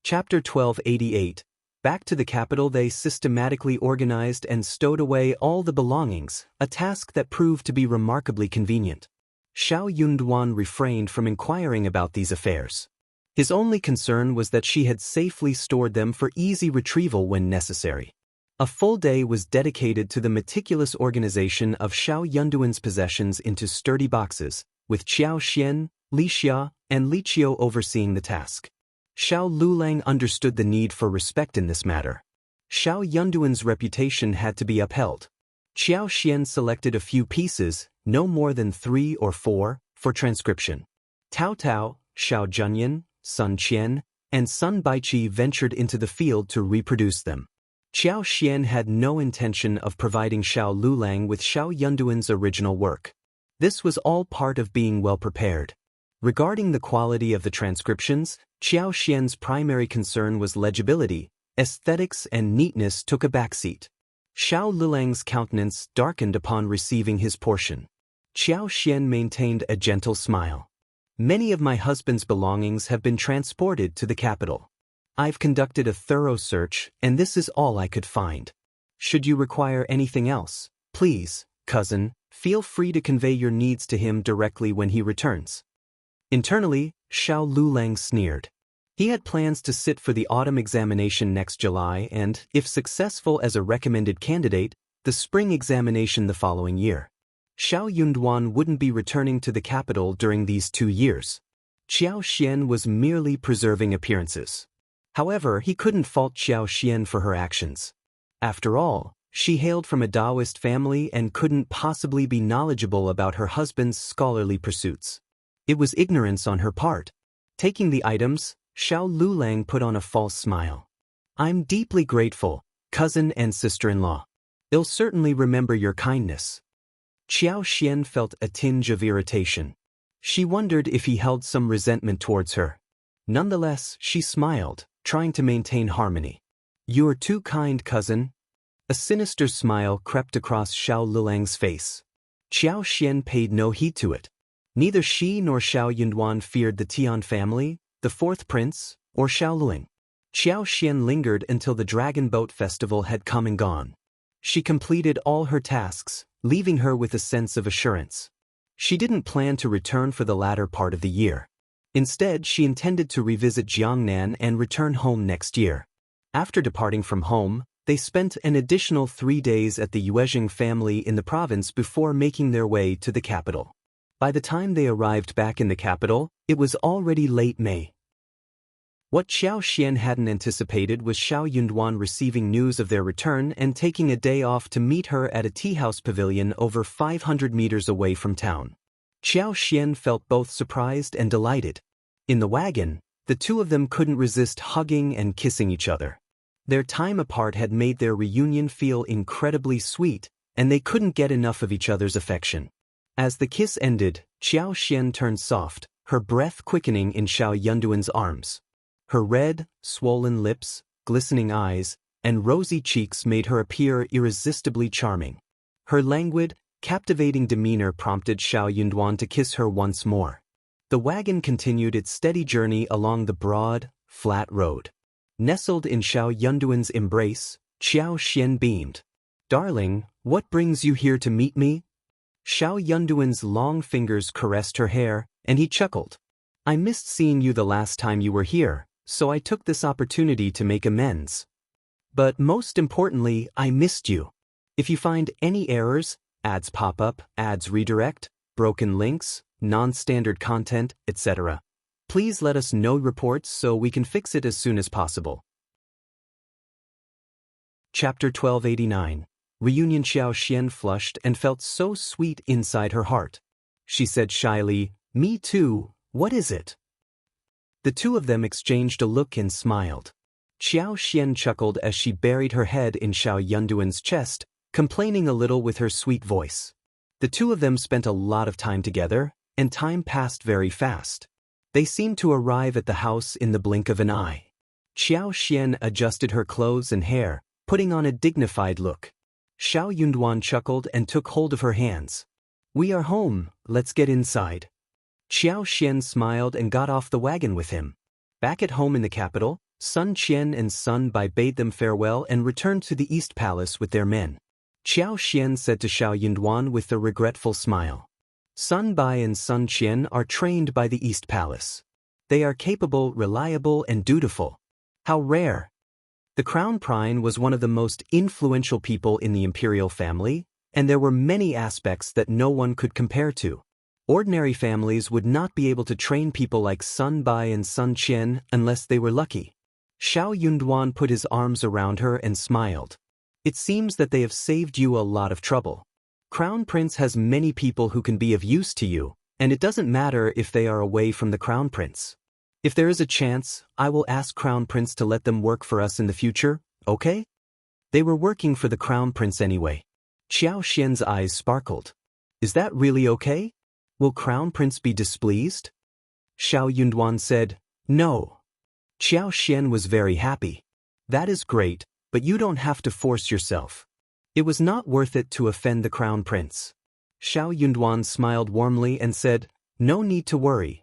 Chapter 1288. Back to the capital, they systematically organized and stowed away all the belongings, a task that proved to be remarkably convenient. Xiao Yunduan refrained from inquiring about these affairs. His only concern was that she had safely stored them for easy retrieval when necessary. A full day was dedicated to the meticulous organization of Xiao Yunduan's possessions into sturdy boxes, with Qiao Xian, Li Xia, and Li Qiu overseeing the task. Xiao Lulang understood the need for respect in this matter. Xiao Yunduan's reputation had to be upheld. Qiao Xian selected a few pieces, no more than 3 or 4, for transcription. Tao Tao, Xiao Junyan, Sun Qian, and Sun Baiqi ventured into the field to reproduce them. Qiao Xian had no intention of providing Xiao Lulang with Xiao Yunduan's original work. This was all part of being well prepared. Regarding the quality of the transcriptions, Qiao Xian's primary concern was legibility. Aesthetics and neatness took a backseat. Xiao Lulang's countenance darkened upon receiving his portion. Qiao Xian maintained a gentle smile. Many of my husband's belongings have been transported to the capital. I've conducted a thorough search, and this is all I could find. Should you require anything else, please, cousin, feel free to convey your needs to him directly when he returns. Internally, Xiao Lulang sneered. He had plans to sit for the autumn examination next July and, if successful as a recommended candidate, the spring examination the following year. Xiao Yunduan wouldn't be returning to the capital during these 2 years. Qiao Xian was merely preserving appearances. However, he couldn't fault Qiao Xian for her actions. After all, she hailed from a Daoist family and couldn't possibly be knowledgeable about her husband's scholarly pursuits. It was ignorance on her part. Taking the items, Xiao Lulang put on a false smile. I'm deeply grateful, cousin and sister-in-law. They'll certainly remember your kindness. Qiao Xian felt a tinge of irritation. She wondered if he held some resentment towards her. Nonetheless, she smiled, trying to maintain harmony. You're too kind, cousin. A sinister smile crept across Xiao Lulang's face. Qiao Xian paid no heed to it. Neither she nor Xiao Yunduan feared the Tian family, the fourth prince, or Xiao Lulang. Qiao Xian lingered until the Dragon Boat Festival had come and gone. She completed all her tasks, leaving her with a sense of assurance. She didn't plan to return for the latter part of the year. Instead, she intended to revisit Jiangnan and return home next year. After departing from home, they spent an additional 3 days at the Yuezheng family in the province before making their way to the capital. By the time they arrived back in the capital, it was already late May. What Qiao Xian hadn't anticipated was Xiao Yunduan receiving news of their return and taking a day off to meet her at a tea-house pavilion over 500 meters away from town. Qiao Xian felt both surprised and delighted. In the wagon, the two of them couldn't resist hugging and kissing each other. Their time apart had made their reunion feel incredibly sweet, and they couldn't get enough of each other's affection. As the kiss ended, Qiao Xian turned soft, her breath quickening in Xiao Yunduan's arms. Her red, swollen lips, glistening eyes, and rosy cheeks made her appear irresistibly charming. Her languid, captivating demeanor prompted Xiao Yunduan to kiss her once more. The wagon continued its steady journey along the broad, flat road. Nestled in Xiao Yunduan's embrace, Qiao Xian beamed. Darling, what brings you here to meet me? Xiao Yunduan's long fingers caressed her hair, and he chuckled. I missed seeing you the last time you were here, so I took this opportunity to make amends. But most importantly, I missed you. If you find any errors, ads pop up, ads redirect, broken links, non-standard content, etc., please let us know reports so we can fix it as soon as possible. Chapter 1289. Reunion. Xiao Xian flushed and felt so sweet inside her heart. She said shyly, Me too, what is it? The two of them exchanged a look and smiled. Xiao Xian chuckled as she buried her head in Xiao Yunduan's chest, complaining a little with her sweet voice. The two of them spent a lot of time together, and time passed very fast. They seemed to arrive at the house in the blink of an eye. Xiao Xian adjusted her clothes and hair, putting on a dignified look. Xiao Yunduan chuckled and took hold of her hands. We are home, let's get inside. Xiao Xian smiled and got off the wagon with him. Back at home in the capital, Sun Qian and Sun Bai bade them farewell and returned to the East Palace with their men. Qiao Xian said to Xiao Yunduan with a regretful smile. Sun Bai and Sun Qian are trained by the East Palace. They are capable, reliable, and dutiful. How rare! The Crown Prince was one of the most influential people in the imperial family, and there were many aspects that no one could compare to. Ordinary families would not be able to train people like Sun Bai and Sun Qian unless they were lucky. Xiao Yunduan put his arms around her and smiled. It seems that they have saved you a lot of trouble. Crown Prince has many people who can be of use to you, and it doesn't matter if they are away from the Crown Prince. If there is a chance, I will ask Crown Prince to let them work for us in the future, okay? They were working for the Crown Prince anyway. Xiao Xian's eyes sparkled. Is that really okay? Will Crown Prince be displeased? Xiao Yunduan said, no. Xiao Xian was very happy. That is great, but you don't have to force yourself. It was not worth it to offend the Crown Prince. Xiao Yunduan smiled warmly and said, no need to worry.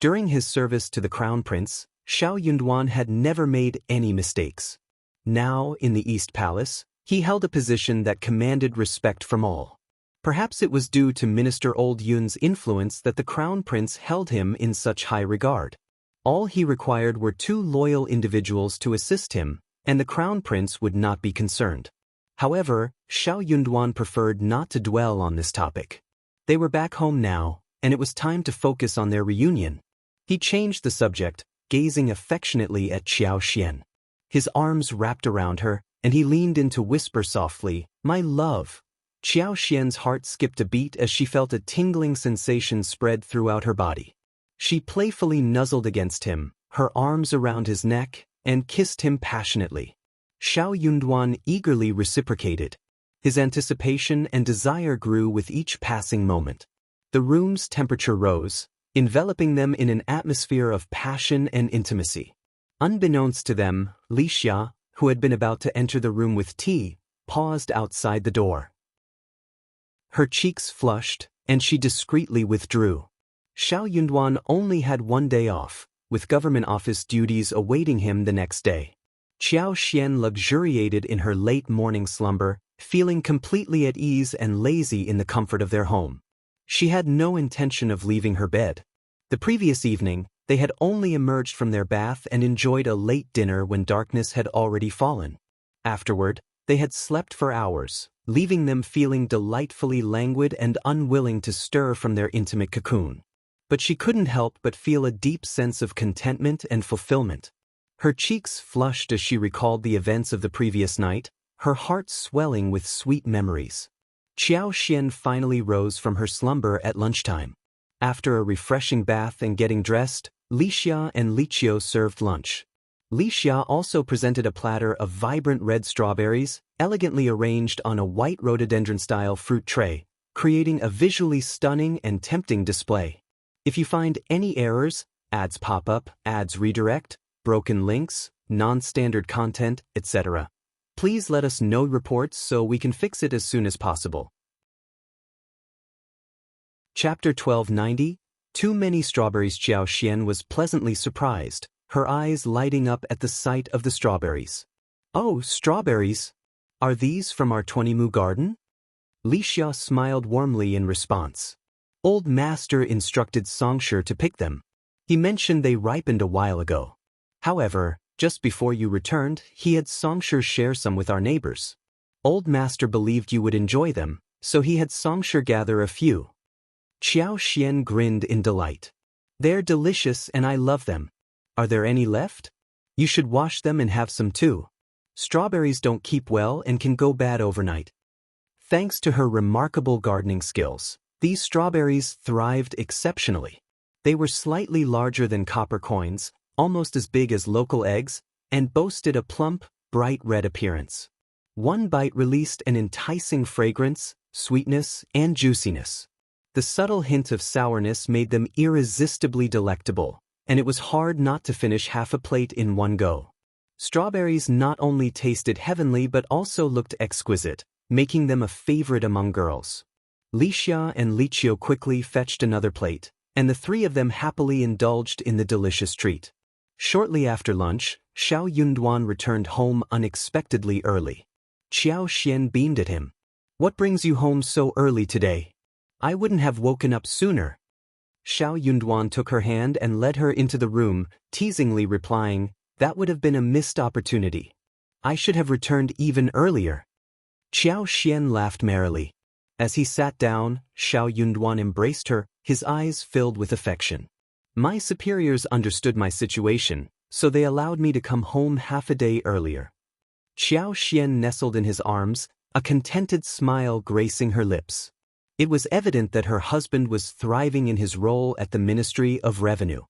During his service to the Crown Prince, Xiao Yunduan had never made any mistakes. Now, in the East Palace, he held a position that commanded respect from all. Perhaps it was due to Minister Old Yun's influence that the Crown Prince held him in such high regard. All he required were 2 loyal individuals to assist him, and the Crown Prince would not be concerned. However, Xiao Yunduan preferred not to dwell on this topic. They were back home now, and it was time to focus on their reunion. He changed the subject, gazing affectionately at Xiao Xian. His arms wrapped around her, and he leaned in to whisper softly, my love. Xiao Xian's heart skipped a beat as she felt a tingling sensation spread throughout her body. She playfully nuzzled against him, her arms around his neck, and kissed him passionately. Xiao Yunduan eagerly reciprocated. His anticipation and desire grew with each passing moment. The room's temperature rose, enveloping them in an atmosphere of passion and intimacy. Unbeknownst to them, Wuxia, who had been about to enter the room with tea, paused outside the door. Her cheeks flushed, and she discreetly withdrew. Xiao Yunduan only had 1 day off, with government office duties awaiting him the next day. Xiao Xian luxuriated in her late morning slumber, feeling completely at ease and lazy in the comfort of their home. She had no intention of leaving her bed. The previous evening, they had only emerged from their bath and enjoyed a late dinner when darkness had already fallen. Afterward, they had slept for hours, leaving them feeling delightfully languid and unwilling to stir from their intimate cocoon. But she couldn't help but feel a deep sense of contentment and fulfillment. Her cheeks flushed as she recalled the events of the previous night, her heart swelling with sweet memories. Xiao Xian finally rose from her slumber at lunchtime. After a refreshing bath and getting dressed, Wuxia and Liqiu served lunch. Wuxia also presented a platter of vibrant red strawberries, elegantly arranged on a white rhododendron-style fruit tray, creating a visually stunning and tempting display. If you find any errors, ads pop up, ads redirect, broken links, non-standard content, etc., please let us know reports so we can fix it as soon as possible. Chapter 1290, Too Many Strawberries. Xiao Xian was pleasantly surprised, her eyes lighting up at the sight of the strawberries. Oh, strawberries! Are these from our 20-mu garden? Wuxia smiled warmly in response. Old Master instructed Xianxia to pick them. He mentioned they ripened a while ago. However, just before you returned, he had Xianxia share some with our neighbors. Old Master believed you would enjoy them, so he had Xianxia gather a few. Xiao Xian grinned in delight. They're delicious and I love them. Are there any left? You should wash them and have some too. Strawberries don't keep well and can go bad overnight. Thanks to her remarkable gardening skills, these strawberries thrived exceptionally. They were slightly larger than copper coins, almost as big as local eggs, and boasted a plump, bright red appearance. One bite released an enticing fragrance, sweetness, and juiciness. The subtle hint of sourness made them irresistibly delectable, and it was hard not to finish half a plate in one go. Strawberries not only tasted heavenly but also looked exquisite, making them a favorite among girls. Wuxia and Liqiu quickly fetched another plate, and the 3 of them happily indulged in the delicious treat. Shortly after lunch, Xiao Yunduan returned home unexpectedly early. Xiao Xian beamed at him. "What brings you home so early today? I wouldn't have woken up sooner." Xiao Yunduan took her hand and led her into the room, teasingly replying, "That would have been a missed opportunity. I should have returned even earlier." Xiao Xian laughed merrily. As he sat down, Xiao Yunduan embraced her, his eyes filled with affection. "My superiors understood my situation, so they allowed me to come home half a day earlier." Xiao Xian nestled in his arms, a contented smile gracing her lips. It was evident that her husband was thriving in his role at the Ministry of Revenue.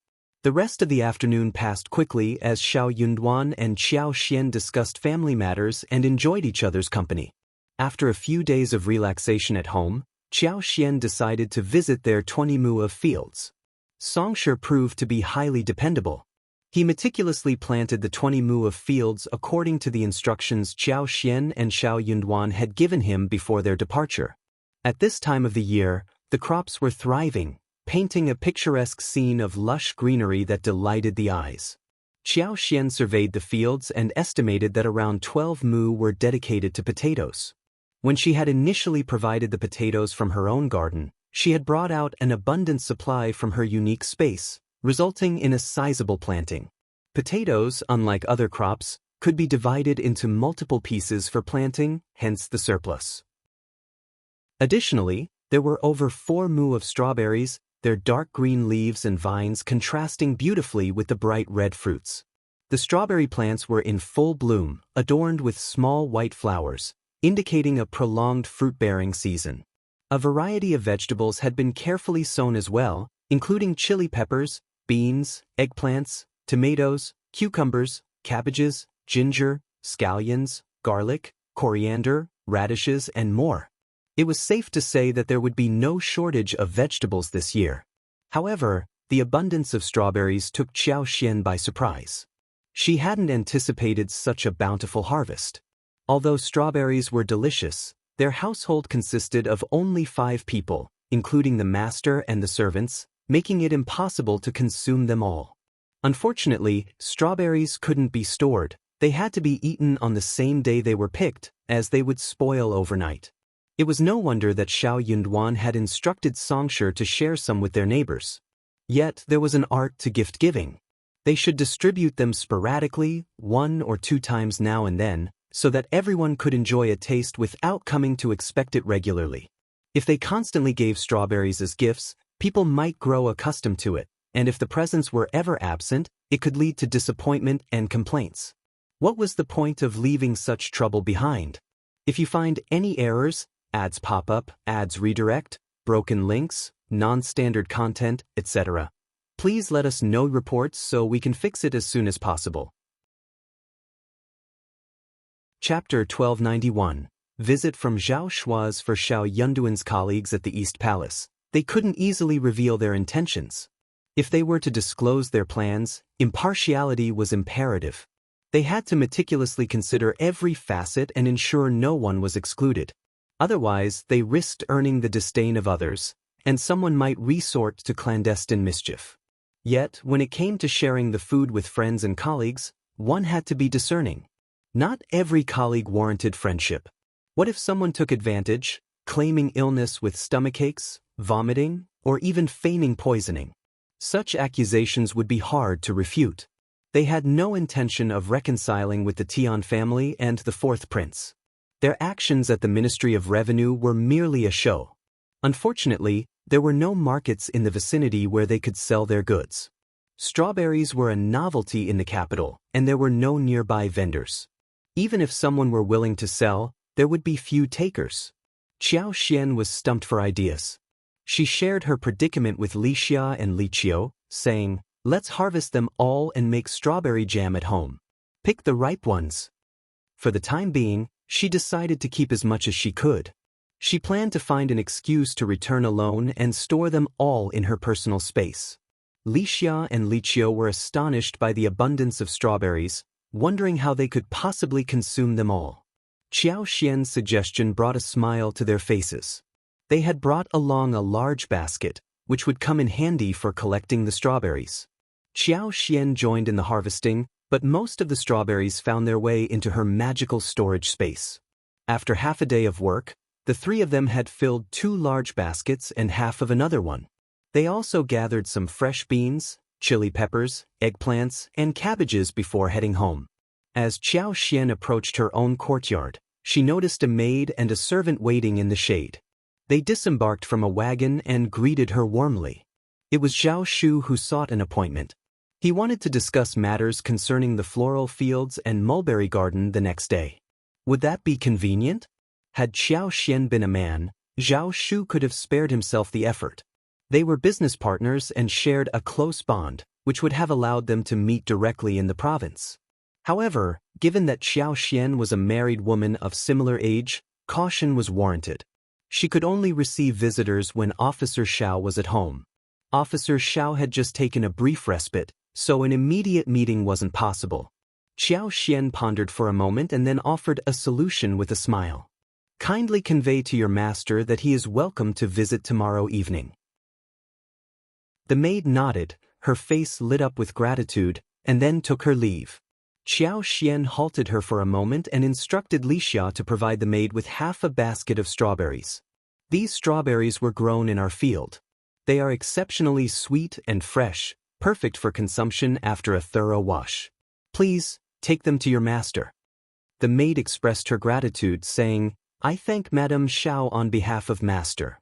The rest of the afternoon passed quickly as Xiao Yunduan and Xiao Xian discussed family matters and enjoyed each other's company. After a few days of relaxation at home, Xiao Xian decided to visit their 20 mu of fields. Xianxia proved to be highly dependable. He meticulously planted the 20 mu of fields according to the instructions Xiao Xian and Xiao Yunduan had given him before their departure. At this time of the year, the crops were thriving, painting a picturesque scene of lush greenery that delighted the eyes. Xiao Xian surveyed the fields and estimated that around 12 mu were dedicated to potatoes. When she had initially provided the potatoes from her own garden, she had brought out an abundant supply from her unique space, resulting in a sizable planting. Potatoes, unlike other crops, could be divided into multiple pieces for planting, hence the surplus. Additionally, there were over 4 mu of strawberries, their dark green leaves and vines contrasting beautifully with the bright red fruits. The strawberry plants were in full bloom, adorned with small white flowers, indicating a prolonged fruit-bearing season. A variety of vegetables had been carefully sown as well, including chili peppers, beans, eggplants, tomatoes, cucumbers, cabbages, ginger, scallions, garlic, coriander, radishes, and more. It was safe to say that there would be no shortage of vegetables this year. However, the abundance of strawberries took Xiao Xian by surprise. She hadn't anticipated such a bountiful harvest. Although strawberries were delicious, their household consisted of only 5 people, including the master and the servants, making it impossible to consume them all. Unfortunately, strawberries couldn't be stored. They had to be eaten on the same day they were picked, as they would spoil overnight. It was no wonder that Xiao Yunduan had instructed Xianxia to share some with their neighbors. Yet there was an art to gift-giving. They should distribute them sporadically, 1 or 2 times now and then, so that everyone could enjoy a taste without coming to expect it regularly. If they constantly gave strawberries as gifts, people might grow accustomed to it, and if the presents were ever absent, it could lead to disappointment and complaints. What was the point of leaving such trouble behind? If you find any errors, ads pop up, ads redirect, broken links, non-standard content, etc., please let us know reports so we can fix it as soon as possible. Chapter 1291. Visit from Zhao Shua's for Xiao Yunduan's colleagues at the East Palace. They couldn't easily reveal their intentions. If they were to disclose their plans, impartiality was imperative. They had to meticulously consider every facet and ensure no one was excluded. Otherwise, they risked earning the disdain of others, and someone might resort to clandestine mischief. Yet, when it came to sharing the food with friends and colleagues, one had to be discerning. Not every colleague warranted friendship. What if someone took advantage, claiming illness with stomachaches, vomiting, or even feigning poisoning? Such accusations would be hard to refute. They had no intention of reconciling with the Tian family and the 4th prince. Their actions at the Ministry of Revenue were merely a show. Unfortunately, there were no markets in the vicinity where they could sell their goods. Strawberries were a novelty in the capital, and there were no nearby vendors. Even if someone were willing to sell, there would be few takers. Xiao Xian was stumped for ideas. She shared her predicament with Li Xia and Li Qiu, saying, "Let's harvest them all and make strawberry jam at home. Pick the ripe ones." For the time being, she decided to keep as much as she could. She planned to find an excuse to return alone and store them all in her personal space. Li Xia and Li Qiu were astonished by the abundance of strawberries, wondering how they could possibly consume them all. Xiao Xian's suggestion brought a smile to their faces. They had brought along a large basket, which would come in handy for collecting the strawberries. Xiao Xian joined in the harvesting, but most of the strawberries found their way into her magical storage space. After half a day of work, the three of them had filled 2 large baskets and half of another one. They also gathered some fresh beans, chili peppers, eggplants, and cabbages before heading home. As Xiao Xian approached her own courtyard, she noticed a maid and a servant waiting in the shade. They disembarked from a wagon and greeted her warmly. It was Zhao Shu who sought an appointment. He wanted to discuss matters concerning the floral fields and mulberry garden the next day. Would that be convenient? Had Xiao Xian been a man, Zhao Shu could have spared himself the effort. They were business partners and shared a close bond, which would have allowed them to meet directly in the province. However, given that Xiao Xian was a married woman of similar age, caution was warranted. She could only receive visitors when Officer Xiao was at home. Officer Xiao had just taken a brief respite, so an immediate meeting wasn't possible. Xiao Xian pondered for a moment and then offered a solution with a smile. Kindly convey to your master that he is welcome to visit tomorrow evening. The maid nodded, her face lit up with gratitude, and then took her leave. Xiao Xian halted her for a moment and instructed Li Xia to provide the maid with half a basket of strawberries. These strawberries were grown in our field. They are exceptionally sweet and fresh, perfect for consumption after a thorough wash. Please, take them to your master. The maid expressed her gratitude, saying, I thank Madame Xiao on behalf of master.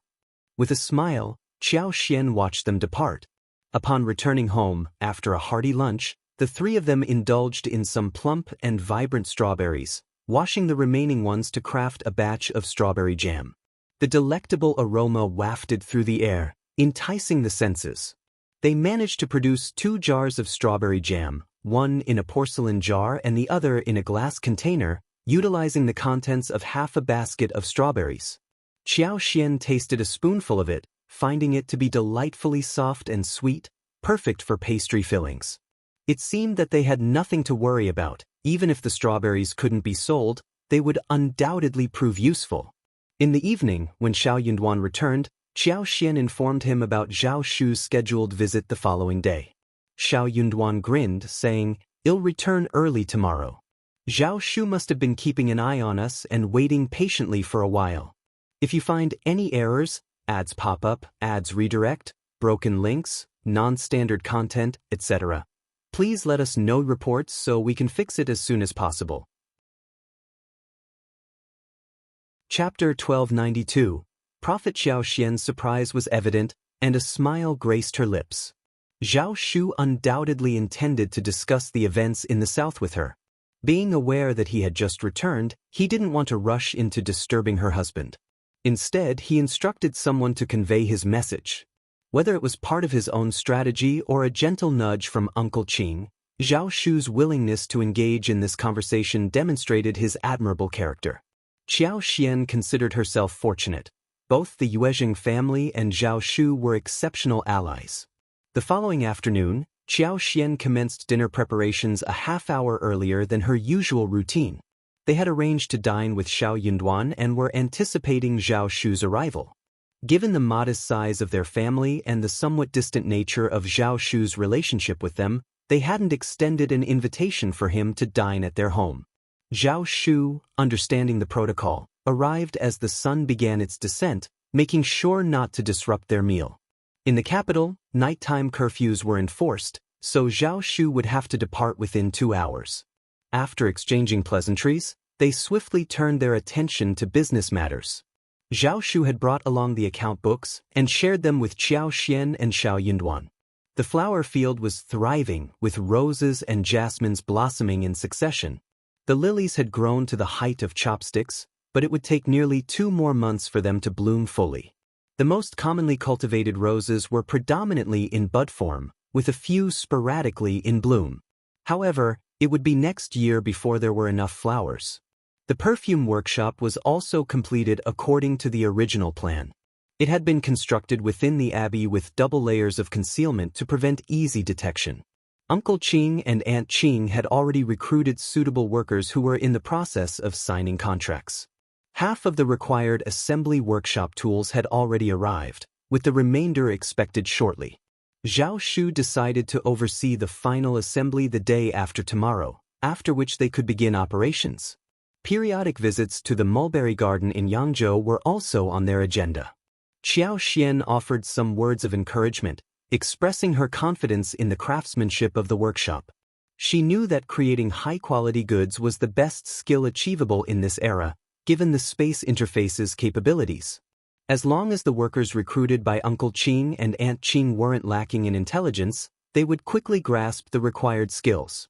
With a smile, Xiao Xian watched them depart. Upon returning home, after a hearty lunch, the three of them indulged in some plump and vibrant strawberries, washing the remaining ones to craft a batch of strawberry jam. The delectable aroma wafted through the air, enticing the senses. They managed to produce 2 jars of strawberry jam, one in a porcelain jar and the other in a glass container, utilizing the contents of half a basket of strawberries. Xiao Xian tasted a spoonful of it, finding it to be delightfully soft and sweet, perfect for pastry fillings. It seemed that they had nothing to worry about. Even if the strawberries couldn't be sold, they would undoubtedly prove useful. In the evening, when Xiao Yunduan returned, Xiao Xian informed him about Zhao Shu's scheduled visit the following day. Xiao Yunduan grinned, saying, I'll return early tomorrow. Zhao Shu must have been keeping an eye on us and waiting patiently for a while. If you find any errors, ads pop up, ads redirect, broken links, non-standard content, etc., please let us know reports so we can fix it as soon as possible. Chapter 1292. Prophet Xiao Xian's surprise was evident, and a smile graced her lips. Zhao Shu undoubtedly intended to discuss the events in the south with her. Being aware that he had just returned, he didn't want to rush into disturbing her husband. Instead, he instructed someone to convey his message. Whether it was part of his own strategy or a gentle nudge from Uncle Qing, Zhao Shu's willingness to engage in this conversation demonstrated his admirable character. Xiao Xian considered herself fortunate. Both the Yuezheng family and Zhao Shu were exceptional allies. The following afternoon, Xiao Xian commenced dinner preparations a half-hour earlier than her usual routine. They had arranged to dine with Xiao Yunduan and were anticipating Zhao Shu's arrival. Given the modest size of their family and the somewhat distant nature of Zhao Shu's relationship with them, they hadn't extended an invitation for him to dine at their home. Zhao Shu, understanding the protocol, arrived as the sun began its descent, making sure not to disrupt their meal. In the capital, nighttime curfews were enforced, so Zhao Shu would have to depart within 2 hours. After exchanging pleasantries, they swiftly turned their attention to business matters. Zhao Shu had brought along the account books and shared them with Xiao Xian and Xiao Yunduan. The flower field was thriving, with roses and jasmines blossoming in succession. The lilies had grown to the height of chopsticks, but it would take nearly 2 more months for them to bloom fully. The most commonly cultivated roses were predominantly in bud form, with a few sporadically in bloom. However, it would be next year before there were enough flowers. The perfume workshop was also completed according to the original plan. It had been constructed within the abbey with double layers of concealment to prevent easy detection. Uncle Qing and Aunt Qing had already recruited suitable workers who were in the process of signing contracts. Half of the required assembly workshop tools had already arrived, with the remainder expected shortly. Zhao Shu decided to oversee the final assembly the day after tomorrow, after which they could begin operations. Periodic visits to the mulberry garden in Yangzhou were also on their agenda. Xiao Xian offered some words of encouragement, expressing her confidence in the craftsmanship of the workshop. She knew that creating high-quality goods was the best skill achievable in this era, given the space interface's capabilities. As long as the workers recruited by Uncle Qing and Aunt Qing weren't lacking in intelligence, they would quickly grasp the required skills.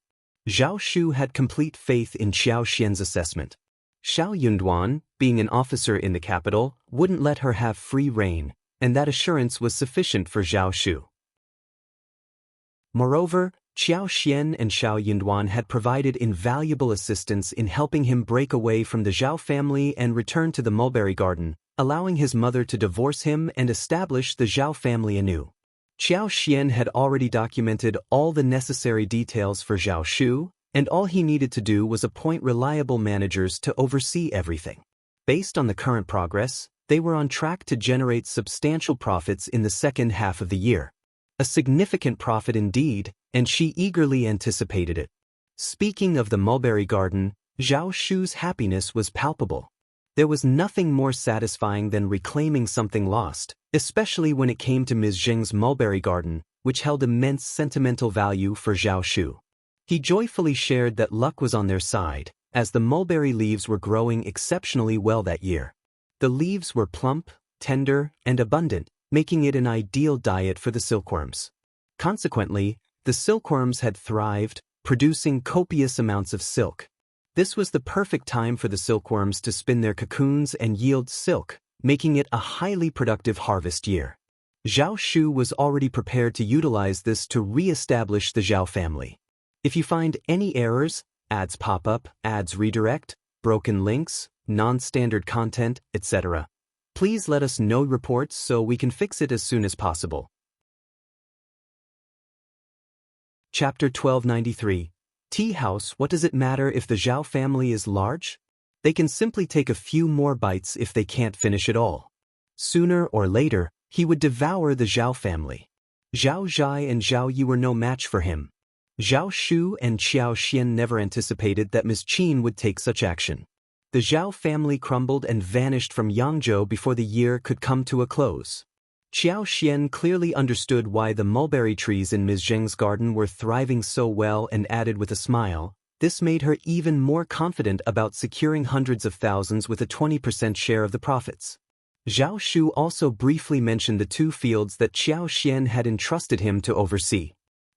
Zhao Shu had complete faith in Xiao Xian's assessment. Xiao Yunduan, being an officer in the capital, wouldn't let her have free rein, and that assurance was sufficient for Zhao Shu. Moreover, Xiao Xian and Xiao Yunduan had provided invaluable assistance in helping him break away from the Zhao family and return to the mulberry garden, allowing his mother to divorce him and establish the Zhao family anew. Xiao Xian had already documented all the necessary details for Zhao Shu, and all he needed to do was appoint reliable managers to oversee everything. Based on the current progress, they were on track to generate substantial profits in the second half of the year. A significant profit indeed, and she eagerly anticipated it. Speaking of the mulberry garden, Zhao Shu's happiness was palpable. There was nothing more satisfying than reclaiming something lost, especially when it came to Ms. Zheng's mulberry garden, which held immense sentimental value for Zhao Shu. He joyfully shared that luck was on their side, as the mulberry leaves were growing exceptionally well that year. The leaves were plump, tender, and abundant, making it an ideal diet for the silkworms. Consequently, the silkworms had thrived, producing copious amounts of silk. This was the perfect time for the silkworms to spin their cocoons and yield silk, making it a highly productive harvest year. Zhao Shu was already prepared to utilize this to re-establish the Zhao family. If you find any errors, ads pop up, ads redirect, broken links, non-standard content, etc., please let us know reports so we can fix it as soon as possible. Chapter 1293. Tea House. What does it matter if the Zhao family is large? They can simply take a few more bites if they can't finish it all. Sooner or later, he would devour the Zhao family. Zhao Zhai and Zhao Yi were no match for him. Zhao Shu and Xiao Xian never anticipated that Ms. Qin would take such action. The Zhao family crumbled and vanished from Yangzhou before the year could come to a close. Xiao Xian clearly understood why the mulberry trees in Ms. Zheng's garden were thriving so well and added with a smile, this made her even more confident about securing hundreds of thousands with a 20% share of the profits. Zhao Shu also briefly mentioned the two fields that Xiao Xian had entrusted him to oversee.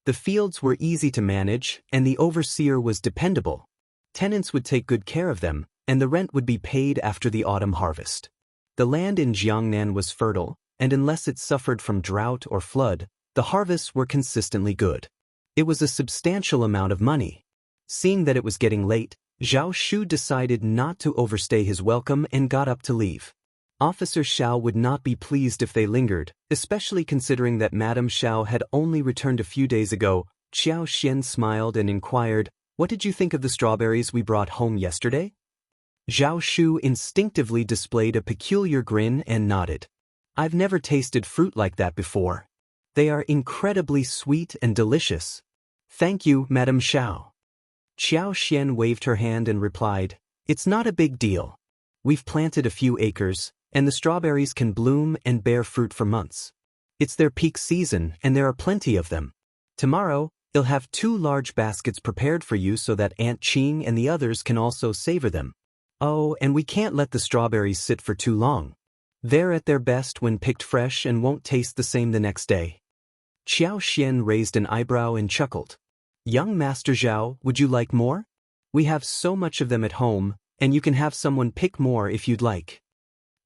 The fields were easy to manage, and the overseer was dependable. Tenants would take good care of them, and the rent would be paid after the autumn harvest. The land in Jiangnan was fertile, and unless it suffered from drought or flood, the harvests were consistently good. It was a substantial amount of money. Seeing that it was getting late, Zhao Shu decided not to overstay his welcome and got up to leave. Officer Xiao would not be pleased if they lingered, especially considering that Madame Xiao had only returned a few days ago. Xiao Xian smiled and inquired, "What did you think of the strawberries we brought home yesterday?" Zhao Shu instinctively displayed a peculiar grin and nodded. "I've never tasted fruit like that before. They are incredibly sweet and delicious." "Thank you, Madame Xiao." Xiao Xian waved her hand and replied, "It's not a big deal. We've planted a few acres, and the strawberries can bloom and bear fruit for months. It's their peak season, and there are plenty of them. Tomorrow, you'll have 2 large baskets prepared for you so that Aunt Qing and the others can also savor them. Oh, and we can't let the strawberries sit for too long. They're at their best when picked fresh and won't taste the same the next day." Xiao Xian raised an eyebrow and chuckled. "Young Master Zhao, would you like more? We have so much of them at home, and you can have someone pick more if you'd like."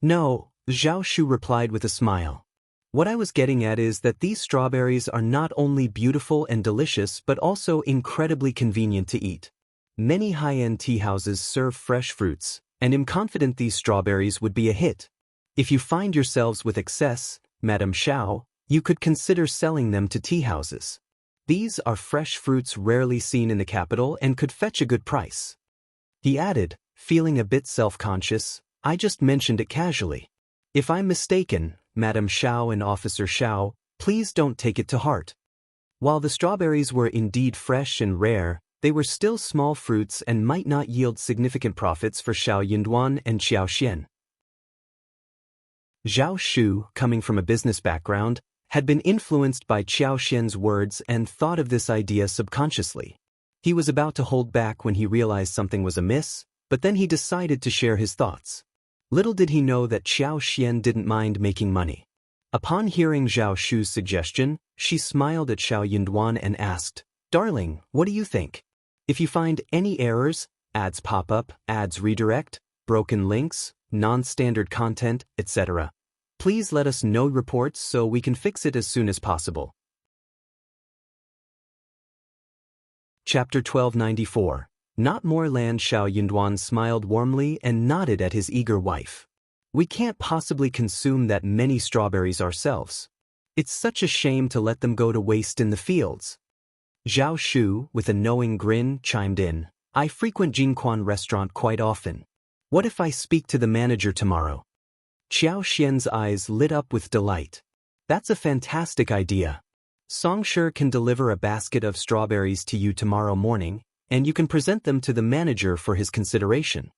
"No," Zhao Shu replied with a smile. "What I was getting at is that these strawberries are not only beautiful and delicious but also incredibly convenient to eat. Many high-end tea houses serve fresh fruits, and I'm confident these strawberries would be a hit. If you find yourselves with excess, Madame Xiao, you could consider selling them to tea houses. These are fresh fruits rarely seen in the capital and could fetch a good price." He added, feeling a bit self-conscious, "I just mentioned it casually. If I'm mistaken, Madame Xiao and Officer Xiao, Please don't take it to heart. While the strawberries were indeed fresh and rare, they were still small fruits and might not yield significant profits for Xiao Yunduan and Xiao Xian. Zhao Shu, coming from a business background, had been influenced by Xiao Xian's words and thought of this idea subconsciously. He was about to hold back when he realized something was amiss, but then he decided to share his thoughts. Little did he know that Xiao Xian didn't mind making money. Upon hearing Zhao Shu's suggestion, she smiled at Xiao Yunduan and asked, "Darling, what do you think? If you find any errors, ads pop up, ads redirect, broken links, non-standard content, etc., please let us know reports so we can fix it as soon as possible." Chapter 1294. Not more land. Xiao Yunduan smiled warmly and nodded at his eager wife. "We can't possibly consume that many strawberries ourselves. It's such a shame to let them go to waste in the fields." Zhao Shu, with a knowing grin, chimed in, "I frequent Jingquan restaurant quite often. What if I speak to the manager tomorrow?" Xiao Xian's eyes lit up with delight. "That's a fantastic idea. Songshi can deliver a basket of strawberries to you tomorrow morning, and you can present them to the manager for his consideration."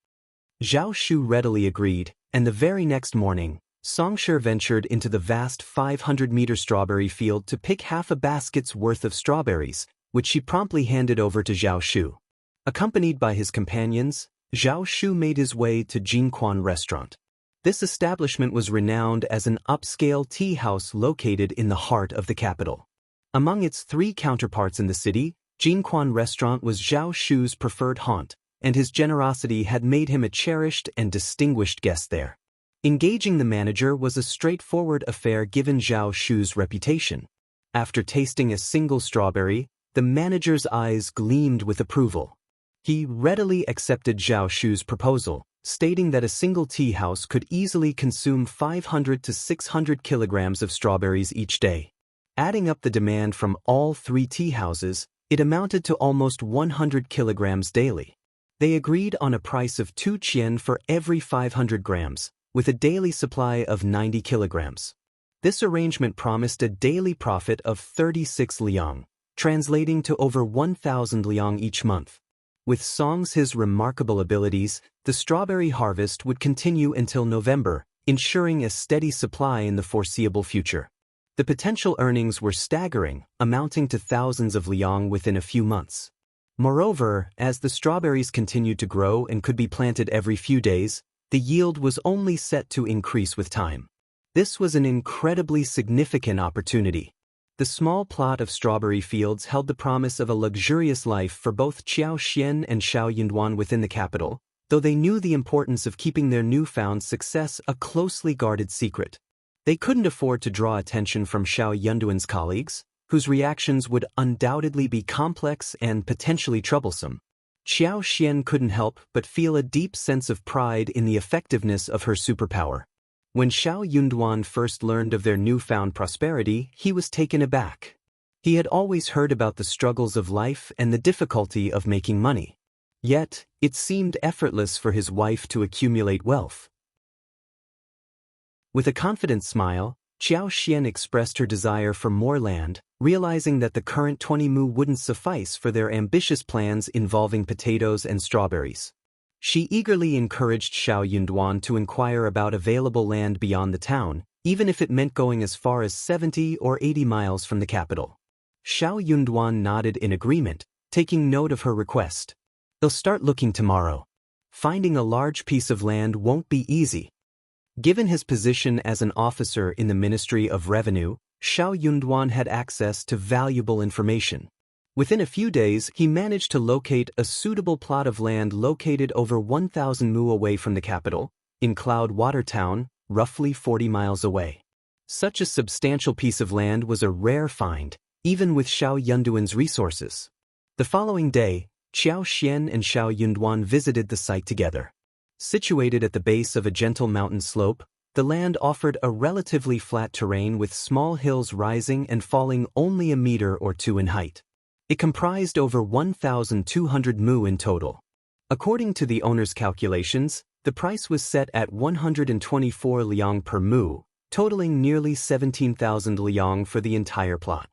Zhao Shu readily agreed, and the very next morning, Songshi ventured into the vast 500-meter strawberry field to pick half a basket's worth of strawberries, which she promptly handed over to Zhao Shu. Accompanied by his companions, Zhao Shu made his way to Jingquan restaurant. This establishment was renowned as an upscale tea house located in the heart of the capital. Among its three counterparts in the city, Jingquan restaurant was Zhao Shu's preferred haunt, and his generosity had made him a cherished and distinguished guest there. Engaging the manager was a straightforward affair given Zhao Shu's reputation. After tasting a single strawberry, the manager's eyes gleamed with approval. He readily accepted Zhao Shu's proposal, stating that a single tea house could easily consume 500 to 600 kilograms of strawberries each day. Adding up the demand from all three tea houses, it amounted to almost 100 kilograms daily. They agreed on a price of 2 qian for every 500 grams, with a daily supply of 90 kilograms. This arrangement promised a daily profit of 36 liang, translating to over 1,000 liang each month. With Song's remarkable abilities, the strawberry harvest would continue until November, ensuring a steady supply in the foreseeable future. The potential earnings were staggering, amounting to thousands of liang within a few months. Moreover, as the strawberries continued to grow and could be planted every few days, the yield was only set to increase with time. This was an incredibly significant opportunity. The small plot of strawberry fields held the promise of a luxurious life for both Xiao Xian and Xiao Yunduan within the capital, though they knew the importance of keeping their newfound success a closely guarded secret. They couldn't afford to draw attention from Xiao Yunduan's colleagues, whose reactions would undoubtedly be complex and potentially troublesome. Xiao Xian couldn't help but feel a deep sense of pride in the effectiveness of her superpower. When Xiao Yunduan first learned of their newfound prosperity, he was taken aback. He had always heard about the struggles of life and the difficulty of making money. Yet, it seemed effortless for his wife to accumulate wealth. With a confident smile, Xiao Xian expressed her desire for more land, realizing that the current 20 mu wouldn't suffice for their ambitious plans involving potatoes and strawberries. She eagerly encouraged Xiao Yunduan to inquire about available land beyond the town, even if it meant going as far as 70 or 80 miles from the capital. Xiao Yunduan nodded in agreement, taking note of her request. "They'll start looking tomorrow. Finding a large piece of land won't be easy." Given his position as an officer in the Ministry of Revenue, Xiao Yunduan had access to valuable information. Within a few days, he managed to locate a suitable plot of land located over 1,000 mu away from the capital, in Cloud Water Town, roughly 40 miles away. Such a substantial piece of land was a rare find, even with Xiao Yunduan's resources. The following day, Xiao Xian and Xiao Yunduan visited the site together. Situated at the base of a gentle mountain slope, the land offered a relatively flat terrain with small hills rising and falling only a meter or two in height. It comprised over 1,200 mu in total. According to the owner's calculations, the price was set at 124 liang per mu, totaling nearly 17,000 liang for the entire plot.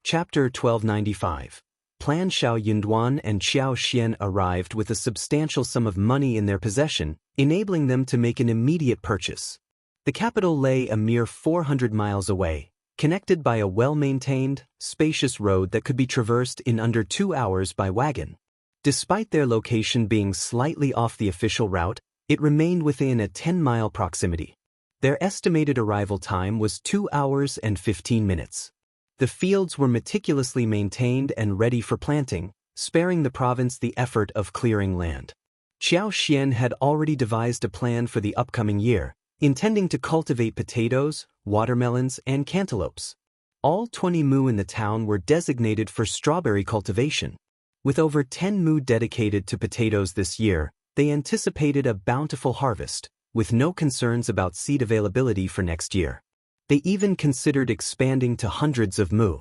Chapter 1295. Plan. Xiao Yunduan and Xiao Xian arrived with a substantial sum of money in their possession, enabling them to make an immediate purchase. The capital lay a mere 400 miles away, connected by a well-maintained, spacious road that could be traversed in under 2 hours by wagon. Despite their location being slightly off the official route, it remained within a 10-mile proximity. Their estimated arrival time was 2 hours and 15 minutes. The fields were meticulously maintained and ready for planting, sparing the province the effort of clearing land. Xiao Xian had already devised a plan for the upcoming year, intending to cultivate potatoes, watermelons, and cantaloupes. All 20 mu in the town were designated for strawberry cultivation. With over 10 mu dedicated to potatoes this year, they anticipated a bountiful harvest, with no concerns about seed availability for next year. They even considered expanding to hundreds of mu.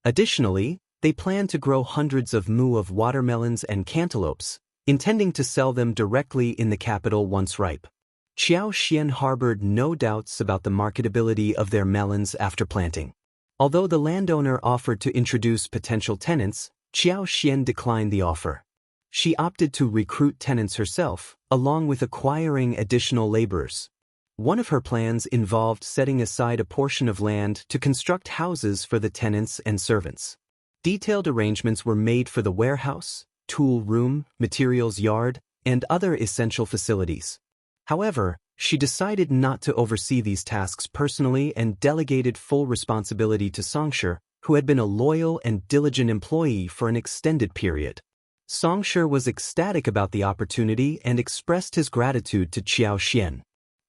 Additionally, they planned to grow hundreds of mu of watermelons and cantaloupes, intending to sell them directly in the capital once ripe. Xiao Xian harbored no doubts about the marketability of their melons after planting. Although the landowner offered to introduce potential tenants, Xiao Xian declined the offer. She opted to recruit tenants herself, along with acquiring additional laborers. One of her plans involved setting aside a portion of land to construct houses for the tenants and servants. Detailed arrangements were made for the warehouse, tool room, materials yard, and other essential facilities. However, she decided not to oversee these tasks personally and delegated full responsibility to Xianxia, who had been a loyal and diligent employee for an extended period. Xianxia was ecstatic about the opportunity and expressed his gratitude to Xiao Xian.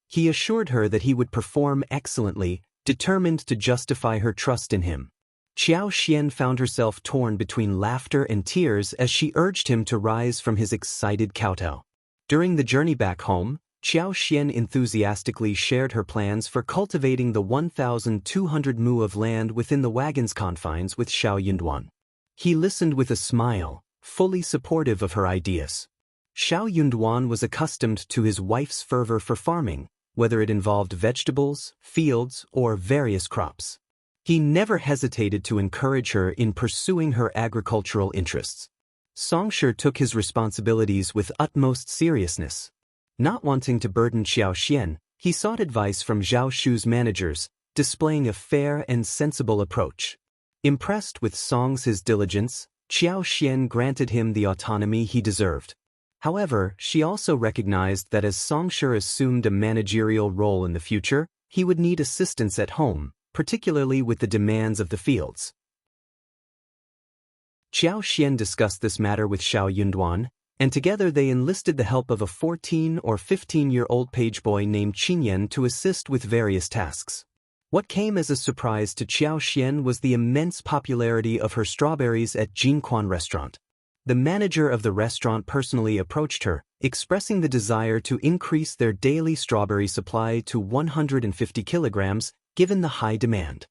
He assured her that he would perform excellently, determined to justify her trust in him. Xiao Xian found herself torn between laughter and tears as she urged him to rise from his excited kowtow. During the journey back home, Xiao Xian enthusiastically shared her plans for cultivating the 1,200 mu of land within the wagon's confines with Xiao Yunduan. He listened with a smile, fully supportive of her ideas. Xiao Yunduan was accustomed to his wife's fervor for farming, whether it involved vegetables, fields, or various crops. He never hesitated to encourage her in pursuing her agricultural interests. Xianxia took his responsibilities with utmost seriousness. Not wanting to burden Xiao Xian, he sought advice from Zhao Shu's managers, displaying a fair and sensible approach. Impressed with Xianxia's diligence, Xiao Xian granted him the autonomy he deserved. However, she also recognized that as Xianxia assumed a managerial role in the future, he would need assistance at home, particularly with the demands of the fields. Xiao Xian discussed this matter with Xiao Yunduan, and together they enlisted the help of a 14 or 15-year-old page boy named Qingyan to assist with various tasks. What came as a surprise to Xiao Xian was the immense popularity of her strawberries at Jinquan restaurant. The manager of the restaurant personally approached her, expressing the desire to increase their daily strawberry supply to 150 kilograms, given the high demand.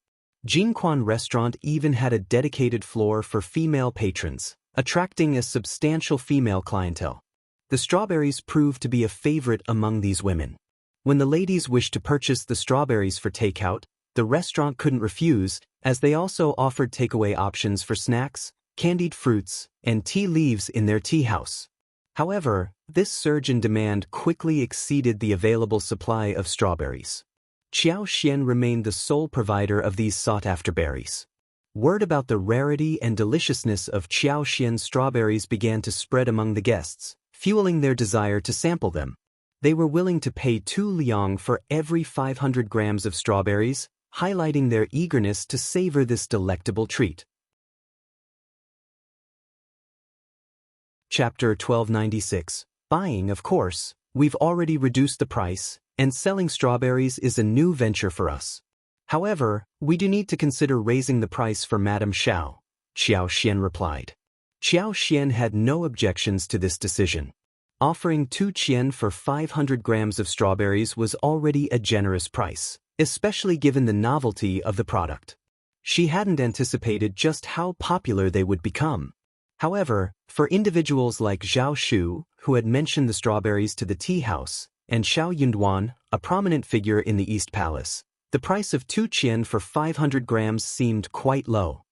Jinquan restaurant even had a dedicated floor for female patrons, attracting a substantial female clientele. The strawberries proved to be a favorite among these women. When the ladies wished to purchase the strawberries for takeout, the restaurant couldn't refuse, as they also offered takeaway options for snacks, candied fruits, and tea leaves in their tea house. However, this surge in demand quickly exceeded the available supply of strawberries. Xiao Xian remained the sole provider of these sought-after berries. Word about the rarity and deliciousness of Xiao Xian's strawberries began to spread among the guests, fueling their desire to sample them. They were willing to pay 2 liang for every 500 grams of strawberries, highlighting their eagerness to savor this delectable treat. Chapter 1296. Buying, of course, we've already reduced the price, and selling strawberries is a new venture for us. However, we do need to consider raising the price for Madame Xiao, Xiao Xian replied. Xiao Xian had no objections to this decision. Offering 2 qian for 500 grams of strawberries was already a generous price, especially given the novelty of the product. She hadn't anticipated just how popular they would become. However, for individuals like Zhao Shu, who had mentioned the strawberries to the tea house, and Xiao Yunduan, a prominent figure in the East Palace. The price of 2 qian for 500 grams seemed quite low.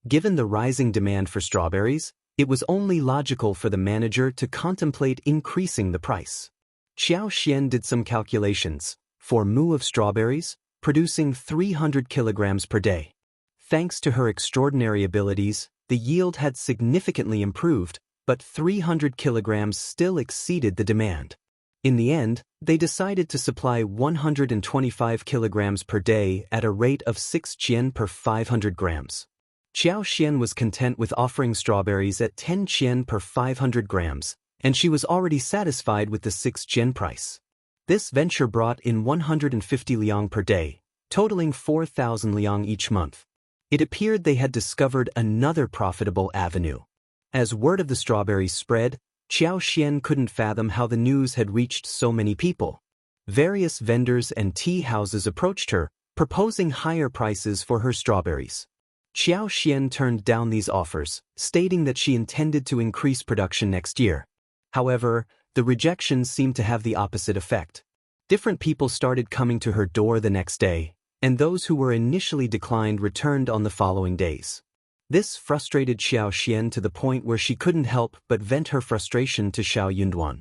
Given the rising demand for strawberries, it was only logical for the manager to contemplate increasing the price. Xiao Xian did some calculations, for mu of strawberries, producing 300 kilograms per day. Thanks to her extraordinary abilities, the yield had significantly improved, but 300 kilograms still exceeded the demand. In the end, they decided to supply 125 kilograms per day at a rate of 6 qian per 500 grams. Xiao Xian was content with offering strawberries at 10 qian per 500 grams, and she was already satisfied with the 6 qian price. This venture brought in 150 liang per day, totaling 4,000 liang each month. It appeared they had discovered another profitable avenue. As word of the strawberries spread, Xiao Xian couldn't fathom how the news had reached so many people. Various vendors and tea houses approached her, proposing higher prices for her strawberries. Xiao Xian turned down these offers, stating that she intended to increase production next year. However, the rejections seemed to have the opposite effect. Different people started coming to her door the next day, and those who were initially declined returned on the following days. This frustrated Xiao Xian to the point where she couldn't help but vent her frustration to Xiao Yunduan.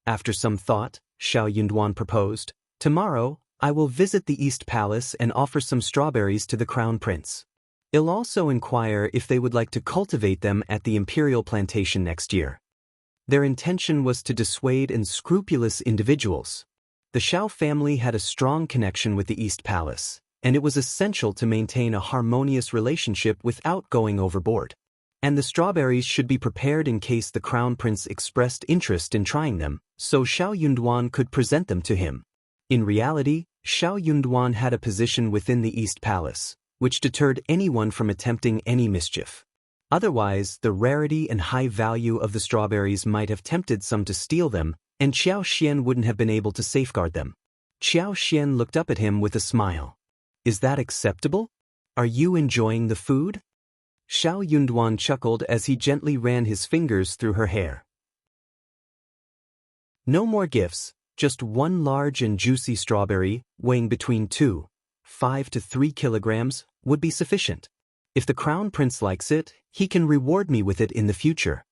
After some thought, Xiao Yunduan proposed, "Tomorrow, I will visit the East Palace and offer some strawberries to the Crown Prince. I'll also inquire if they would like to cultivate them at the Imperial Plantation next year." Their intention was to dissuade unscrupulous individuals. The Xiao family had a strong connection with the East Palace, and it was essential to maintain a harmonious relationship without going overboard. And the strawberries should be prepared in case the Crown Prince expressed interest in trying them, so Xiao Yunduan could present them to him. In reality, Xiao Yunduan had a position within the East Palace, which deterred anyone from attempting any mischief. Otherwise, the rarity and high value of the strawberries might have tempted some to steal them, and Xiao Xian wouldn't have been able to safeguard them. Xiao Xian looked up at him with a smile. "Is that acceptable? Are you enjoying the food?" Xiao Yunduan chuckled as he gently ran his fingers through her hair. No more gifts, just one large and juicy strawberry, weighing between 2.5 to 3 kilograms, would be sufficient. If the Crown Prince likes it, he can reward me with it in the future.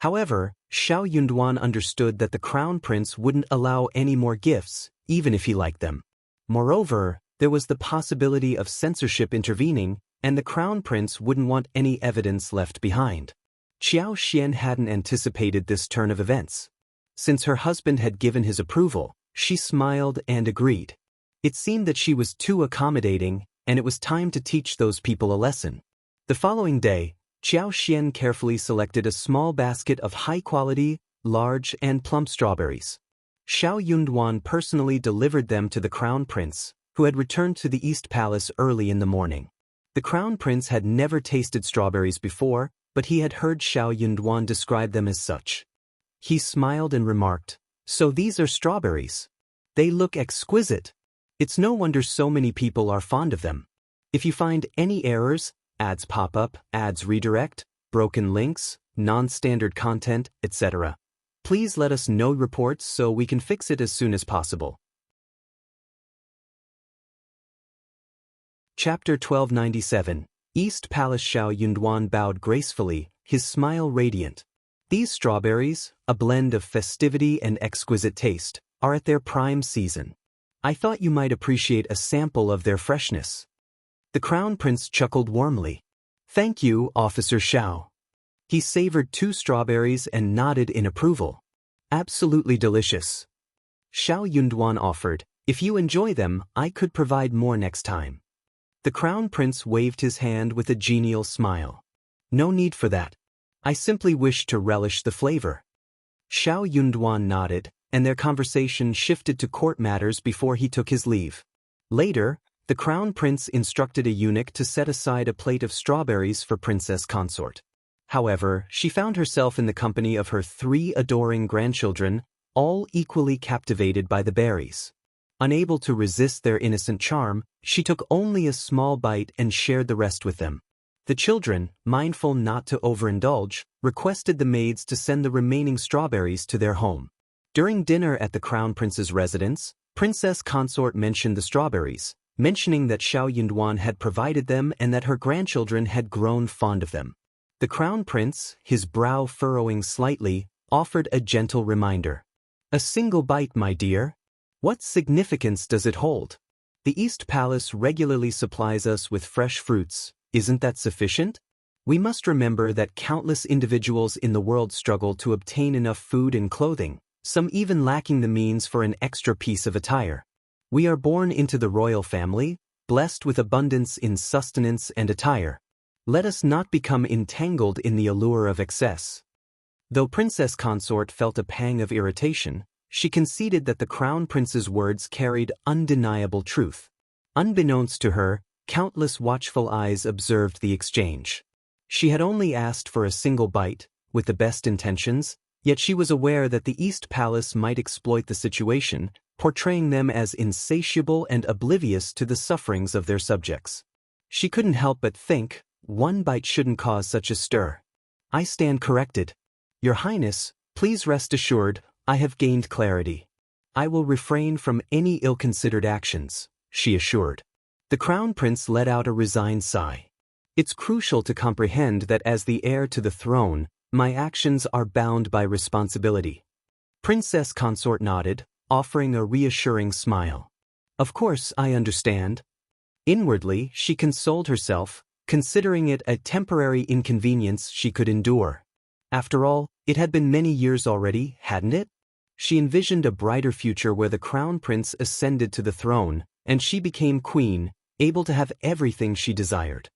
However, Xiao Yunduan understood that the Crown Prince wouldn't allow any more gifts, even if he liked them. Moreover, there was the possibility of censorship intervening, and the Crown Prince wouldn't want any evidence left behind. Xiao Xian hadn't anticipated this turn of events. Since her husband had given his approval, she smiled and agreed. It seemed that she was too accommodating, and it was time to teach those people a lesson. The following day, Xiao Xian carefully selected a small basket of high-quality, large and plump strawberries. Xiao Yunduan personally delivered them to the Crown Prince, who had returned to the East Palace early in the morning. The Crown Prince had never tasted strawberries before, but he had heard Xiao Yunduan describe them as such. He smiled and remarked, "So these are strawberries. They look exquisite. It's no wonder so many people are fond of them. If you find any errors, ads pop up, ads redirect, broken links, non-standard content, etc., please let us know reports so we can fix it as soon as possible." Chapter 1297. East Palace. Xiao Yunduan bowed gracefully, his smile radiant. These strawberries, a blend of festivity and exquisite taste, are at their prime season. I thought you might appreciate a sample of their freshness. The Crown Prince chuckled warmly. "Thank you, Officer Xiao." He savored 2 strawberries and nodded in approval. "Absolutely delicious." Xiao Yunduan offered, "If you enjoy them, I could provide more next time." The Crown Prince waved his hand with a genial smile. "No need for that. I simply wish to relish the flavor." Xiao Yunduan nodded, and their conversation shifted to court matters before he took his leave. Later, the Crown Prince instructed a eunuch to set aside a plate of strawberries for Princess Consort. However, she found herself in the company of her 3 adoring grandchildren, all equally captivated by the berries. Unable to resist their innocent charm, she took only a small bite and shared the rest with them. The children, mindful not to overindulge, requested the maids to send the remaining strawberries to their home. During dinner at the Crown Prince's residence, Princess Consort mentioned the strawberries, mentioning that Xiao Yunduan had provided them and that her grandchildren had grown fond of them. The Crown Prince, his brow furrowing slightly, offered a gentle reminder. "A single bite, my dear. What significance does it hold? The East Palace regularly supplies us with fresh fruits. Isn't that sufficient? We must remember that countless individuals in the world struggle to obtain enough food and clothing, some even lacking the means for an extra piece of attire. We are born into the royal family, blessed with abundance in sustenance and attire. Let us not become entangled in the allure of excess." Though Princess Consort felt a pang of irritation, she conceded that the Crown Prince's words carried undeniable truth. Unbeknownst to her, countless watchful eyes observed the exchange. She had only asked for a single bite, with the best intentions, yet she was aware that the East Palace might exploit the situation, portraying them as insatiable and oblivious to the sufferings of their subjects. She couldn't help but think, one bite shouldn't cause such a stir. "I stand corrected. Your Highness, please rest assured, I have gained clarity. I will refrain from any ill-considered actions," she assured. The Crown Prince let out a resigned sigh. "It's crucial to comprehend that as the heir to the throne, my actions are bound by responsibility." Princess Consort nodded, offering a reassuring smile. "Of course, I understand." Inwardly, she consoled herself, considering it a temporary inconvenience she could endure. After all, it had been many years already, hadn't it? She envisioned a brighter future where the Crown Prince ascended to the throne, and she became queen, able to have everything she desired.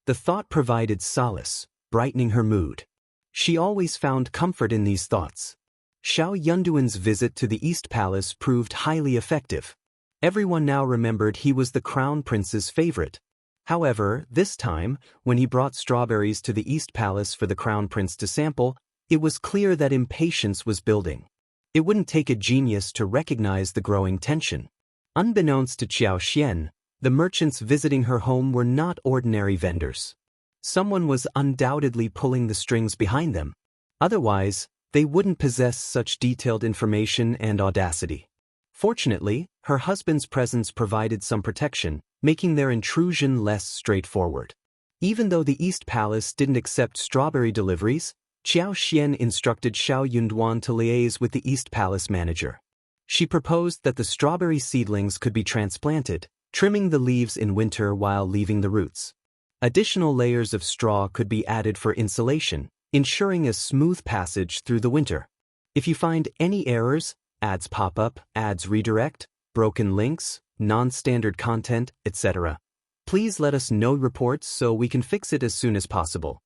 The thought provided solace, brightening her mood. She always found comfort in these thoughts. Xiao Yunduan's visit to the East Palace proved highly effective. Everyone now remembered he was the Crown Prince's favorite. However, this time, when he brought strawberries to the East Palace for the Crown Prince to sample, it was clear that impatience was building. It wouldn't take a genius to recognize the growing tension. Unbeknownst to Qiao Xian, the merchants visiting her home were not ordinary vendors. Someone was undoubtedly pulling the strings behind them. Otherwise, they wouldn't possess such detailed information and audacity. Fortunately, her husband's presence provided some protection, making their intrusion less straightforward. Even though the East Palace didn't accept strawberry deliveries, Qiao Xian instructed Xiao Yunduan to liaise with the East Palace manager. She proposed that the strawberry seedlings could be transplanted, trimming the leaves in winter while leaving the roots. Additional layers of straw could be added for insulation, ensuring a smooth passage through the winter. If you find any errors, ads pop up, ads redirect, broken links, non-standard content, etc., please let us know reports so we can fix it as soon as possible.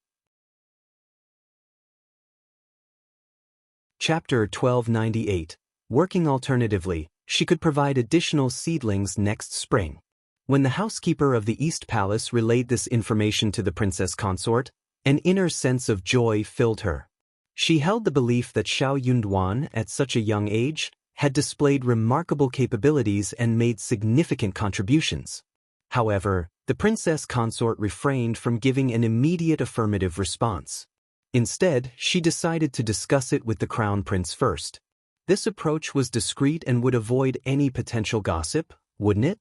Chapter 1298. Working alternatively, she could provide additional seedlings next spring. When the housekeeper of the East Palace relayed this information to the Princess Consort, an inner sense of joy filled her. She held the belief that Xiao Yunduan, at such a young age, had displayed remarkable capabilities and made significant contributions. However, the Princess Consort refrained from giving an immediate affirmative response. Instead, she decided to discuss it with the Crown Prince first. This approach was discreet and would avoid any potential gossip, wouldn't it?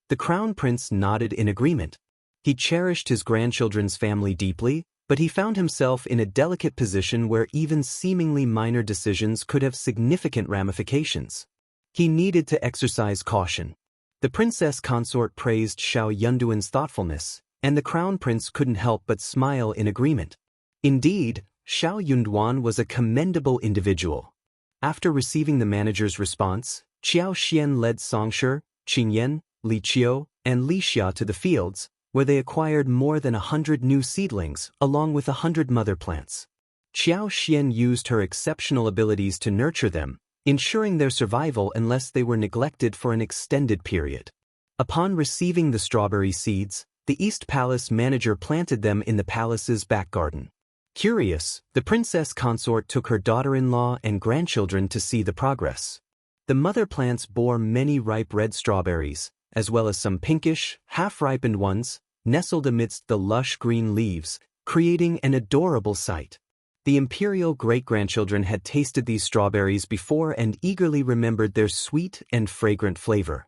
The Crown Prince nodded in agreement. He cherished his grandchildren's family deeply, but he found himself in a delicate position where even seemingly minor decisions could have significant ramifications. He needed to exercise caution. The Princess Consort praised Xiao Yunduan's thoughtfulness, and the Crown Prince couldn't help but smile in agreement. Indeed, Xiao Yunduan was a commendable individual. After receiving the manager's response, Qiao Xian led Songshi, Qingyan, Li Qiu, and Li Xia to the fields, where they acquired more than 100 new seedlings, along with 100 mother plants. Qiao Xian used her exceptional abilities to nurture them, ensuring their survival unless they were neglected for an extended period. Upon receiving the strawberry seeds, the East Palace manager planted them in the palace's back garden. Curious, the Princess Consort took her daughter-in-law and grandchildren to see the progress. The mother plants bore many ripe red strawberries, as well as some pinkish, half-ripened ones, nestled amidst the lush green leaves, creating an adorable sight. The imperial great-grandchildren had tasted these strawberries before and eagerly remembered their sweet and fragrant flavor.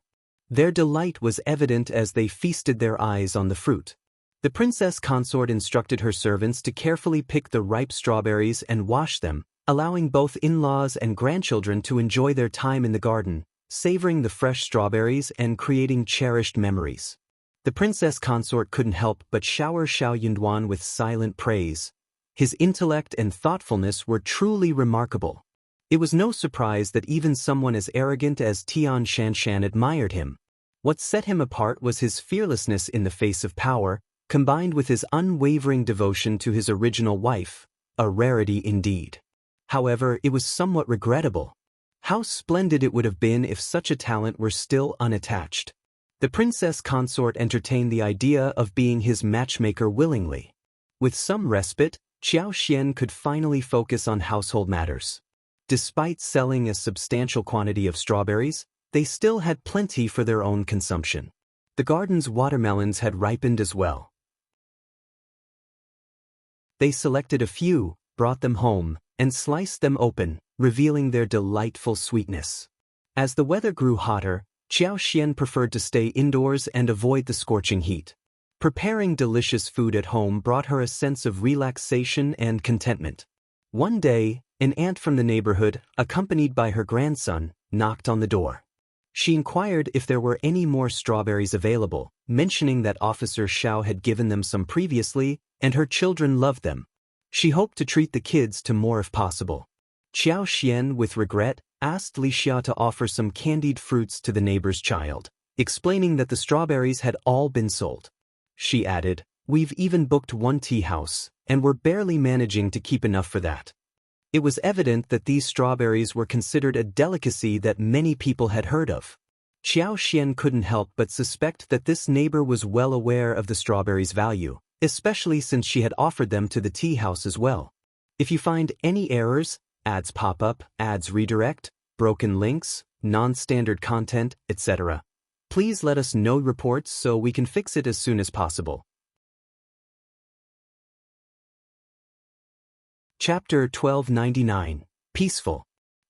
Their delight was evident as they feasted their eyes on the fruit. The princess consort instructed her servants to carefully pick the ripe strawberries and wash them, allowing both in-laws and grandchildren to enjoy their time in the garden, savoring the fresh strawberries and creating cherished memories. The princess consort couldn't help but shower Xiao Yunduan with silent praise. His intellect and thoughtfulness were truly remarkable. It was no surprise that even someone as arrogant as Tian Shanshan admired him. What set him apart was his fearlessness in the face of power, combined with his unwavering devotion to his original wife, a rarity indeed. However, it was somewhat regrettable. How splendid it would have been if such a talent were still unattached. The princess consort entertained the idea of being his matchmaker willingly. With some respite, Xiao Xian could finally focus on household matters. Despite selling a substantial quantity of strawberries, they still had plenty for their own consumption. The garden's watermelons had ripened as well. They selected a few, brought them home, and sliced them open, revealing their delightful sweetness. As the weather grew hotter, Xiao Xian preferred to stay indoors and avoid the scorching heat. Preparing delicious food at home brought her a sense of relaxation and contentment. One day, an aunt from the neighborhood, accompanied by her grandson, knocked on the door. She inquired if there were any more strawberries available, mentioning that Officer Xiao had given them some previously, and her children loved them. She hoped to treat the kids to more if possible. Xiao Xian, with regret, asked Li Xia to offer some candied fruits to the neighbor's child, explaining that the strawberries had all been sold. She added, "We've even booked one tea house, and we're barely managing to keep enough for that." It was evident that these strawberries were considered a delicacy that many people had heard of. Xiao Xian couldn't help but suspect that this neighbor was well aware of the strawberries' value, especially since she had offered them to the tea house as well. If you find any errors, ads pop up, ads redirect, broken links, non-standard content, etc., please let us know reports so we can fix it as soon as possible. Chapter 1299. Peaceful.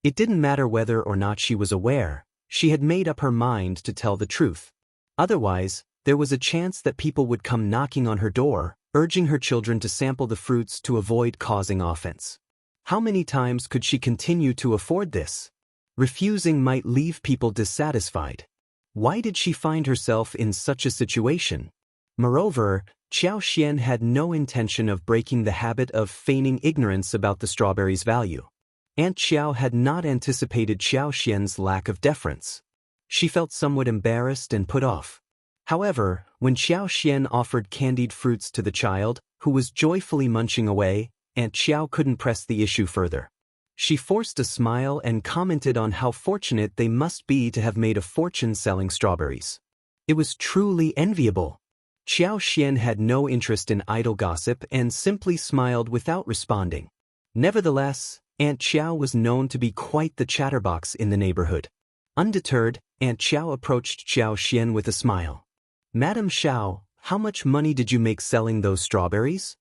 It didn't matter whether or not she was aware, she had made up her mind to tell the truth. Otherwise, there was a chance that people would come knocking on her door, urging her children to sample the fruits to avoid causing offense. How many times could she continue to afford this? Refusing might leave people dissatisfied. Why did she find herself in such a situation? Moreover, Xiao Xian had no intention of breaking the habit of feigning ignorance about the strawberry's value. Aunt Xiao had not anticipated Xiao Xian's lack of deference. She felt somewhat embarrassed and put off. However, when Xiao Xian offered candied fruits to the child, who was joyfully munching away, Aunt Xiao couldn't press the issue further. She forced a smile and commented on how fortunate they must be to have made a fortune selling strawberries. It was truly enviable. Xiao Xian had no interest in idle gossip and simply smiled without responding. Nevertheless, Aunt Xiao was known to be quite the chatterbox in the neighborhood. Undeterred, Aunt Xiao approached Xiao Xian with a smile. "Madam Xiao, how much money did you make selling those strawberries?"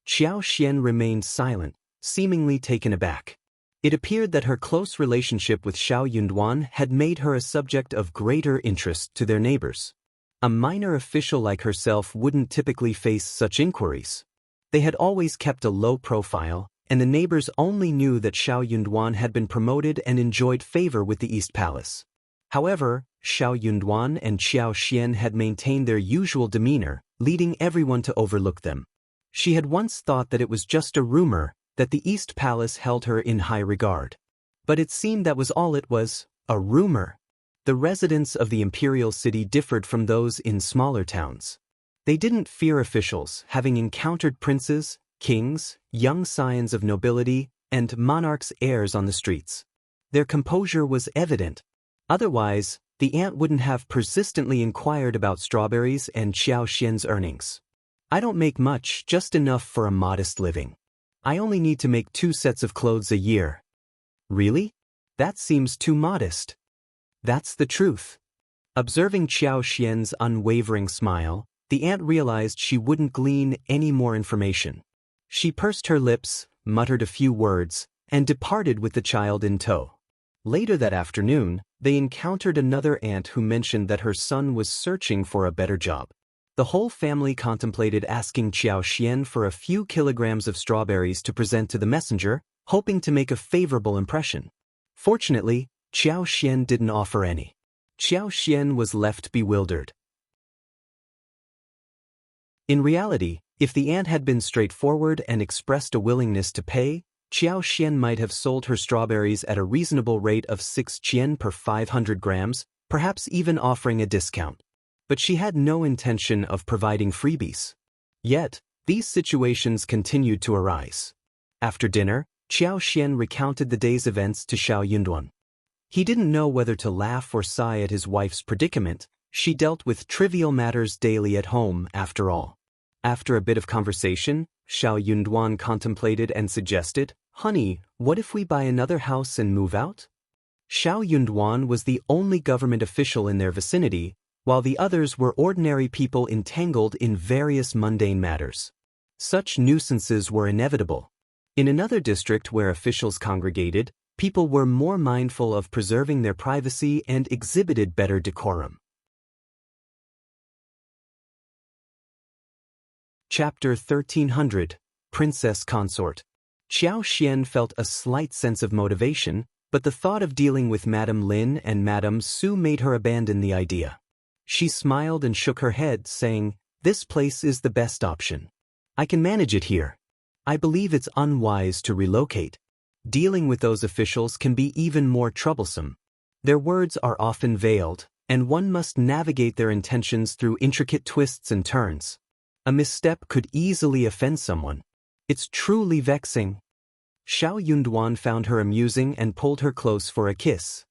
Xiao Xian remained silent, seemingly taken aback. It appeared that her close relationship with Xiao Yunduan had made her a subject of greater interest to their neighbors. A minor official like herself wouldn't typically face such inquiries. They had always kept a low profile, and the neighbors only knew that Xiao Yunduan had been promoted and enjoyed favor with the East Palace. However, Xiao Yunduan and Xiao Xian had maintained their usual demeanor, leading everyone to overlook them. She had once thought that it was just a rumor, that the East Palace held her in high regard. But it seemed that was all it was, a rumor. The residents of the imperial city differed from those in smaller towns. They didn't fear officials, having encountered princes, kings, young scions of nobility, and monarchs' heirs on the streets. Their composure was evident. Otherwise, the aunt wouldn't have persistently inquired about strawberries and Xiao Xian's earnings. "I don't make much, just enough for a modest living. I only need to make 2 sets of clothes a year." "Really? That seems too modest." "That's the truth." Observing Xiao Xian's unwavering smile, the aunt realized she wouldn't glean any more information. She pursed her lips, muttered a few words, and departed with the child in tow. Later that afternoon, they encountered another aunt who mentioned that her son was searching for a better job. The whole family contemplated asking Xiao Xian for a few kilograms of strawberries to present to the messenger, hoping to make a favorable impression. Fortunately, Xiao Xian didn't offer any. Xiao Xian was left bewildered. In reality, if the aunt had been straightforward and expressed a willingness to pay, Xiao Xian might have sold her strawberries at a reasonable rate of 6 qian per 500 grams, perhaps even offering a discount. But she had no intention of providing freebies. Yet, these situations continued to arise. After dinner, Xiao Xian recounted the day's events to Xiao Yunduan. He didn't know whether to laugh or sigh at his wife's predicament. She dealt with trivial matters daily at home, after all. After a bit of conversation, Xiao Yunduan contemplated and suggested, "Honey, what if we buy another house and move out?" Xiao Yunduan was the only government official in their vicinity, while the others were ordinary people entangled in various mundane matters. Such nuisances were inevitable. In another district where officials congregated, people were more mindful of preserving their privacy and exhibited better decorum. Chapter 1300, Princess Consort. Xiao Xian felt a slight sense of motivation, but the thought of dealing with Madame Lin and Madame Su made her abandon the idea. She smiled and shook her head, saying, "This place is the best option. I can manage it here. I believe it's unwise to relocate. Dealing with those officials can be even more troublesome. Their words are often veiled, and one must navigate their intentions through intricate twists and turns. A misstep could easily offend someone. It's truly vexing." Xiao Yunduan found her amusing and pulled her close for a kiss.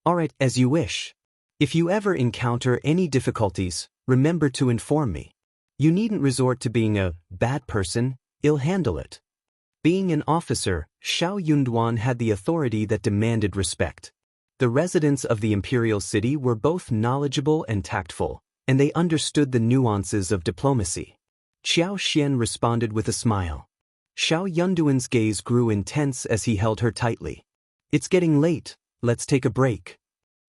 "All right, as you wish. If you ever encounter any difficulties, remember to inform me. You needn't resort to being a bad person, I'll handle it." Being an officer, Xiao Yunduan had the authority that demanded respect. The residents of the imperial city were both knowledgeable and tactful, and they understood the nuances of diplomacy. Xiao Xian responded with a smile. Xiao Yunduan's gaze grew intense as he held her tightly. "It's getting late, let's take a break."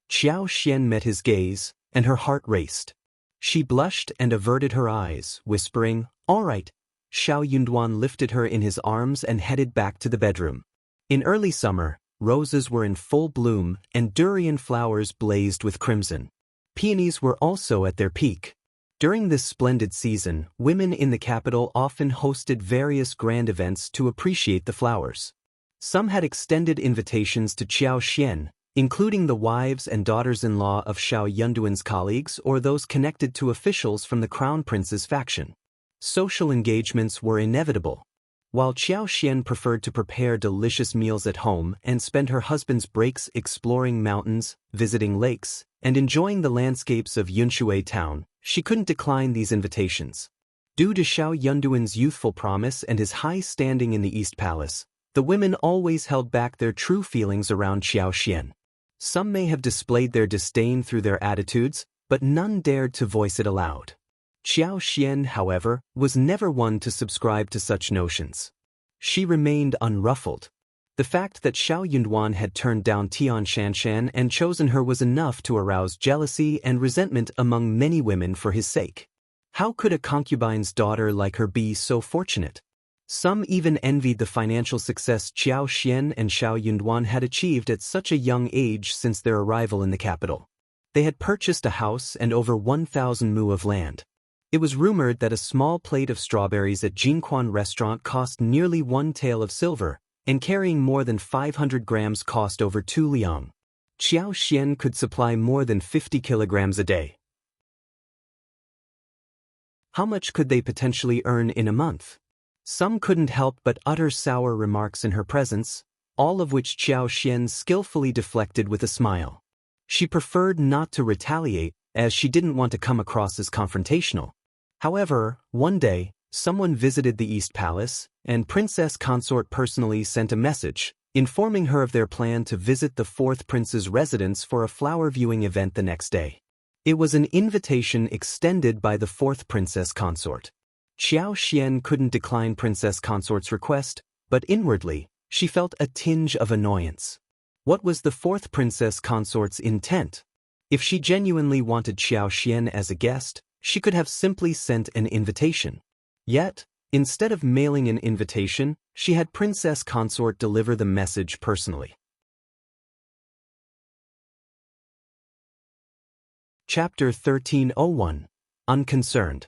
Xiao Xian met his gaze, and her heart raced. She blushed and averted her eyes, whispering, "All right." Xiao Yunduan lifted her in his arms and headed back to the bedroom. In early summer, roses were in full bloom and durian flowers blazed with crimson. Peonies were also at their peak. During this splendid season, women in the capital often hosted various grand events to appreciate the flowers. Some had extended invitations to Xiao Xian, including the wives and daughters-in-law of Xiao Yunduan's colleagues or those connected to officials from the Crown Prince's faction. Social engagements were inevitable. While Xiao Xian preferred to prepare delicious meals at home and spend her husband's breaks exploring mountains, visiting lakes, and enjoying the landscapes of Yunshui town, she couldn't decline these invitations. Due to Xiao Yunduan's youthful promise and his high standing in the East Palace, the women always held back their true feelings around Xiao Xian. Some may have displayed their disdain through their attitudes, but none dared to voice it aloud. Xiao Xian, however, was never one to subscribe to such notions. She remained unruffled. The fact that Xiao Yunduan had turned down Tian Shanshan and chosen her was enough to arouse jealousy and resentment among many women for his sake. How could a concubine's daughter like her be so fortunate? Some even envied the financial success Xiao Xian and Xiao Yunduan had achieved at such a young age since their arrival in the capital. They had purchased a house and over 1,000 mu of land. It was rumored that a small plate of strawberries at Jingquan restaurant cost nearly 1 tael of silver, and carrying more than 500 grams cost over 2 liang. Xiao Xian could supply more than 50 kilograms a day. How much could they potentially earn in a month? Some couldn't help but utter sour remarks in her presence, all of which Xiao Xian skillfully deflected with a smile. She preferred not to retaliate, as she didn't want to come across as confrontational. However, one day, someone visited the East Palace, and Princess Consort personally sent a message, informing her of their plan to visit the fourth prince's residence for a flower viewing event the next day. It was an invitation extended by the fourth Princess Consort. Xiao Xian couldn't decline Princess Consort's request, but inwardly, she felt a tinge of annoyance. What was the fourth princess consort's intent? If she genuinely wanted Xiao Xian as a guest, she could have simply sent an invitation. Yet, instead of mailing an invitation, she had Princess Consort deliver the message personally. Chapter 1301. Unconcerned.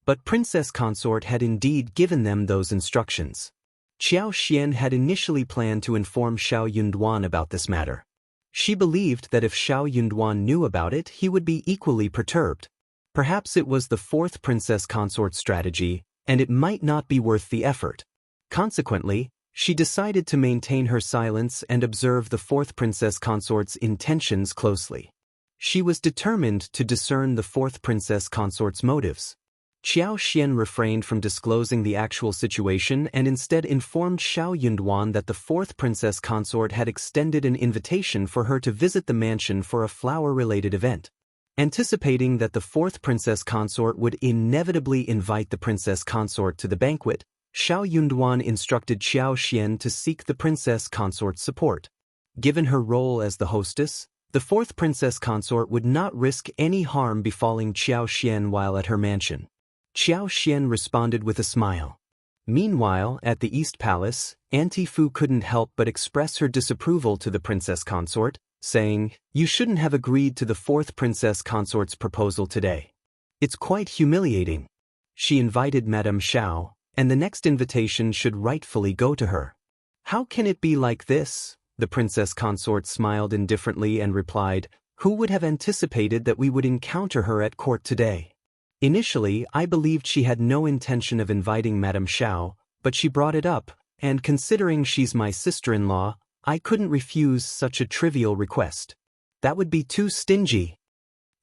But Princess Consort had indeed given them those instructions. Xiao Xian had initially planned to inform Xiao Yunduan about this matter. She believed that if Xiao Yunduan knew about it, he would be equally perturbed. Perhaps it was the fourth Princess Consort's strategy, and it might not be worth the effort. Consequently, she decided to maintain her silence and observe the fourth Princess Consort's intentions closely. She was determined to discern the fourth Princess Consort's motives. Xiao Xian refrained from disclosing the actual situation and instead informed Xiao Yunduan that the fourth Princess Consort had extended an invitation for her to visit the mansion for a flower-related event. Anticipating that the fourth Princess Consort would inevitably invite the Princess Consort to the banquet, Xiao Yunduan instructed Xiao Xian to seek the Princess Consort's support. Given her role as the hostess, the fourth Princess Consort would not risk any harm befalling Xiao Xian while at her mansion. Xiao Xian responded with a smile. Meanwhile, at the East Palace, Auntie Fu couldn't help but express her disapproval to the Princess Consort, saying, "You shouldn't have agreed to the fourth Princess Consort's proposal today. It's quite humiliating. She invited Madame Xiao, and the next invitation should rightfully go to her." "How can it be like this?" The Princess Consort smiled indifferently and replied, "Who would have anticipated that we would encounter her at court today? Initially, I believed she had no intention of inviting Madame Xiao, but she brought it up, and considering she's my sister-in-law, I couldn't refuse such a trivial request. That would be too stingy."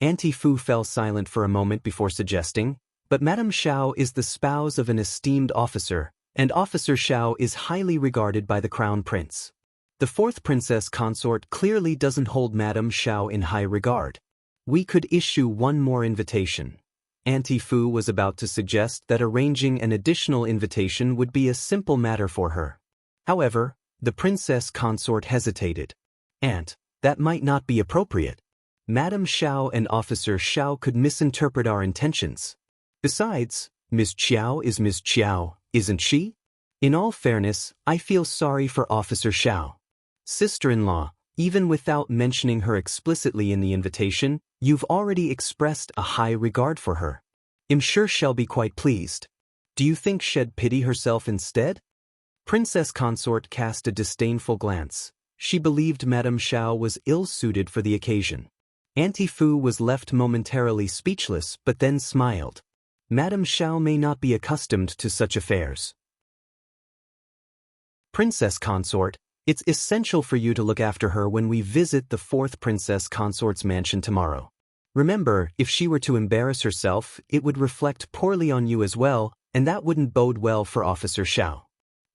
Auntie Fu fell silent for a moment before suggesting, "But Madame Xiao is the spouse of an esteemed officer, and Officer Xiao is highly regarded by the Crown Prince. The fourth Princess Consort clearly doesn't hold Madame Xiao in high regard. We could issue one more invitation." Auntie Fu was about to suggest that arranging an additional invitation would be a simple matter for her. However, the Princess Consort hesitated. "Aunt, that might not be appropriate. Madame Xiao and Officer Xiao could misinterpret our intentions. Besides, Miss Xiao is Miss Xiao, isn't she? In all fairness, I feel sorry for Officer Xiao. Sister-in-law, even without mentioning her explicitly in the invitation, you've already expressed a high regard for her. I'm sure she'll be quite pleased. Do you think she'd pity herself instead?" Princess Consort cast a disdainful glance. She believed Madame Xiao was ill-suited for the occasion. Auntie Fu was left momentarily speechless but then smiled. Madame Xiao may not be accustomed to such affairs. "Princess Consort, it's essential for you to look after her when we visit the fourth Princess Consort's mansion tomorrow. Remember, if she were to embarrass herself, it would reflect poorly on you as well, and that wouldn't bode well for Officer Xiao."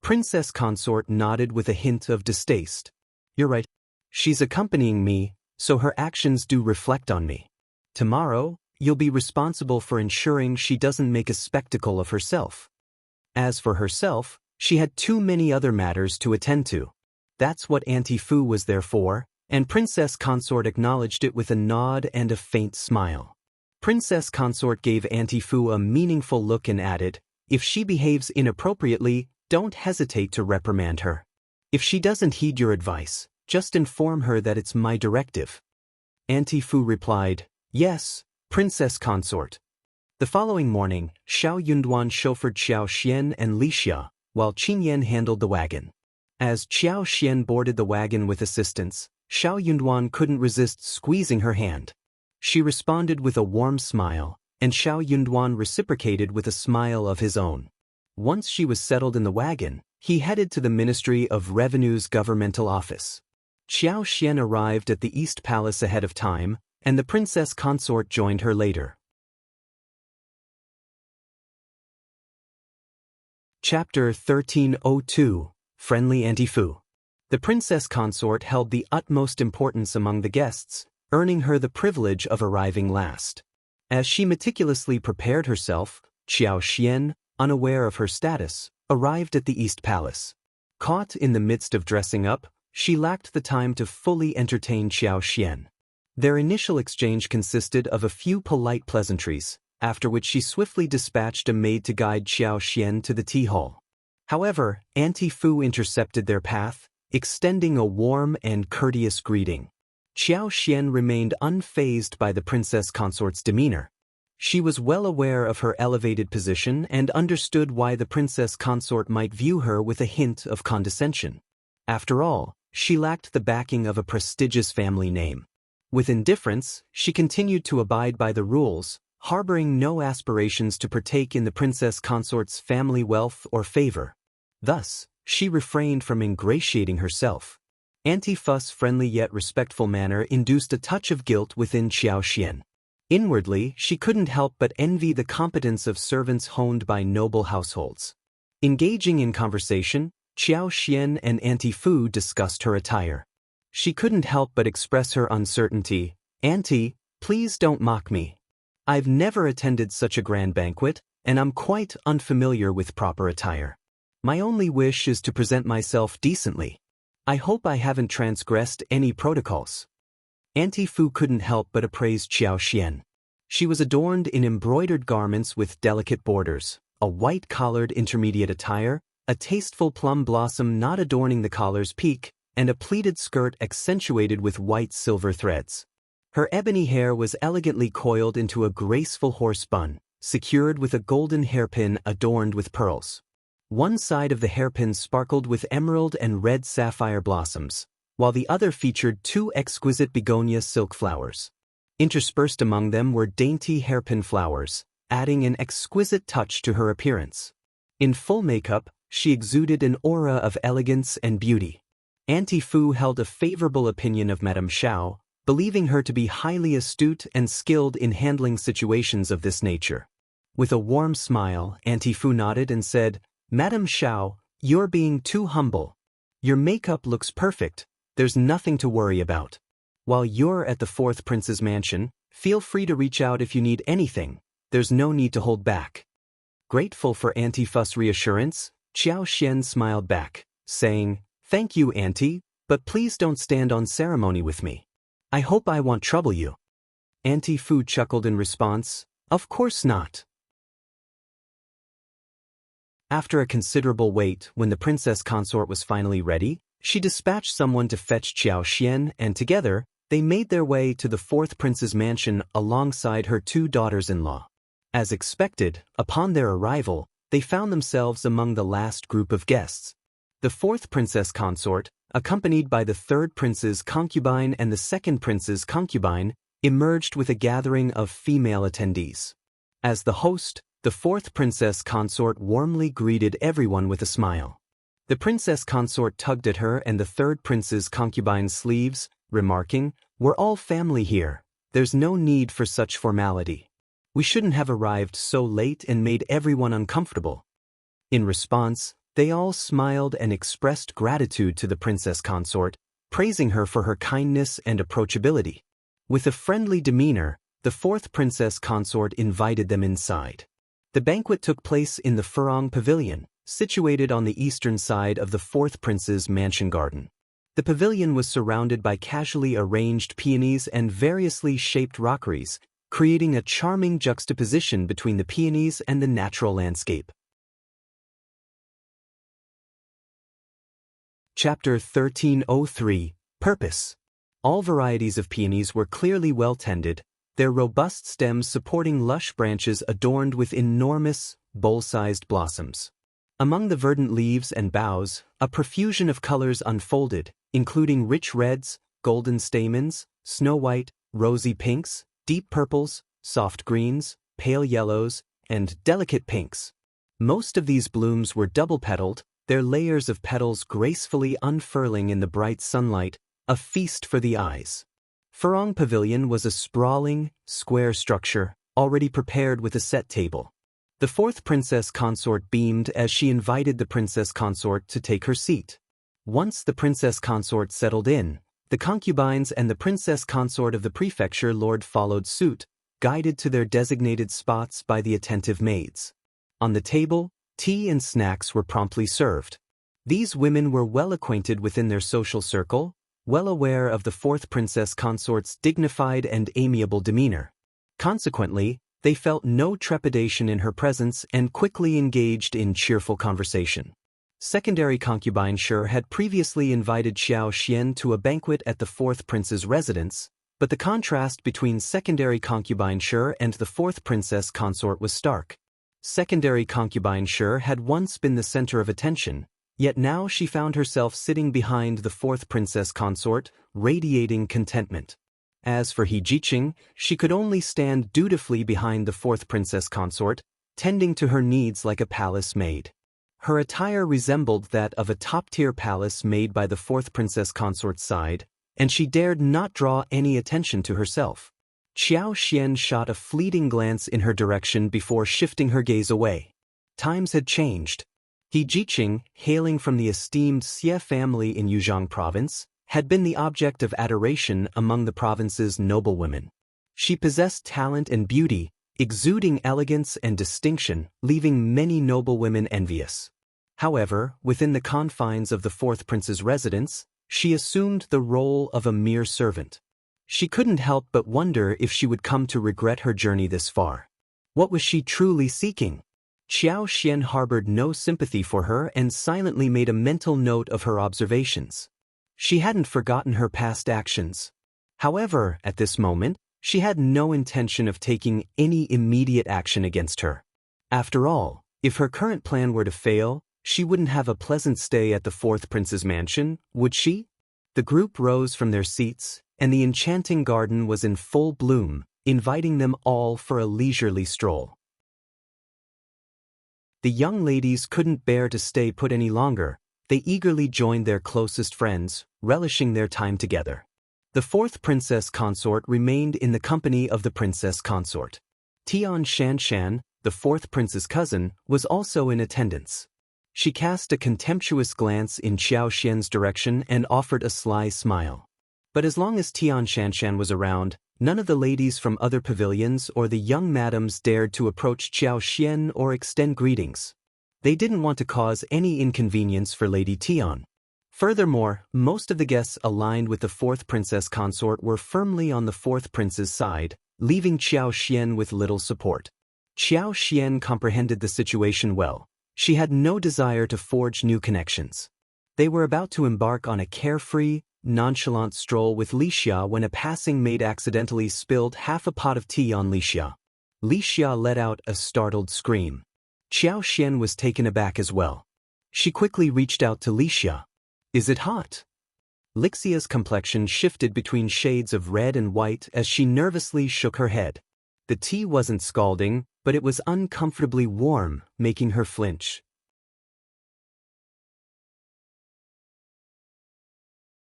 Princess Consort nodded with a hint of distaste. "You're right. She's accompanying me, so her actions do reflect on me. Tomorrow, you'll be responsible for ensuring she doesn't make a spectacle of herself." As for herself, she had too many other matters to attend to. That's what Auntie Fu was there for, and Princess Consort acknowledged it with a nod and a faint smile. Princess Consort gave Auntie Fu a meaningful look and added, "If she behaves inappropriately, don't hesitate to reprimand her. If she doesn't heed your advice, just inform her that it's my directive." Auntie Fu replied, "Yes, Princess Consort." The following morning, Xiao Yunduan chauffeured Xiao Xian and Li Xia, while Qingyan handled the wagon. As Xiao Xian boarded the wagon with assistance, Xiao Yunduan couldn't resist squeezing her hand. She responded with a warm smile, and Xiao Yunduan reciprocated with a smile of his own. Once she was settled in the wagon, he headed to the Ministry of Revenue's governmental office. Xiao Xian arrived at the East Palace ahead of time, and the Princess Consort joined her later. Chapter 1302. Friendly Auntie Fu. The Princess Consort held the utmost importance among the guests, earning her the privilege of arriving last. As she meticulously prepared herself, Xiao Xian, unaware of her status, arrived at the East Palace. Caught in the midst of dressing up, she lacked the time to fully entertain Xiao Xian. Their initial exchange consisted of a few polite pleasantries, after which she swiftly dispatched a maid to guide Xiao Xian to the tea hall. However, Auntie Fu intercepted their path, extending a warm and courteous greeting. Xiao Xian remained unfazed by the princess consort's demeanor. She was well aware of her elevated position and understood why the princess consort might view her with a hint of condescension. After all, she lacked the backing of a prestigious family name. With indifference, she continued to abide by the rules, harboring no aspirations to partake in the princess consort's family wealth or favor. Thus, she refrained from ingratiating herself. Auntie Fu's friendly yet respectful manner induced a touch of guilt within Xiao Xian. Inwardly, she couldn't help but envy the competence of servants honed by noble households. Engaging in conversation, Xiao Xian and Auntie Fu discussed her attire. She couldn't help but express her uncertainty. "Auntie, please don't mock me. I've never attended such a grand banquet, and I'm quite unfamiliar with proper attire. My only wish is to present myself decently. I hope I haven't transgressed any protocols." Auntie Fu couldn't help but appraise Xiao Xian. She was adorned in embroidered garments with delicate borders, a white-collared intermediate attire, a tasteful plum blossom knot adorning the collar's peak, and a pleated skirt accentuated with white silver threads. Her ebony hair was elegantly coiled into a graceful horse bun, secured with a golden hairpin adorned with pearls. One side of the hairpin sparkled with emerald and red sapphire blossoms, while the other featured two exquisite begonia silk flowers. Interspersed among them were dainty hairpin flowers, adding an exquisite touch to her appearance. In full makeup, she exuded an aura of elegance and beauty. Auntie Fu held a favorable opinion of Madame Xiao, believing her to be highly astute and skilled in handling situations of this nature. With a warm smile, Auntie Fu nodded and said, "Madame Xiao, you're being too humble. Your makeup looks perfect. There's nothing to worry about. While you're at the fourth prince's mansion, feel free to reach out if you need anything. There's no need to hold back." Grateful for Auntie Fu's reassurance, Xiao Xian smiled back, saying, "Thank you, Auntie, but please don't stand on ceremony with me. I hope I won't trouble you." Auntie Fu chuckled in response, "Of course not." After a considerable wait, when the princess consort was finally ready, she dispatched someone to fetch Xiao Xian, and together, they made their way to the fourth prince's mansion alongside her two daughters-in-law. As expected, upon their arrival, they found themselves among the last group of guests. The fourth princess consort, accompanied by the third prince's concubine and the second prince's concubine, emerged with a gathering of female attendees. As the host, the fourth princess consort warmly greeted everyone with a smile. The princess consort tugged at her and the third prince's concubine's sleeves, remarking, "We're all family here. There's no need for such formality. We shouldn't have arrived so late and made everyone uncomfortable." In response, they all smiled and expressed gratitude to the princess consort, praising her for her kindness and approachability. With a friendly demeanor, the fourth princess consort invited them inside. The banquet took place in the Furong Pavilion, situated on the eastern side of the fourth prince's mansion garden. The pavilion was surrounded by casually arranged peonies and variously shaped rockeries, creating a charming juxtaposition between the peonies and the natural landscape. Chapter 1303, Purpose. All varieties of peonies were clearly well tended, their robust stems supporting lush branches adorned with enormous, bowl-sized blossoms. Among the verdant leaves and boughs, a profusion of colors unfolded, including rich reds, golden stamens, snow white, rosy pinks, deep purples, soft greens, pale yellows, and delicate pinks. Most of these blooms were double-petaled, their layers of petals gracefully unfurling in the bright sunlight, a feast for the eyes. Furong Pavilion was a sprawling, square structure, already prepared with a set table. The fourth princess consort beamed as she invited the princess consort to take her seat. Once the princess consort settled in, the concubines and the princess consort of the prefecture lord followed suit, guided to their designated spots by the attentive maids. On the table, tea and snacks were promptly served. These women were well acquainted within their social circle, well aware of the fourth princess consort's dignified and amiable demeanor. Consequently, they felt no trepidation in her presence and quickly engaged in cheerful conversation. Secondary concubine Shi had previously invited Xiao Xian to a banquet at the fourth prince's residence, but the contrast between secondary concubine Shi and the fourth princess consort was stark. Secondary concubine Shi had once been the center of attention, yet now she found herself sitting behind the fourth princess consort, radiating contentment. As for He Jiqing, she could only stand dutifully behind the fourth princess consort, tending to her needs like a palace maid. Her attire resembled that of a top-tier palace maid by the fourth princess consort's side, and she dared not draw any attention to herself. Xiao Xian shot a fleeting glance in her direction before shifting her gaze away. Times had changed. He Jiqing, hailing from the esteemed Xie family in Yuzhong province, had been the object of adoration among the province's noblewomen. She possessed talent and beauty, exuding elegance and distinction, leaving many noblewomen envious. However, within the confines of the fourth prince's residence, she assumed the role of a mere servant. She couldn't help but wonder if she would come to regret her journey this far. What was she truly seeking? Xiao Xian harbored no sympathy for her and silently made a mental note of her observations. She hadn't forgotten her past actions. However, at this moment, she had no intention of taking any immediate action against her. After all, if her current plan were to fail, she wouldn't have a pleasant stay at the fourth prince's mansion, would she? The group rose from their seats, and the enchanting garden was in full bloom, inviting them all for a leisurely stroll. The young ladies couldn't bear to stay put any longer. They eagerly joined their closest friends, relishing their time together. The fourth princess consort remained in the company of the princess consort. Tian Shanshan, the fourth prince's cousin, was also in attendance. She cast a contemptuous glance in Xiao Xian's direction and offered a sly smile. But as long as Tian Shanshan was around, none of the ladies from other pavilions or the young madams dared to approach Xiao Xian or extend greetings. They didn't want to cause any inconvenience for Lady Tian. Furthermore, most of the guests aligned with the fourth princess consort were firmly on the fourth prince's side, leaving Xiao Xian with little support. Xiao Xian comprehended the situation well. She had no desire to forge new connections. They were about to embark on a carefree, nonchalant stroll with Lixia when a passing maid accidentally spilled half a pot of tea on Lixia. Lixia let out a startled scream. Xiao Xian was taken aback as well. She quickly reached out to Lixia. "Is it hot?" Lixia's complexion shifted between shades of red and white as she nervously shook her head. The tea wasn't scalding, but it was uncomfortably warm, making her flinch.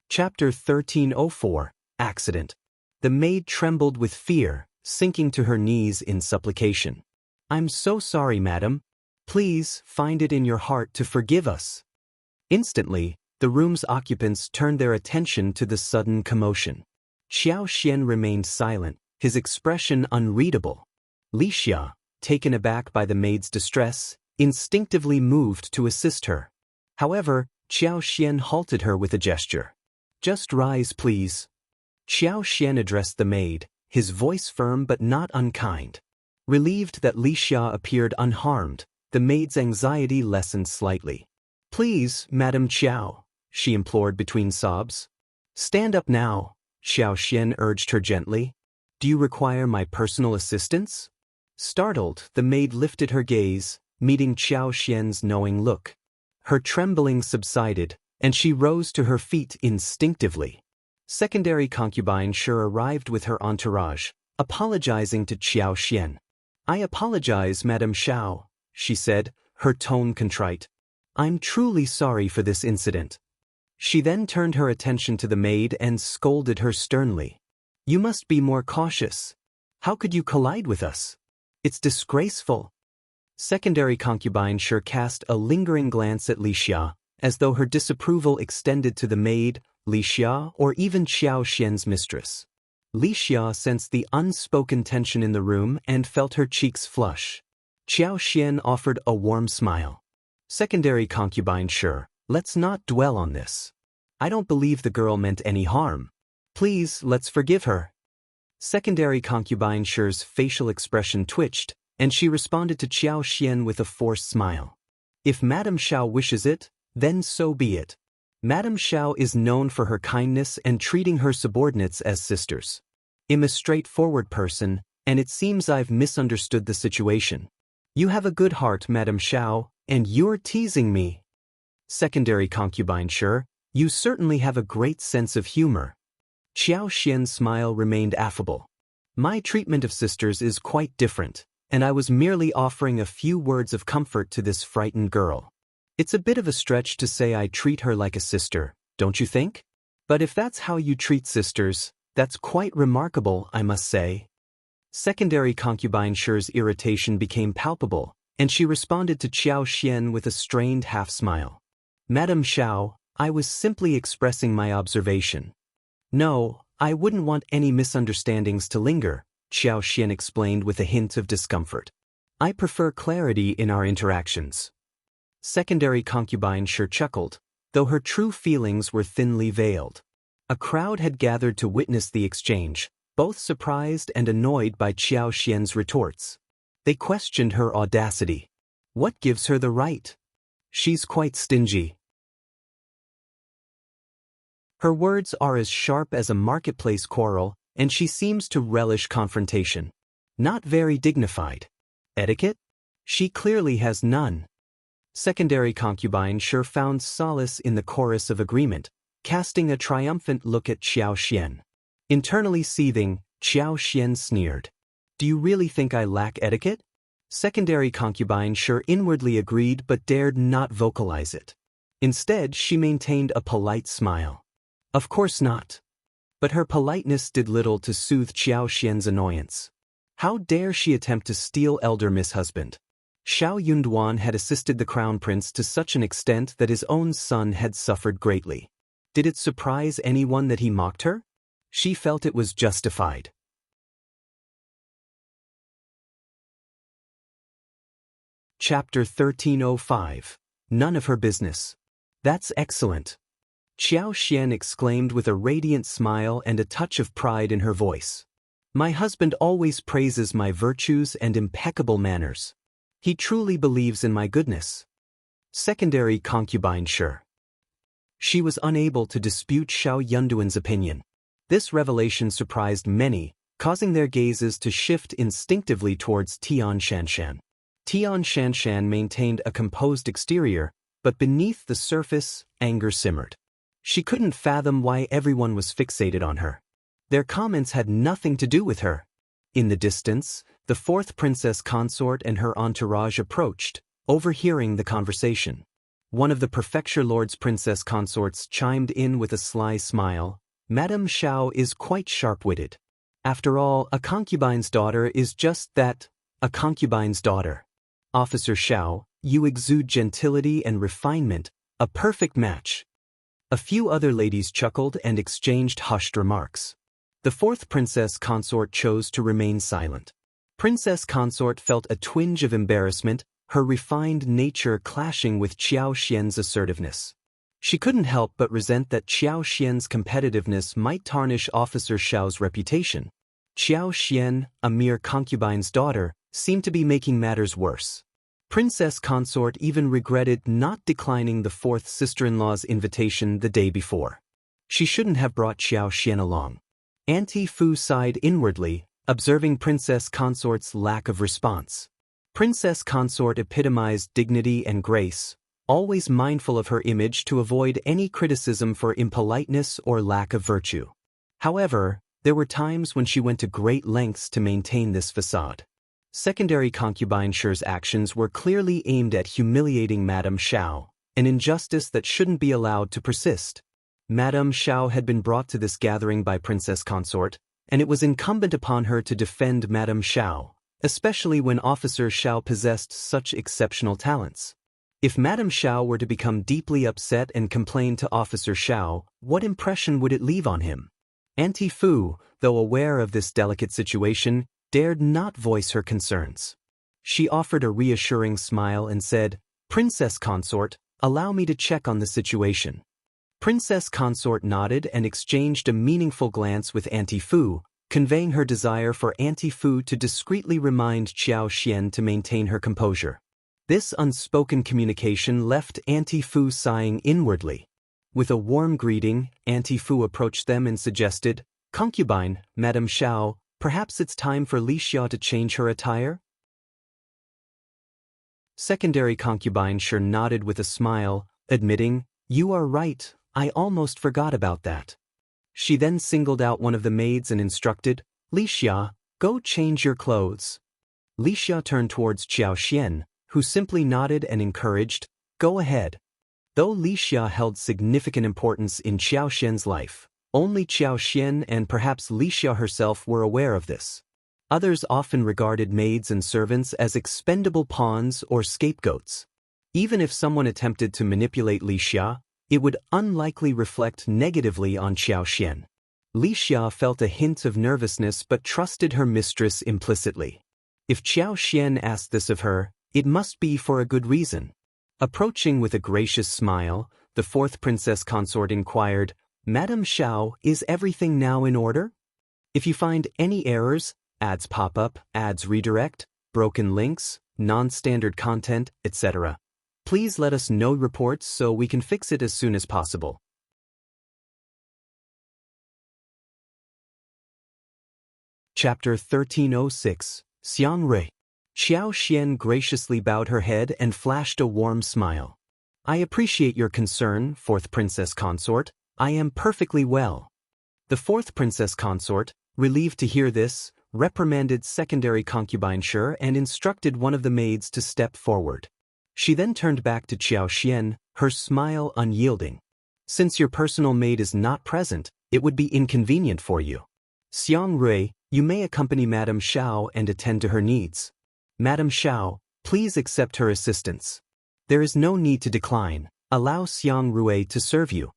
Chapter 1304, Accident. The maid trembled with fear, sinking to her knees in supplication. "I'm so sorry, madam. Please find it in your heart to forgive us." Instantly, the room's occupants turned their attention to the sudden commotion. Xiao Xian remained silent, his expression unreadable. Lixia, taken aback by the maid's distress, instinctively moved to assist her. However, Xiao Xian halted her with a gesture. "Just rise, please." Xiao Xian addressed the maid, his voice firm but not unkind. Relieved that Lixia appeared unharmed, the maid's anxiety lessened slightly. "Please, Madam Xiao," she implored between sobs. "Stand up now," Xiao Xian urged her gently. "Do you require my personal assistance?" Startled, the maid lifted her gaze, meeting Xiao Xian's knowing look. Her trembling subsided, and she rose to her feet instinctively. Secondary concubine Shi arrived with her entourage, apologizing to Xiao Xian. "I apologize, Madam Xiao," she said, her tone contrite. "I'm truly sorry for this incident." She then turned her attention to the maid and scolded her sternly. "You must be more cautious. How could you collide with us? It's disgraceful." Secondary concubine Shi cast a lingering glance at Lixia, as though her disapproval extended to the maid, Lixia, or even Xiao Xian's mistress. Lixia sensed the unspoken tension in the room and felt her cheeks flush. Xiao Xian offered a warm smile. Secondary concubine Shi, Let's not dwell on this. I don't believe the girl meant any harm. Please, let's forgive her. Secondary concubine Shi's facial expression twitched, and she responded to Xiao Xian with a forced smile. If Madame Xiao wishes it, then so be it. Madame Xiao is known for her kindness and treating her subordinates as sisters. I'm a straightforward person, and it seems I've misunderstood the situation. You have a good heart, Madame Xiao, and you're teasing me. Secondary concubine Shi, you certainly have a great sense of humor. Xiao Xian's smile remained affable. My treatment of sisters is quite different, and I was merely offering a few words of comfort to this frightened girl. It's a bit of a stretch to say I treat her like a sister, don't you think? But if that's how you treat sisters, that's quite remarkable, I must say. Secondary concubine Shi's irritation became palpable, and she responded to Xiao Xian with a strained half-smile. Madame Xiao, I was simply expressing my observation. No, I wouldn't want any misunderstandings to linger, Xiao Xian explained with a hint of discomfort. I prefer clarity in our interactions. Secondary concubine Shi chuckled, though her true feelings were thinly veiled. A crowd had gathered to witness the exchange, both surprised and annoyed by Xiao Xian's retorts. They questioned her audacity. What gives her the right? She's quite stingy. Her words are as sharp as a marketplace quarrel, and she seems to relish confrontation. Not very dignified. Etiquette? She clearly has none. Secondary concubine Shi found solace in the chorus of agreement, casting a triumphant look at Xiao Xian. Internally seething, Xiao Xian sneered. Do you really think I lack etiquette? Secondary concubine Shi inwardly agreed but dared not vocalize it. Instead, she maintained a polite smile. Of course not. But her politeness did little to soothe Xiao Xian's annoyance. How dare she attempt to steal elder Miss Husband? Xiao Yunduan had assisted the crown prince to such an extent that his own son had suffered greatly. Did it surprise anyone that he mocked her? She felt it was justified. Chapter 1305. None of her business. That's excellent. Xiao Xian exclaimed with a radiant smile and a touch of pride in her voice. My husband always praises my virtues and impeccable manners. He truly believes in my goodness. Secondary concubine Shi. She was unable to dispute Xiao Yunduan's opinion. This revelation surprised many, causing their gazes to shift instinctively towards Tian Shanshan. Tian Shanshan maintained a composed exterior, but beneath the surface, anger simmered. She couldn't fathom why everyone was fixated on her. Their comments had nothing to do with her. In the distance, the fourth princess consort and her entourage approached, overhearing the conversation. One of the prefecture lord's princess consorts chimed in with a sly smile. Madame Xiao is quite sharp-witted. After all, a concubine's daughter is just that, a concubine's daughter. Officer Xiao, you exude gentility and refinement, a perfect match. A few other ladies chuckled and exchanged hushed remarks. The fourth princess consort chose to remain silent. Princess consort felt a twinge of embarrassment, her refined nature clashing with Xiao Xian's assertiveness. She couldn't help but resent that Xiao Xian's competitiveness might tarnish Officer Xiao's reputation. Xiao Xian, a mere concubine's daughter, seemed to be making matters worse. Princess consort even regretted not declining the fourth sister-in-law's invitation the day before. She shouldn't have brought Xiao Xian along. Auntie Fu sighed inwardly, observing Princess Consort's lack of response. Princess Consort epitomized dignity and grace, always mindful of her image to avoid any criticism for impoliteness or lack of virtue. However, there were times when she went to great lengths to maintain this facade. Secondary concubine Shi's actions were clearly aimed at humiliating Madame Xiao, an injustice that shouldn't be allowed to persist. Madame Xiao had been brought to this gathering by Princess Consort, and it was incumbent upon her to defend Madame Xiao, especially when Officer Xiao possessed such exceptional talents. If Madame Xiao were to become deeply upset and complain to Officer Xiao, what impression would it leave on him? Auntie Fu, though aware of this delicate situation, dared not voice her concerns. She offered a reassuring smile and said, Princess Consort, Allow me to check on the situation. Princess Consort nodded and exchanged a meaningful glance with Auntie Fu, conveying her desire for Auntie Fu to discreetly remind Xiao Xian to maintain her composure. This unspoken communication left Auntie Fu sighing inwardly. With a warm greeting, Auntie Fu approached them and suggested, "Concubine, Madame Xiao, perhaps it's time for Lixia to change her attire?" Secondary concubine Sure nodded with a smile, admitting, "You are right, I almost forgot about that." She then singled out one of the maids and instructed, "Lixia, go change your clothes." Lixia turned towards Xiao Xian, who simply nodded and encouraged, "Go ahead." Though Lixia held significant importance in Xiao Xian's life, only Xiao Xian and perhaps Lixia herself were aware of this. Others often regarded maids and servants as expendable pawns or scapegoats. Even if someone attempted to manipulate Lixia, it would unlikely reflect negatively on Xiao Xian. Lixia felt a hint of nervousness but trusted her mistress implicitly. If Xiao Xian asked this of her, it must be for a good reason. Approaching with a gracious smile, the fourth princess consort inquired, "Madame Xiao, is everything now in order? If you find any errors, ads pop up, ads redirect, broken links, non-standard content, etc., please let us know reports so we can fix it as soon as possible." Chapter 1306, Xiang Rui. Xiao Xian graciously bowed her head and flashed a warm smile. "I appreciate your concern, fourth princess consort. I am perfectly well." The fourth princess consort, relieved to hear this, reprimanded secondary concubine Sure and instructed one of the maids to step forward. She then turned back to Xiao Xian, her smile unyielding. "Since your personal maid is not present, it would be inconvenient for you. Xiang Rui, you may accompany Madame Xiao and attend to her needs. Madame Xiao, please accept her assistance. There is no need to decline. Allow Xiang Rui to serve you."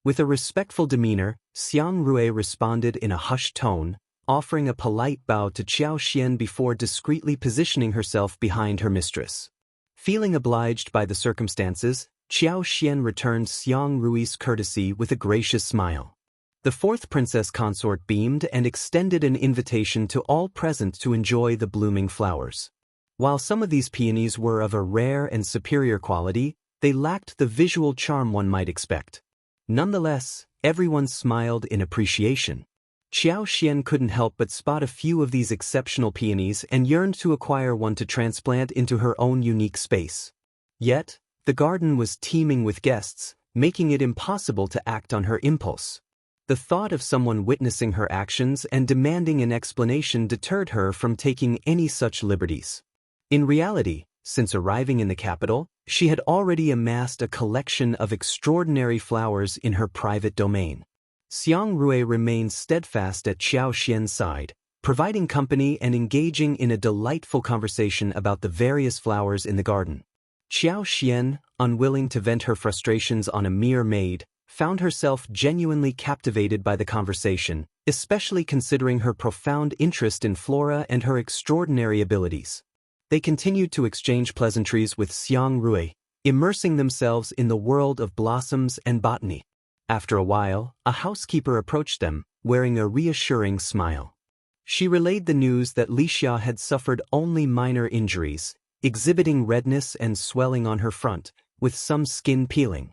With a respectful demeanor, Xiang Rui responded in a hushed tone, offering a polite bow to Xiao Xian before discreetly positioning herself behind her mistress. Feeling obliged by the circumstances, Xiao Xian returned Xiang Rui's courtesy with a gracious smile. The fourth princess consort beamed and extended an invitation to all present to enjoy the blooming flowers. While some of these peonies were of a rare and superior quality, they lacked the visual charm one might expect. Nonetheless, everyone smiled in appreciation. Xiao Xian couldn't help but spot a few of these exceptional peonies and yearned to acquire one to transplant into her own unique space. Yet, the garden was teeming with guests, making it impossible to act on her impulse. The thought of someone witnessing her actions and demanding an explanation deterred her from taking any such liberties. In reality, since arriving in the capital, she had already amassed a collection of extraordinary flowers in her private domain. Xiang Rui remained steadfast at Xiao Xian's side, providing company and engaging in a delightful conversation about the various flowers in the garden. Xiao Xian, unwilling to vent her frustrations on a mere maid, found herself genuinely captivated by the conversation, especially considering her profound interest in flora and her extraordinary abilities. They continued to exchange pleasantries with Xiang Rui, immersing themselves in the world of blossoms and botany. After a while, a housekeeper approached them, wearing a reassuring smile. She relayed the news that Lixia had suffered only minor injuries, exhibiting redness and swelling on her front, with some skin peeling.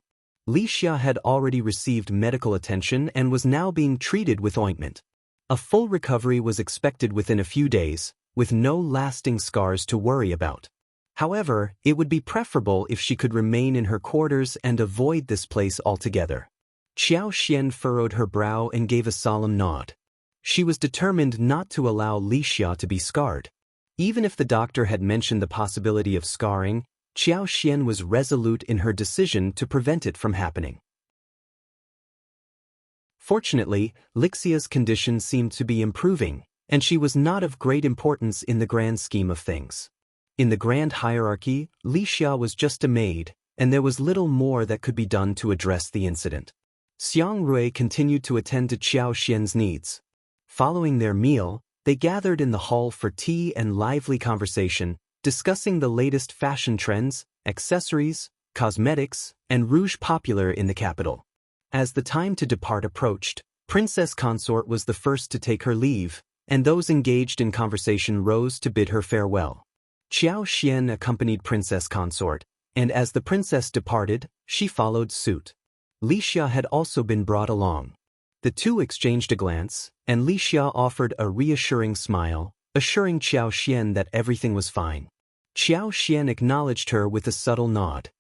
Lixia had already received medical attention and was now being treated with ointment. A full recovery was expected within a few days, with no lasting scars to worry about. However, it would be preferable if she could remain in her quarters and avoid this place altogether. Xiao Xian furrowed her brow and gave a solemn nod. She was determined not to allow Lixia to be scarred. Even if the doctor had mentioned the possibility of scarring, Xiao Xian was resolute in her decision to prevent it from happening. Fortunately, Lixia's condition seemed to be improving, and she was not of great importance in the grand scheme of things. In the grand hierarchy, Lixia was just a maid, and there was little more that could be done to address the incident. Xiang Rui continued to attend to Xiao Xian's needs. Following their meal, they gathered in the hall for tea and lively conversation, discussing the latest fashion trends, accessories, cosmetics, and rouge popular in the capital. As the time to depart approached, Princess Consort was the first to take her leave, and those engaged in conversation rose to bid her farewell. Xiao Xian accompanied Princess Consort, and as the princess departed, she followed suit. Lixia had also been brought along. The two exchanged a glance, and Lixia offered a reassuring smile, assuring Xiao Xian that everything was fine. Xiao Xian acknowledged her with a subtle nod.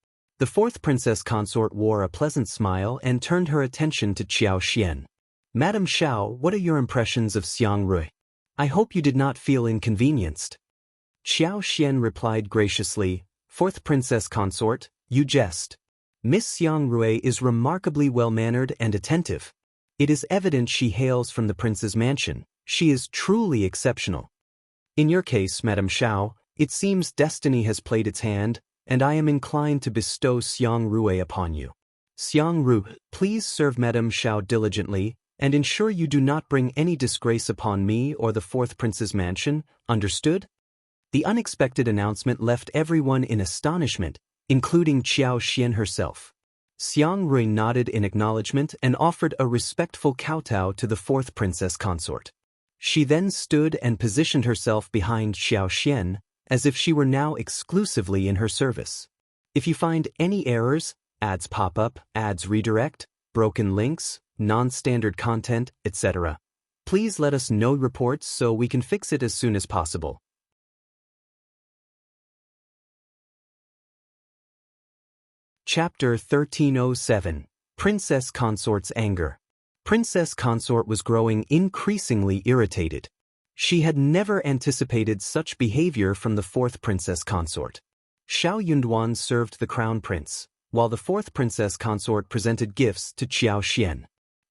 The fourth Princess Consort wore a pleasant smile and turned her attention to Xiao Xian. "Madam Xiao, what are your impressions of Xiang Rui? I hope you did not feel inconvenienced." Xiao Xian replied graciously, "Fourth Princess Consort, you jest. Miss Xiang Rui is remarkably well-mannered and attentive. It is evident she hails from the prince's mansion. She is truly exceptional. In your case, Madam Xiao, it seems destiny has played its hand, and I am inclined to bestow Xiang Rui upon you. Xiang Rui, please serve Madam Xiao diligently, and ensure you do not bring any disgrace upon me or the fourth prince's mansion, understood?" The unexpected announcement left everyone in astonishment, including Xiao Xian herself. Xiang Rui nodded in acknowledgement and offered a respectful kowtow to the fourth Princess Consort. She then stood and positioned herself behind Xiao Xian, as if she were now exclusively in her service. If you find any errors, ads pop up, ads redirect, broken links, non-standard content, etc., please let us know reports so we can fix it as soon as possible. Chapter 1307. Princess Consort's Anger. Princess Consort was growing increasingly irritated. She had never anticipated such behavior from the fourth Princess Consort. Xiao Yunduan served the crown prince, while the fourth Princess Consort presented gifts to Xiao Xian.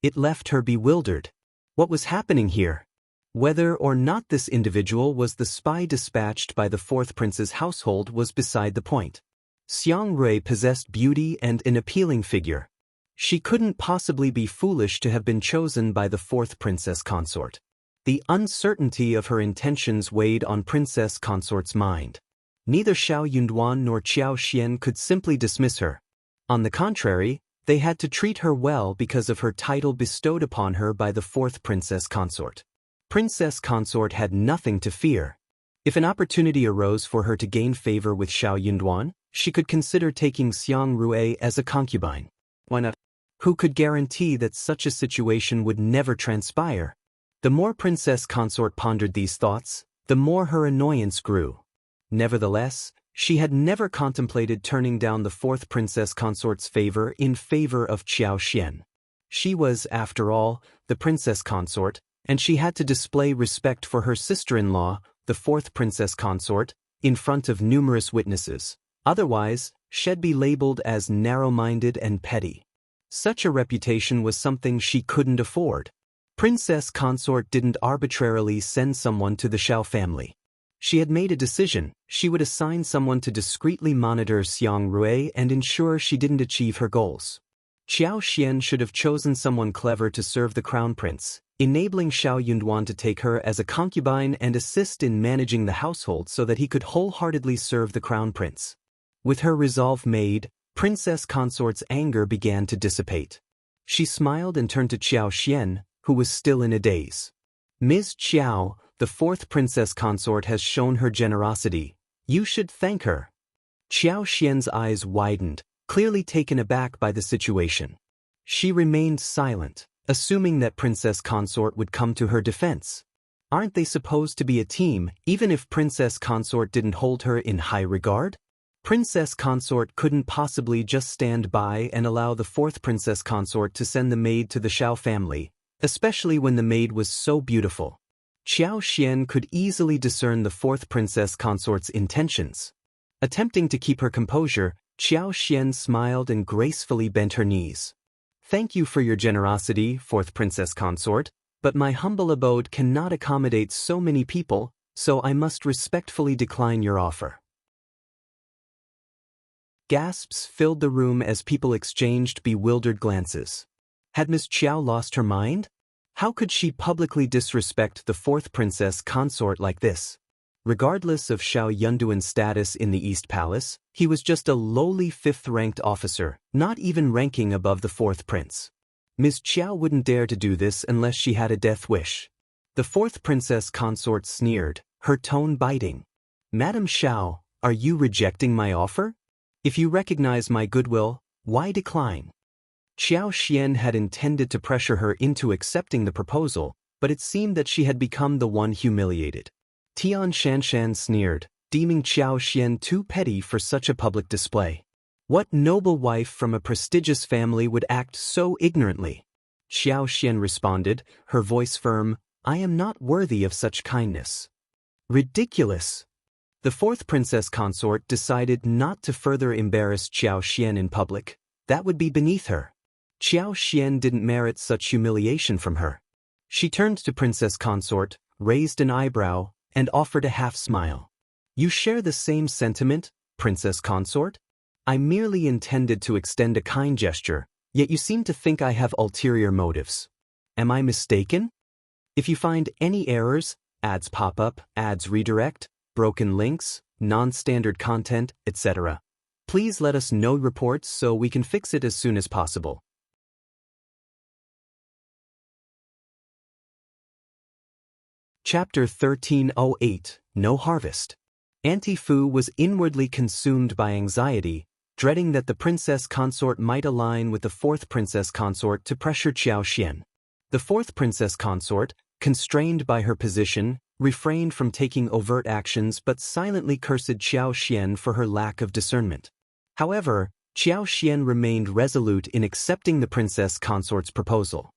It left her bewildered. What was happening here? Whether or not this individual was the spy dispatched by the fourth prince's household was beside the point. Xiang Rui possessed beauty and an appealing figure. She couldn't possibly be foolish to have been chosen by the fourth Princess Consort. The uncertainty of her intentions weighed on Princess Consort's mind. Neither Xiao Yunduan nor Xiao Xian could simply dismiss her. On the contrary, they had to treat her well because of her title bestowed upon her by the fourth Princess Consort. Princess Consort had nothing to fear. If an opportunity arose for her to gain favor with Xiao Yunduan, she could consider taking Xiang Rui as a concubine. Why not? Who could guarantee that such a situation would never transpire? The more Princess Consort pondered these thoughts, the more her annoyance grew. Nevertheless, she had never contemplated turning down the fourth Princess Consort's favor in favor of Xiao Xian. She was, after all, the Princess Consort, and she had to display respect for her sister-in-law, the fourth Princess Consort, in front of numerous witnesses. Otherwise, she'd be labeled as narrow-minded and petty. Such a reputation was something she couldn't afford. Princess Consort didn't arbitrarily send someone to the Xiao family. She had made a decision. She would assign someone to discreetly monitor Xiang Rui and ensure she didn't achieve her goals. Xiao Xian should have chosen someone clever to serve the crown prince, enabling Xiao Yunduan to take her as a concubine and assist in managing the household so that he could wholeheartedly serve the crown prince. With her resolve made, Princess Consort's anger began to dissipate. She smiled and turned to Xiao Xian, who was still in a daze. "Ms. Xiao, the fourth Princess Consort has shown her generosity. You should thank her." Xiao Xian's eyes widened, clearly taken aback by the situation. She remained silent, assuming that Princess Consort would come to her defense. Aren't they supposed to be a team, even if Princess Consort didn't hold her in high regard? Princess Consort couldn't possibly just stand by and allow the fourth Princess Consort to send the maid to the Xiao family, especially when the maid was so beautiful. Xiao Xian could easily discern the fourth Princess Consort's intentions. Attempting to keep her composure, Xiao Xian smiled and gracefully bent her knees. "Thank you for your generosity, fourth Princess Consort, but my humble abode cannot accommodate so many people, so I must respectfully decline your offer." Gasps filled the room as people exchanged bewildered glances. Had Miss Xiao lost her mind? How could she publicly disrespect the fourth Princess Consort like this? Regardless of Xiao Yunduan's status in the East Palace, he was just a lowly 5th-ranked officer, not even ranking above the 4th prince. Ms. Qiao wouldn't dare to do this unless she had a death wish. The 4th princess consort sneered, her tone biting. Madam Xiao, are you rejecting my offer? If you recognize my goodwill, why decline? Xiao Xian had intended to pressure her into accepting the proposal, but it seemed that she had become the one humiliated. Tian Shanshan sneered, deeming Xiao Xian too petty for such a public display. What noble wife from a prestigious family would act so ignorantly? Xiao Xian responded, her voice firm, I am not worthy of such kindness. Ridiculous! The 4th princess consort decided not to further embarrass Xiao Xian in public. That would be beneath her. Xiao Xian didn't merit such humiliation from her. She turned to princess consort, raised an eyebrow, and offered a half-smile. You share the same sentiment, princess consort? I merely intended to extend a kind gesture, yet you seem to think I have ulterior motives. Am I mistaken? If you find any errors, ads pop up, ads redirect, broken links, non-standard content, etc., please let us know reports so we can fix it as soon as possible. Chapter 1308, No Harvest. Auntie Fu was inwardly consumed by anxiety, dreading that the princess consort might align with the 4th princess consort to pressure Xiao Xian. The 4th princess consort, constrained by her position, refrained from taking overt actions but silently cursed Xiao Xian for her lack of discernment. However, Xiao Xian remained resolute in accepting the princess consort's proposal.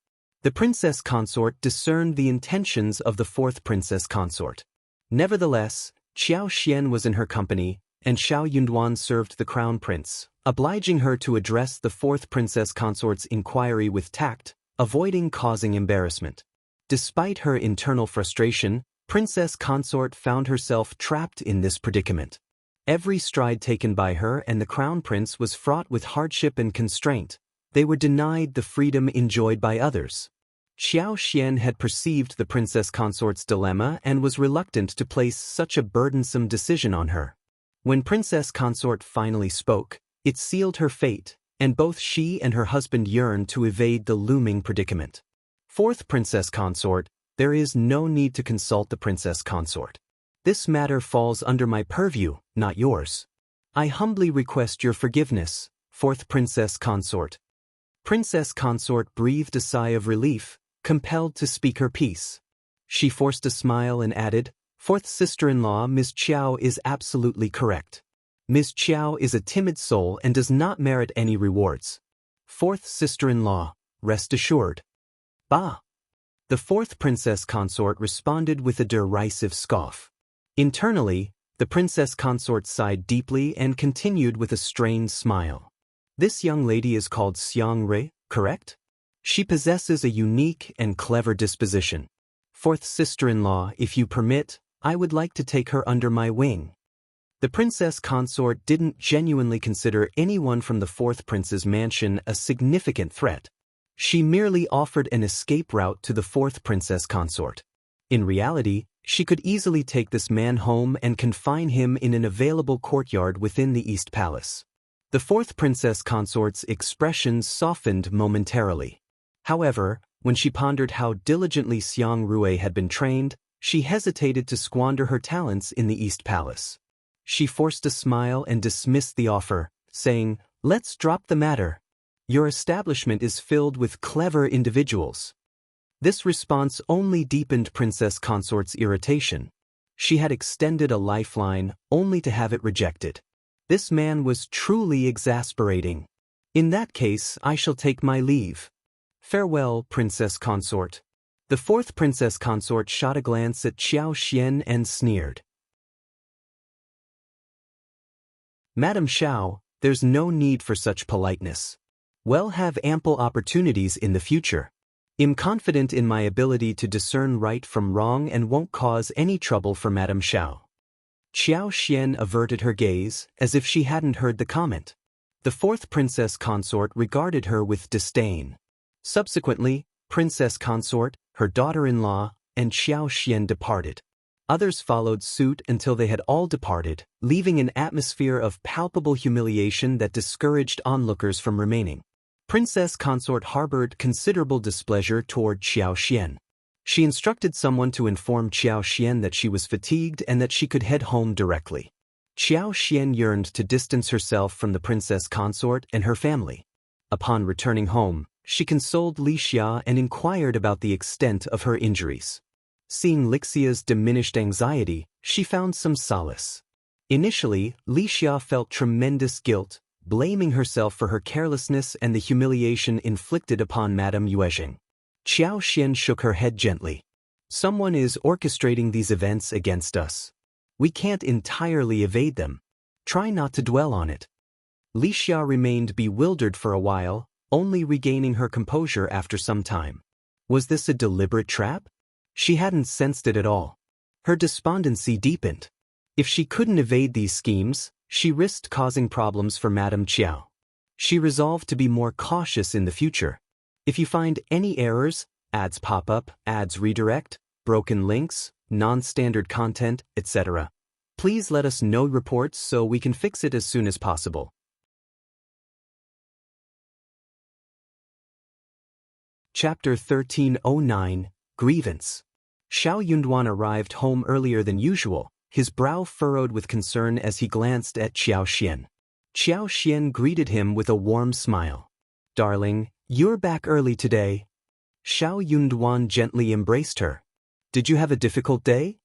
The princess consort discerned the intentions of the 4th princess consort. Nevertheless, Xiao Xian was in her company, and Xiao Yunduan served the crown prince, obliging her to address the 4th princess consort's inquiry with tact, avoiding causing embarrassment. Despite her internal frustration, princess consort found herself trapped in this predicament. Every stride taken by her and the crown prince was fraught with hardship and constraint. They were denied the freedom enjoyed by others. Xiao Xian had perceived the princess consort's dilemma and was reluctant to place such a burdensome decision on her. When princess consort finally spoke, it sealed her fate, and both she and her husband yearned to evade the looming predicament. 4th princess consort, there is no need to consult the princess consort. This matter falls under my purview, not yours. I humbly request your forgiveness, 4th princess consort. Princess consort breathed a sigh of relief, compelled to speak her piece. She forced a smile and added, 4th sister-in-law Ms. Qiao is absolutely correct. Ms. Qiao is a timid soul and does not merit any rewards. 4th sister-in-law, rest assured. Bah! The 4th princess consort responded with a derisive scoff. Internally, the princess consort sighed deeply and continued with a strained smile. This young lady is called Xiang Rui, correct? She possesses a unique and clever disposition. 4th sister-in-law, if you permit, I would like to take her under my wing. The princess consort didn't genuinely consider anyone from the 4th prince's mansion a significant threat. She merely offered an escape route to the 4th princess consort. In reality, she could easily take this man home and confine him in an available courtyard within the East Palace. The 4th princess consort's expressions softened momentarily. However, when she pondered how diligently Xiang Rui had been trained, she hesitated to squander her talents in the East Palace. She forced a smile and dismissed the offer, saying, let's drop the matter. Your establishment is filled with clever individuals. This response only deepened Princess Consort's irritation. She had extended a lifeline only to have it rejected. This man was truly exasperating. In that case, I shall take my leave. Farewell, Princess Consort. The 4th Princess Consort shot a glance at Xiao Xian and sneered. Madam Xiao, there's no need for such politeness. We'll have ample opportunities in the future. I'm confident in my ability to discern right from wrong and won't cause any trouble for Madam Xiao. Xiao Xian averted her gaze, as if she hadn't heard the comment. The 4th Princess Consort regarded her with disdain. Subsequently, Princess Consort, her daughter-in-law, and Xiao Xian departed. Others followed suit until they had all departed, leaving an atmosphere of palpable humiliation that discouraged onlookers from remaining. Princess Consort harbored considerable displeasure toward Xiao Xian. She instructed someone to inform Xiao Xian that she was fatigued and that she could head home directly. Xiao Xian yearned to distance herself from the Princess Consort and her family. Upon returning home, she consoled Li Xia and inquired about the extent of her injuries. Seeing Lixia's diminished anxiety, she found some solace. Initially, Li Xia felt tremendous guilt, blaming herself for her carelessness and the humiliation inflicted upon Madame Yuezheng. Xiao Xian shook her head gently. Someone is orchestrating these events against us. We can't entirely evade them. Try not to dwell on it. Li Xia remained bewildered for a while, only regaining her composure after some time. Was this a deliberate trap? She hadn't sensed it at all. Her despondency deepened. If she couldn't evade these schemes, she risked causing problems for Madame Qiao. She resolved to be more cautious in the future. If you find any errors, ads pop up, ads redirect, broken links, non-standard content, etc., please let us know reports so we can fix it as soon as possible. Chapter 1309, Grievance. Xiao Yunduan arrived home earlier than usual, his brow furrowed with concern as he glanced at Xiao Xian. Xiao Xian greeted him with a warm smile. "Darling, you're back early today." Xiao Yunduan gently embraced her. "Did you have a difficult day?"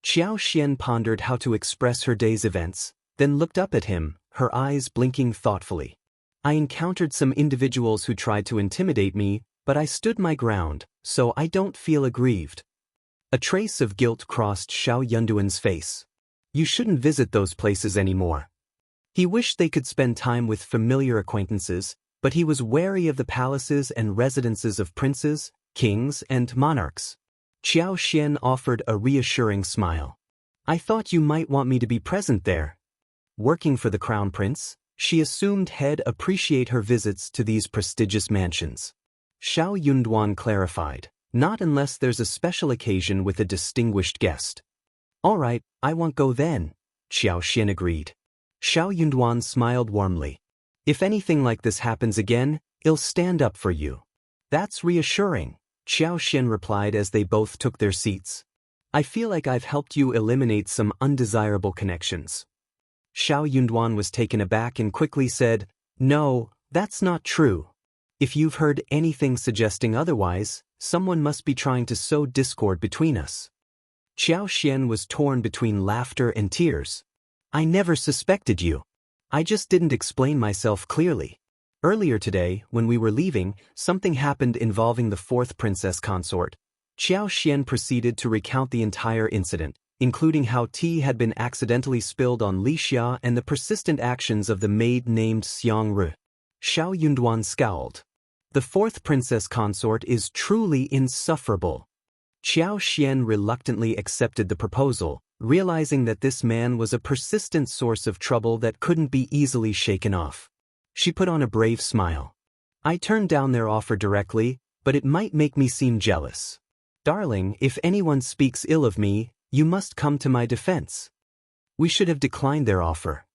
Xiao Xian pondered how to express her day's events, then looked up at him, her eyes blinking thoughtfully. "I encountered some individuals who tried to intimidate me, but I stood my ground, so I don't feel aggrieved." A trace of guilt crossed Xiao Yunduan's face. You shouldn't visit those places anymore. He wished they could spend time with familiar acquaintances, but he was wary of the palaces and residences of princes, kings, and monarchs. Xiao Xian offered a reassuring smile. "I thought you might want me to be present there." Working for the crown prince, she assumed he'd appreciate her visits to these prestigious mansions. Xiao Yunduan clarified, "Not unless there's a special occasion with a distinguished guest." "All right, I won't go then," Xiao Xian agreed. Xiao Yunduan smiled warmly. "If anything like this happens again, I'll stand up for you." "That's reassuring," Xiao Xian replied as they both took their seats. "I feel like I've helped you eliminate some undesirable connections." Xiao Yunduan was taken aback and quickly said, "No, that's not true. If you've heard anything suggesting otherwise, someone must be trying to sow discord between us." Xiao Xian was torn between laughter and tears. "I never suspected you. I just didn't explain myself clearly. Earlier today, when we were leaving, something happened involving the fourth princess consort." Xiao Xian proceeded to recount the entire incident, including how tea had been accidentally spilled on Li Xia and the persistent actions of the maid named Xiang Rui. Xiao Yunduan scowled. "The fourth princess consort is truly insufferable." Xiao Xian reluctantly accepted the proposal, realizing that this man was a persistent source of trouble that couldn't be easily shaken off. She put on a brave smile. "I turned down their offer directly, but it might make me seem jealous. Darling, if anyone speaks ill of me, you must come to my defense." "We should have declined their offer.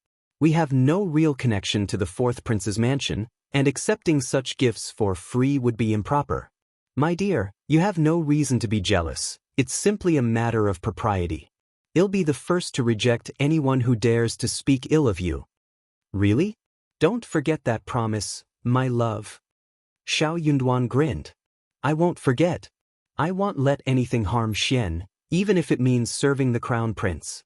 We have no real connection to the fourth prince's mansion, and accepting such gifts for free would be improper." "My dear, you have no reason to be jealous. It's simply a matter of propriety. I'll be the first to reject anyone who dares to speak ill of you." "Really? Don't forget that promise, my love." Xiao Yunduan grinned. "I won't forget. I won't let anything harm Xian, even if it means serving the crown prince."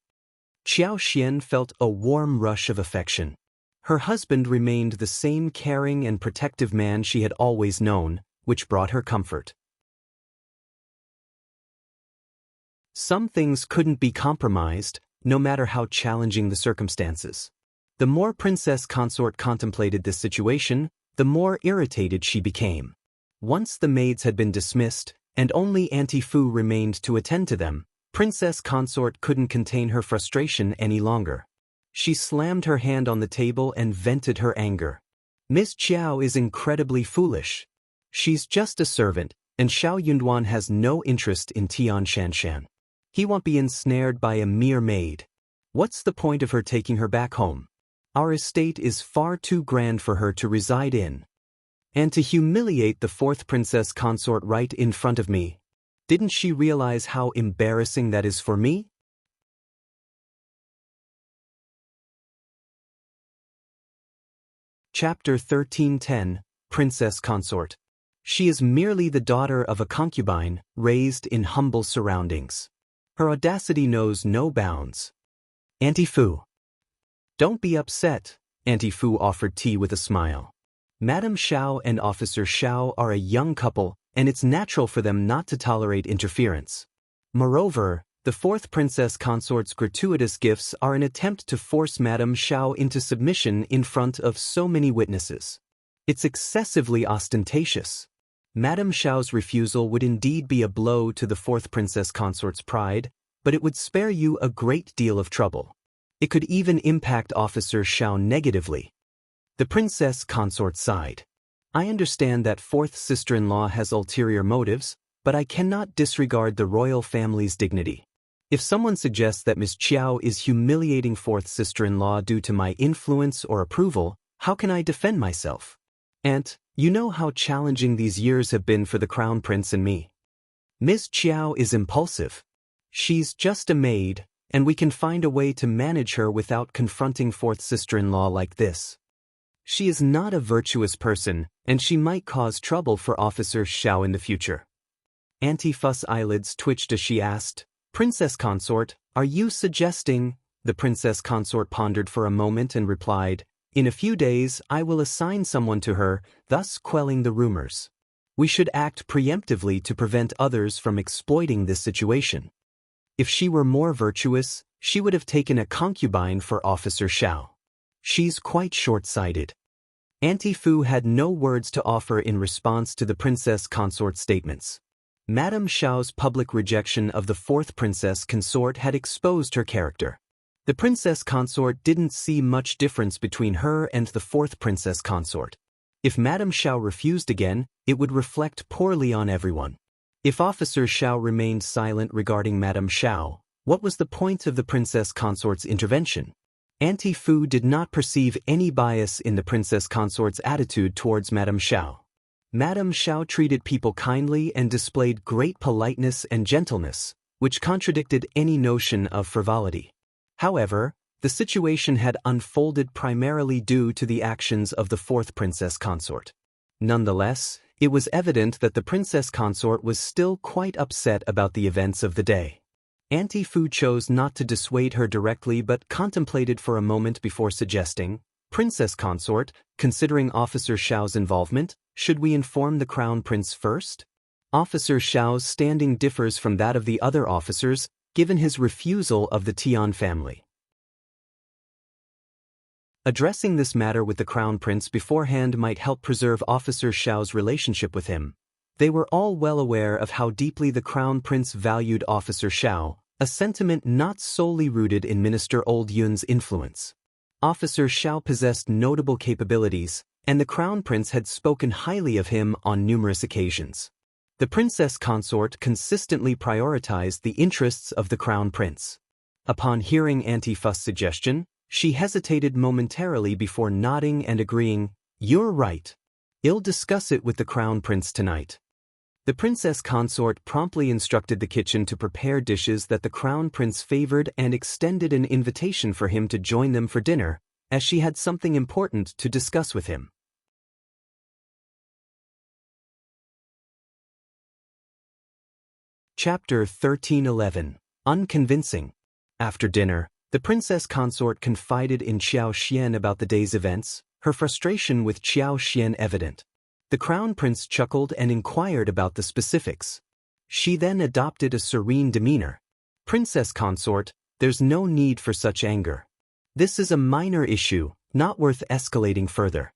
Xiao Xian felt a warm rush of affection. Her husband remained the same caring and protective man she had always known, which brought her comfort. Some things couldn't be compromised, no matter how challenging the circumstances. The more Princess Consort contemplated this situation, the more irritated she became. Once the maids had been dismissed, and only Auntie Fu remained to attend to them, Princess Consort couldn't contain her frustration any longer. She slammed her hand on the table and vented her anger. "Miss Qiao is incredibly foolish. She's just a servant, and Xiao Yunduan has no interest in Tian Shanshan. He won't be ensnared by a mere maid. What's the point of her taking her back home? Our estate is far too grand for her to reside in. And to humiliate the fourth princess consort right in front of me. Didn't she realize how embarrassing that is for me? Chapter 1310, Princess Consort. She is merely the daughter of a concubine, raised in humble surroundings. Her audacity knows no bounds. Auntie Fu. Don't be upset, Auntie Fu offered tea with a smile. Madame Xiao and Officer Xiao are a young couple, and it's natural for them not to tolerate interference. Moreover, the fourth princess consort's gratuitous gifts are an attempt to force Madame Xiao into submission in front of so many witnesses. It's excessively ostentatious. Madame Xiao's refusal would indeed be a blow to the fourth princess consort's pride, but it would spare you a great deal of trouble. It could even impact Officer Xiao negatively. The princess consort sighed. I understand that fourth sister-in-law has ulterior motives, but I cannot disregard the royal family's dignity. If someone suggests that Miss Qiao is humiliating fourth sister-in-law due to my influence or approval, how can I defend myself? Aunt, you know how challenging these years have been for the crown prince and me. Miss Qiao is impulsive. She's just a maid, and we can find a way to manage her without confronting fourth sister-in-law like this. She is not a virtuous person, and she might cause trouble for Officer Xiao in the future. Auntie Fu's eyelids twitched as she asked, Princess Consort, are you suggesting? The princess consort pondered for a moment and replied, in a few days I will assign someone to her, thus quelling the rumors. We should act preemptively to prevent others from exploiting this situation. If she were more virtuous, she would have taken a concubine for Officer Xiao. She's quite short-sighted. Auntie Fu had no words to offer in response to the princess consort's statements. Madame Xiao's public rejection of the fourth princess consort had exposed her character. The princess consort didn't see much difference between her and the fourth princess consort. If Madame Xiao refused again, it would reflect poorly on everyone. If Officer Xiao remained silent regarding Madame Xiao, what was the point of the princess consort's intervention? Auntie Fu did not perceive any bias in the princess consort's attitude towards Madame Xiao. Madame Xiao treated people kindly and displayed great politeness and gentleness, which contradicted any notion of frivolity. However, the situation had unfolded primarily due to the actions of the fourth princess consort. Nonetheless, it was evident that the princess consort was still quite upset about the events of the day. Auntie Fu chose not to dissuade her directly but contemplated for a moment before suggesting, Princess consort, considering Officer Xiao's involvement, should we inform the crown prince first? Officer Xiao's standing differs from that of the other officers, given his refusal of the Tian family. Addressing this matter with the crown prince beforehand might help preserve Officer Xiao's relationship with him. They were all well aware of how deeply the crown prince valued Officer Xiao, a sentiment not solely rooted in Minister Old Yun's influence. Officer Xiao possessed notable capabilities, and the crown prince had spoken highly of him on numerous occasions. The princess consort consistently prioritized the interests of the crown prince. Upon hearing Auntie Fu's suggestion, she hesitated momentarily before nodding and agreeing, "You're right. I'll discuss it with the crown prince tonight." The princess consort promptly instructed the kitchen to prepare dishes that the crown prince favored and extended an invitation for him to join them for dinner, as she had something important to discuss with him. Chapter 1311, Unconvincing. After dinner, the princess consort confided in Xiao Xian about the day's events, her frustration with Xiao Xian evident. The crown prince chuckled and inquired about the specifics. She then adopted a serene demeanor. Princess consort, there's no need for such anger. This is a minor issue, not worth escalating further.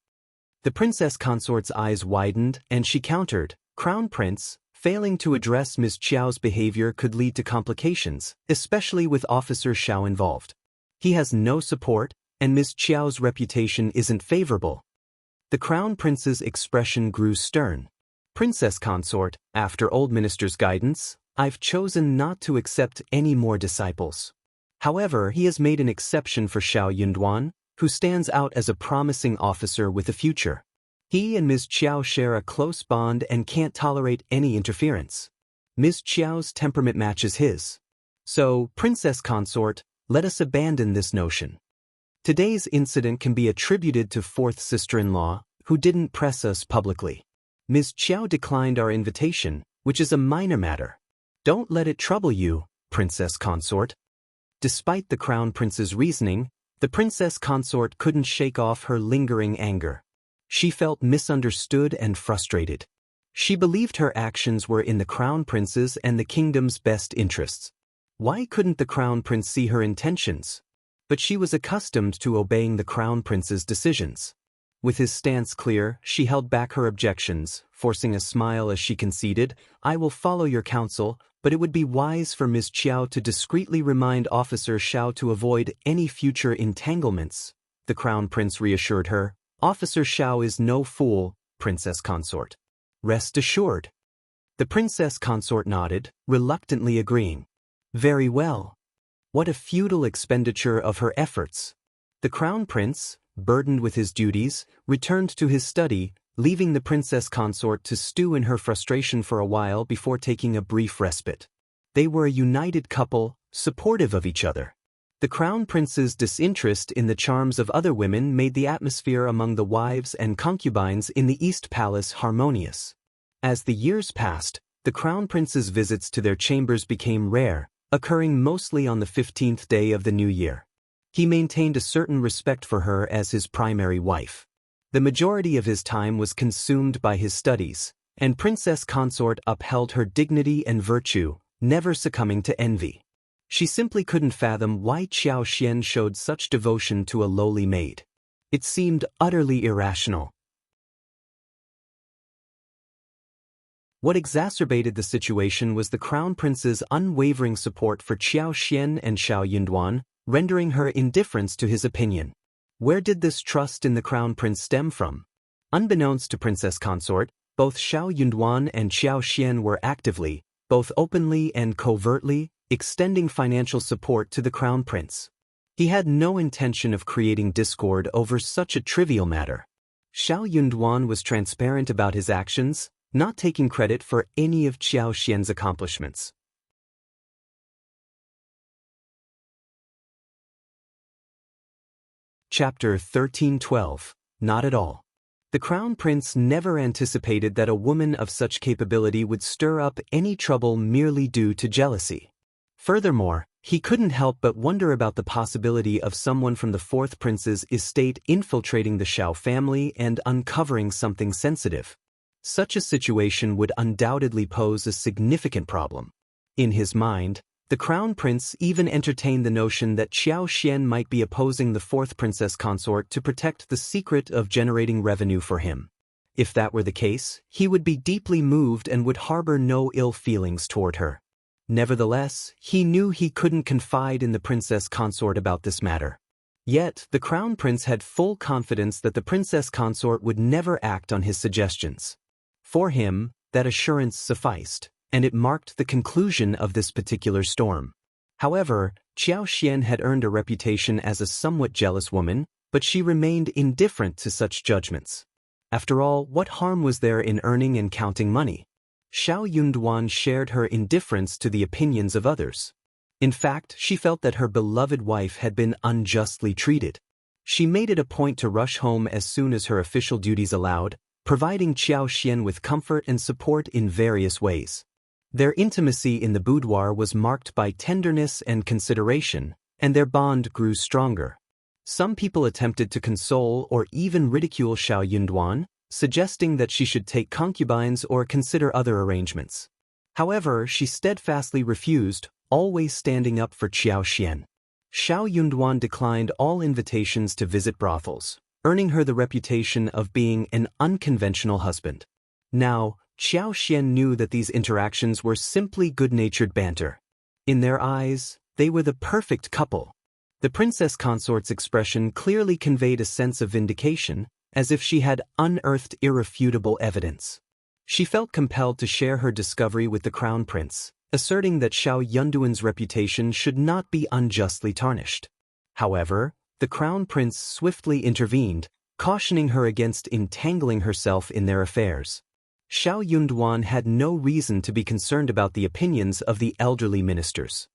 The princess consort's eyes widened and she countered, Crown Prince, failing to address Ms. Qiao's behavior could lead to complications, especially with Officer Xiao involved. He has no support, and Ms. Qiao's reputation isn't favorable. The Crown Prince's expression grew stern. Princess consort, after Old Minister's guidance, I've chosen not to accept any more disciples. However, he has made an exception for Xiao Yunduan, who stands out as a promising officer with a future. He and Ms. Qiao share a close bond and can't tolerate any interference. Ms. Qiao's temperament matches his. So, Princess Consort, let us abandon this notion. Today's incident can be attributed to fourth sister-in-law, who didn't press us publicly. Ms. Qiao declined our invitation, which is a minor matter. Don't let it trouble you, Princess Consort. Despite the Crown Prince's reasoning, the Princess Consort couldn't shake off her lingering anger. She felt misunderstood and frustrated. She believed her actions were in the Crown Prince's and the kingdom's best interests. Why couldn't the Crown Prince see her intentions? But she was accustomed to obeying the Crown Prince's decisions. With his stance clear, she held back her objections, forcing a smile as she conceded, I will follow your counsel, but it would be wise for Ms. Qiao to discreetly remind Officer Xiao to avoid any future entanglements. The Crown Prince reassured her, Officer Xiao is no fool, Princess Consort. Rest assured. The Princess Consort nodded, reluctantly agreeing. Very well. What a futile expenditure of her efforts. The Crown Prince, burdened with his duties, returned to his study, leaving the Princess Consort to stew in her frustration for a while before taking a brief respite. They were a united couple, supportive of each other. The Crown Prince's disinterest in the charms of other women made the atmosphere among the wives and concubines in the East Palace harmonious. As the years passed, the Crown Prince's visits to their chambers became rare, occurring mostly on the 15th day of the new year. He maintained a certain respect for her as his primary wife. The majority of his time was consumed by his studies, and Princess Consort upheld her dignity and virtue, never succumbing to envy. She simply couldn't fathom why Qiao Xian showed such devotion to a lowly maid. It seemed utterly irrational. What exacerbated the situation was the Crown Prince's unwavering support for Qiao Xian and Xiao Yunduan, rendering her indifference to his opinion. Where did this trust in the Crown Prince stem from? Unbeknownst to Princess Consort, both Xiao Yunduan and Qiao Xian were actively, both openly and covertly, extending financial support to the Crown Prince. He had no intention of creating discord over such a trivial matter. Xiao Yunduan was transparent about his actions, not taking credit for any of Qiao Xian's accomplishments. Chapter 1312. Not at all. The Crown Prince never anticipated that a woman of such capability would stir up any trouble merely due to jealousy. Furthermore, he couldn't help but wonder about the possibility of someone from the fourth prince's estate infiltrating the Xiao family and uncovering something sensitive. Such a situation would undoubtedly pose a significant problem. In his mind, the Crown Prince even entertained the notion that Qiao Xian might be opposing the fourth Princess Consort to protect the secret of generating revenue for him. If that were the case, he would be deeply moved and would harbor no ill feelings toward her. Nevertheless, he knew he couldn't confide in the Princess Consort about this matter. Yet, the Crown Prince had full confidence that the Princess Consort would never act on his suggestions. For him, that assurance sufficed, and it marked the conclusion of this particular storm. However, Qiao Xian had earned a reputation as a somewhat jealous woman, but she remained indifferent to such judgments. After all, what harm was there in earning and counting money? Xiao Yunduan shared her indifference to the opinions of others. In fact, she felt that her beloved wife had been unjustly treated. She made it a point to rush home as soon as her official duties allowed, providing Qiao Xian with comfort and support in various ways. Their intimacy in the boudoir was marked by tenderness and consideration, and their bond grew stronger. Some people attempted to console or even ridicule Xiao Yunduan, suggesting that she should take concubines or consider other arrangements. However, she steadfastly refused, always standing up for Qiao Xian. Xiao Yunduan declined all invitations to visit brothels, earning her the reputation of being an unconventional husband. Now, Qiao Xian knew that these interactions were simply good-natured banter. In their eyes, they were the perfect couple. The Princess Consort's expression clearly conveyed a sense of vindication, as if she had unearthed irrefutable evidence. She felt compelled to share her discovery with the Crown Prince, asserting that Xiao Yunduan's reputation should not be unjustly tarnished. However, the crown prince swiftly intervened, cautioning her against entangling herself in their affairs. Xiao Yunduan had no reason to be concerned about the opinions of the elderly ministers.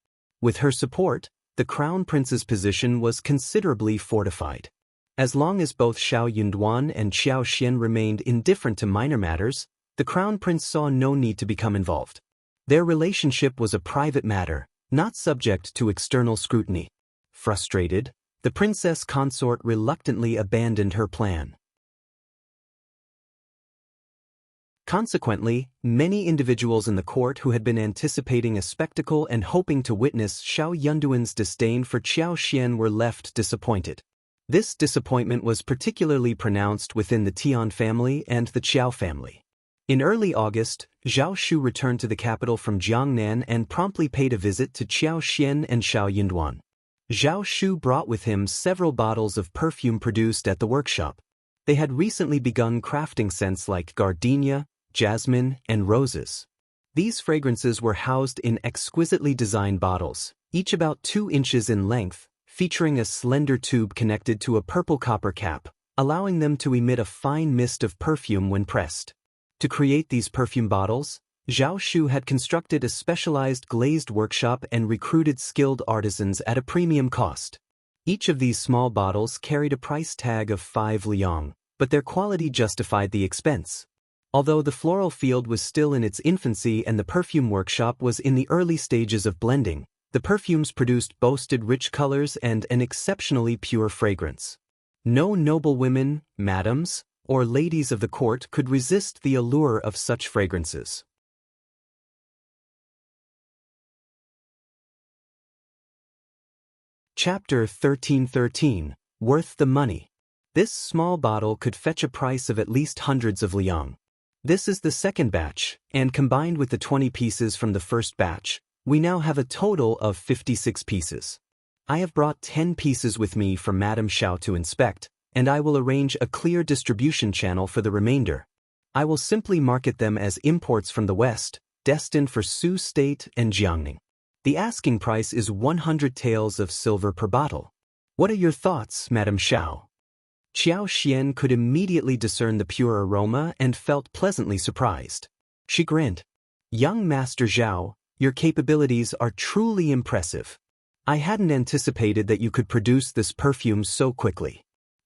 With her support, the crown prince's position was considerably fortified. As long as both Xiao Yunduan and Xiao Xian remained indifferent to minor matters, the crown prince saw no need to become involved. Their relationship was a private matter, not subject to external scrutiny. Frustrated, the princess consort reluctantly abandoned her plan. Consequently, many individuals in the court who had been anticipating a spectacle and hoping to witness Xiao Yunduan's disdain for Xiao Xian were left disappointed. This disappointment was particularly pronounced within the Tian family and the Qiao family. In early August, Zhao Shu returned to the capital from Jiangnan and promptly paid a visit to Xiao Xian and Xiao Yunduan. Zhao Shu brought with him several bottles of perfume produced at the workshop. They had recently begun crafting scents like gardenia, jasmine, and roses. These fragrances were housed in exquisitely designed bottles, each about 2 inches in length, featuring a slender tube connected to a purple copper cap, allowing them to emit a fine mist of perfume when pressed. To create these perfume bottles, Zhao Shu had constructed a specialized glazed workshop and recruited skilled artisans at a premium cost. Each of these small bottles carried a price tag of 5 liang, but their quality justified the expense. Although the floral field was still in its infancy and the perfume workshop was in the early stages of blending, the perfumes produced boasted rich colors and an exceptionally pure fragrance. No noblewomen, madams, or ladies of the court could resist the allure of such fragrances. Chapter 1313, Worth the Money. This small bottle could fetch a price of at least hundreds of liang. This is the second batch, and combined with the 20 pieces from the first batch, we now have a total of 56 pieces. I have brought 10 pieces with me for Madame Xiao to inspect, and I will arrange a clear distribution channel for the remainder. I will simply market them as imports from the West, destined for Su State and Jiangning. The asking price is 100 taels of silver per bottle. What are your thoughts, Madame Xiao? Xiao Xian could immediately discern the pure aroma and felt pleasantly surprised. She grinned. Young Master Zhao, your capabilities are truly impressive. I hadn't anticipated that you could produce this perfume so quickly.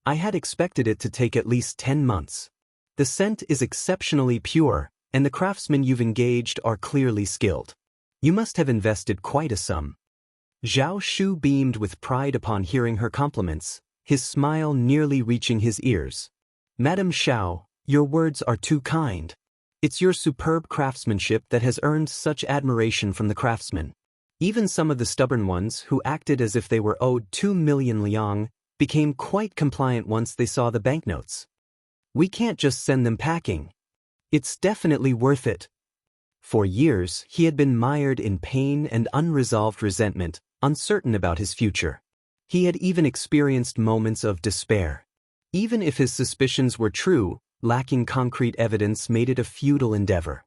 I had expected it to take at least 10 months. The scent is exceptionally pure, and the craftsmen you've engaged are clearly skilled. You must have invested quite a sum. Zhao Shu beamed with pride upon hearing her compliments, his smile nearly reaching his ears. Madame Xiao, your words are too kind. It's your superb craftsmanship that has earned such admiration from the craftsmen. Even some of the stubborn ones who acted as if they were owed 2 million liang became quite compliant once they saw the banknotes. We can't just send them packing. It's definitely worth it. For years, he had been mired in pain and unresolved resentment, uncertain about his future. He had even experienced moments of despair. Even if his suspicions were true, lacking concrete evidence made it a futile endeavor.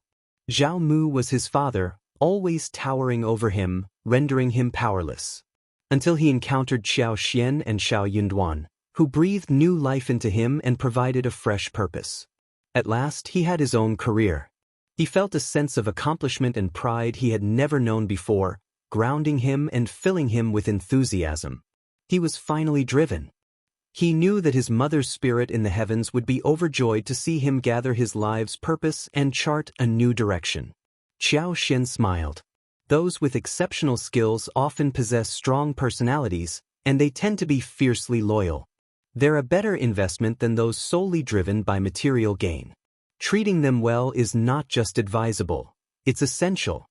Zhao Mu was his father, always towering over him, rendering him powerless. Until he encountered Xiao Xian and Xiao Yunduan, who breathed new life into him and provided a fresh purpose. At last he had his own career. He felt a sense of accomplishment and pride he had never known before, grounding him and filling him with enthusiasm. He was finally driven. He knew that his mother's spirit in the heavens would be overjoyed to see him gather his life's purpose and chart a new direction. Xiao Xian smiled. Those with exceptional skills often possess strong personalities, and they tend to be fiercely loyal. They're a better investment than those solely driven by material gain. Treating them well is not just advisable, it's essential.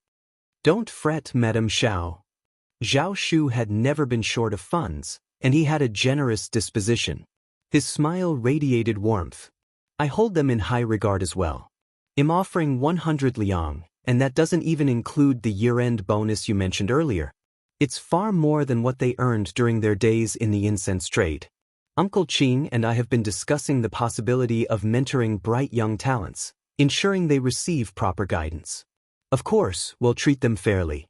Don't fret, Madame Xiao. Zhao Shu had never been short of funds, and he had a generous disposition. His smile radiated warmth. I hold them in high regard as well. I'm offering 100 liang, and that doesn't even include the year-end bonus you mentioned earlier. It's far more than what they earned during their days in the incense trade. Uncle Qing and I have been discussing the possibility of mentoring bright young talents, ensuring they receive proper guidance. Of course, we'll treat them fairly.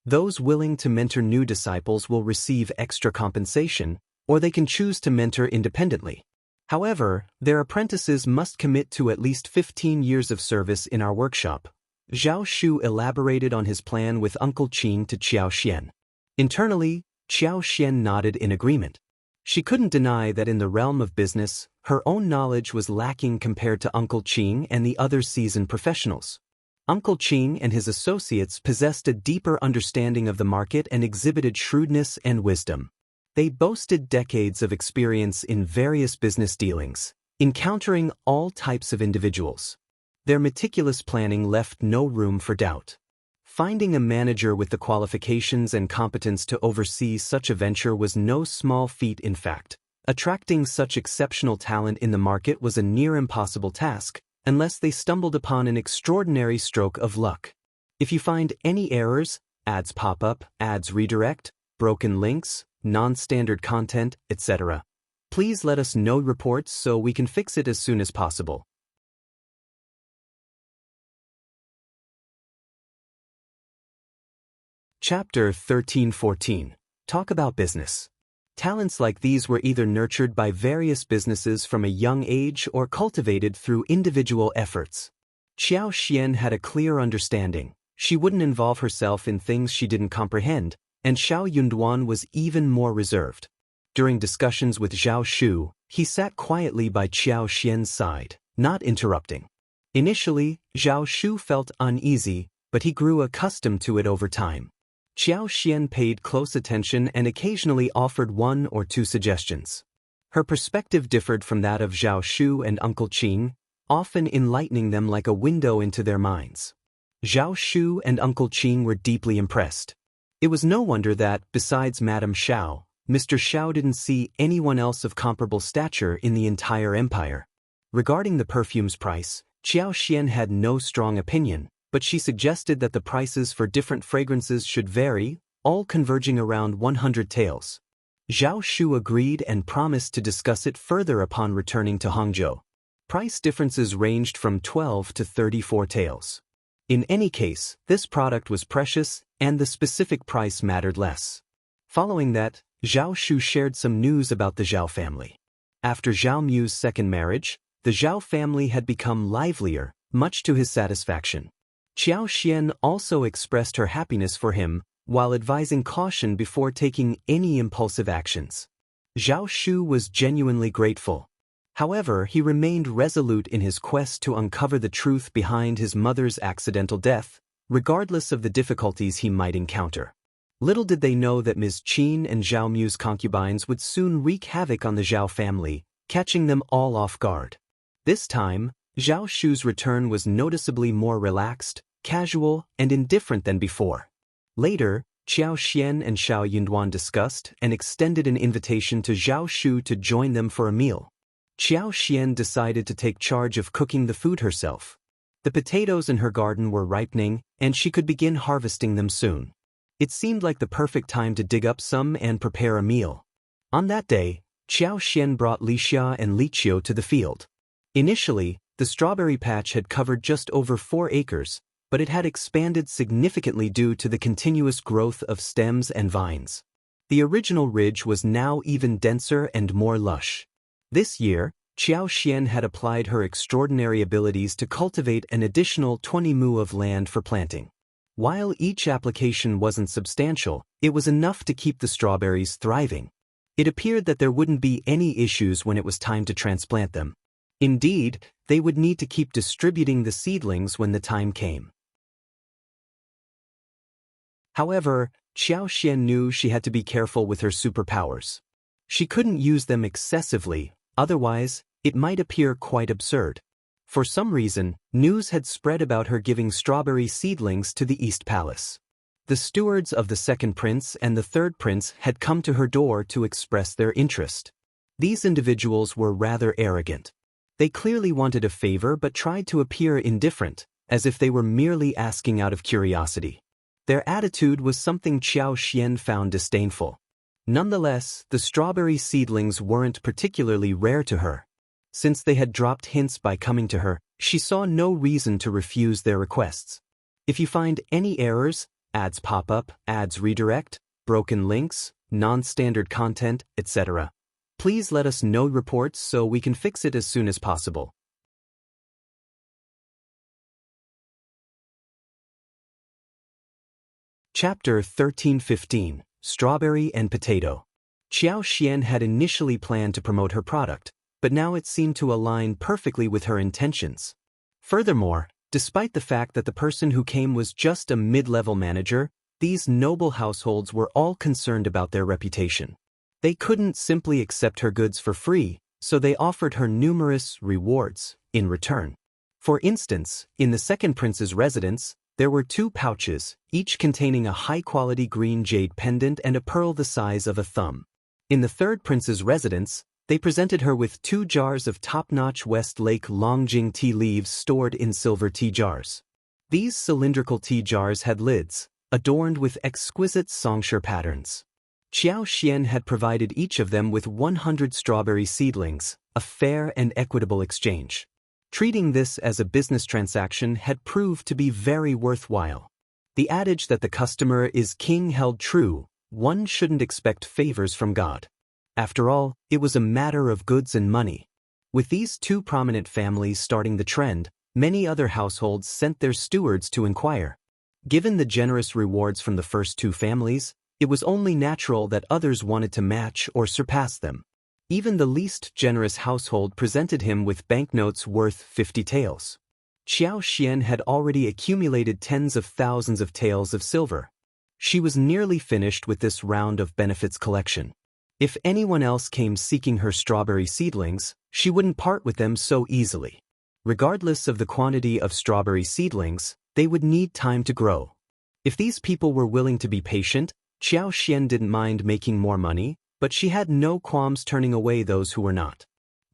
Those willing to mentor new disciples will receive extra compensation, or they can choose to mentor independently. However, their apprentices must commit to at least 15 years of service in our workshop. Zhao Shu elaborated on his plan with Uncle Qing to Qiao Xian. Internally, Qiao Xian nodded in agreement. She couldn't deny that in the realm of business, her own knowledge was lacking compared to Uncle Qing and the other seasoned professionals. Uncle Qing and his associates possessed a deeper understanding of the market and exhibited shrewdness and wisdom. They boasted decades of experience in various business dealings, encountering all types of individuals. Their meticulous planning left no room for doubt. Finding a manager with the qualifications and competence to oversee such a venture was no small feat. In fact, attracting such exceptional talent in the market was a near impossible task, unless they stumbled upon an extraordinary stroke of luck. If you find any errors, ads pop up, ads redirect, broken links, non-standard content, etc., please let us know reports so we can fix it as soon as possible. Chapter 13-14. Talk about business. Talents like these were either nurtured by various businesses from a young age or cultivated through individual efforts. Qiao Xian had a clear understanding. She wouldn't involve herself in things she didn't comprehend, and Xiao Yunduan was even more reserved. During discussions with Zhao Shu, he sat quietly by Qiao Xian's side, not interrupting. Initially, Zhao Shu felt uneasy, but he grew accustomed to it over time. Qiao Xian paid close attention and occasionally offered one or two suggestions. Her perspective differed from that of Zhao Shu and Uncle Qing, often enlightening them like a window into their minds. Zhao Shu and Uncle Qing were deeply impressed. It was no wonder that, besides Madame Xiao, Mr. Xiao didn't see anyone else of comparable stature in the entire empire. Regarding the perfume's price, Qiao Xian had no strong opinion, but she suggested that the prices for different fragrances should vary, all converging around 100 taels. Zhao Shu agreed and promised to discuss it further upon returning to Hangzhou. Price differences ranged from 12 to 34 taels. In any case, this product was precious, and the specific price mattered less. Following that, Zhao Shu shared some news about the Zhao family. After Zhao Mu's second marriage, the Zhao family had become livelier, much to his satisfaction. Qiao Xian also expressed her happiness for him, while advising caution before taking any impulsive actions. Zhao Shu was genuinely grateful. However, he remained resolute in his quest to uncover the truth behind his mother's accidental death, regardless of the difficulties he might encounter. Little did they know that Ms. Qin and Zhao Mu's concubines would soon wreak havoc on the Zhao family, catching them all off guard. This time, Zhao Shu's return was noticeably more relaxed, casual, and indifferent than before. Later, Qiao Xian and Xiao Yunduan discussed and extended an invitation to Zhao Shu to join them for a meal. Qiao Xian decided to take charge of cooking the food herself. The potatoes in her garden were ripening, and she could begin harvesting them soon. It seemed like the perfect time to dig up some and prepare a meal. On that day, Qiao Xian brought Li Xia and Li Qiu to the field. Initially, the strawberry patch had covered just over 4 acres, but it had expanded significantly due to the continuous growth of stems and vines. The original ridge was now even denser and more lush. This year, Qiao Xian had applied her extraordinary abilities to cultivate an additional 20 mu of land for planting. While each application wasn't substantial, it was enough to keep the strawberries thriving. It appeared that there wouldn't be any issues when it was time to transplant them. Indeed, they would need to keep distributing the seedlings when the time came. However, Qiao Xian knew she had to be careful with her superpowers. She couldn't use them excessively, otherwise, it might appear quite absurd. For some reason, news had spread about her giving strawberry seedlings to the East Palace. The stewards of the second prince and the third prince had come to her door to express their interest. These individuals were rather arrogant. They clearly wanted a favor but tried to appear indifferent, as if they were merely asking out of curiosity. Their attitude was something Qiao Xian found disdainful. Nonetheless, the strawberry seedlings weren't particularly rare to her. Since they had dropped hints by coming to her, she saw no reason to refuse their requests. If you find any errors, ads pop up, ads redirect, broken links, non-standard content, etc., please let us know reports so we can fix it as soon as possible. Chapter 1315, Strawberry and Potato. Xiao Xian had initially planned to promote her product, but now it seemed to align perfectly with her intentions. Furthermore, despite the fact that the person who came was just a mid-level manager, these noble households were all concerned about their reputation. They couldn't simply accept her goods for free, so they offered her numerous rewards in return. For instance, in the second prince's residence, there were 2 pouches, each containing a high-quality green jade pendant and a pearl the size of a thumb. In the third prince's residence, they presented her with 2 jars of top-notch West Lake Longjing tea leaves stored in silver tea jars. These cylindrical tea jars had lids, adorned with exquisite Xianxia patterns. Xiao Xian had provided each of them with 100 strawberry seedlings, a fair and equitable exchange. Treating this as a business transaction had proved to be very worthwhile. The adage that the customer is king held true. One shouldn't expect favors from God. After all, it was a matter of goods and money. With these 2 prominent families starting the trend, many other households sent their stewards to inquire. Given the generous rewards from the first 2 families, it was only natural that others wanted to match or surpass them. Even the least generous household presented him with banknotes worth 50 taels. Xiao Xian had already accumulated tens of thousands of taels of silver. She was nearly finished with this round of benefits collection. If anyone else came seeking her strawberry seedlings, she wouldn't part with them so easily. Regardless of the quantity of strawberry seedlings, they would need time to grow. If these people were willing to be patient, Xiao Xian didn't mind making more money, but she had no qualms turning away those who were not.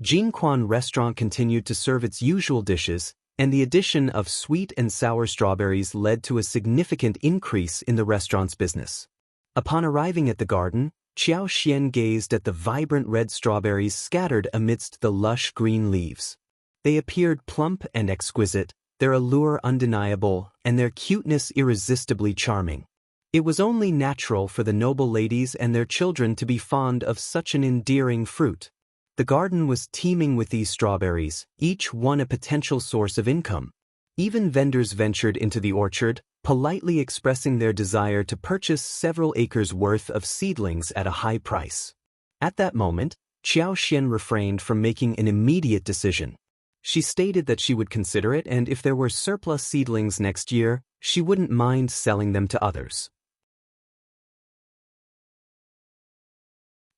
Jingquan Restaurant continued to serve its usual dishes, and the addition of sweet and sour strawberries led to a significant increase in the restaurant's business. Upon arriving at the garden, Xiao Xian gazed at the vibrant red strawberries scattered amidst the lush green leaves. They appeared plump and exquisite, their allure undeniable, and their cuteness irresistibly charming. It was only natural for the noble ladies and their children to be fond of such an endearing fruit. The garden was teeming with these strawberries, each one a potential source of income. Even vendors ventured into the orchard, politely expressing their desire to purchase several acres worth of seedlings at a high price. At that moment, Xiao Xian refrained from making an immediate decision. She stated that she would consider it, and if there were surplus seedlings next year, she wouldn't mind selling them to others.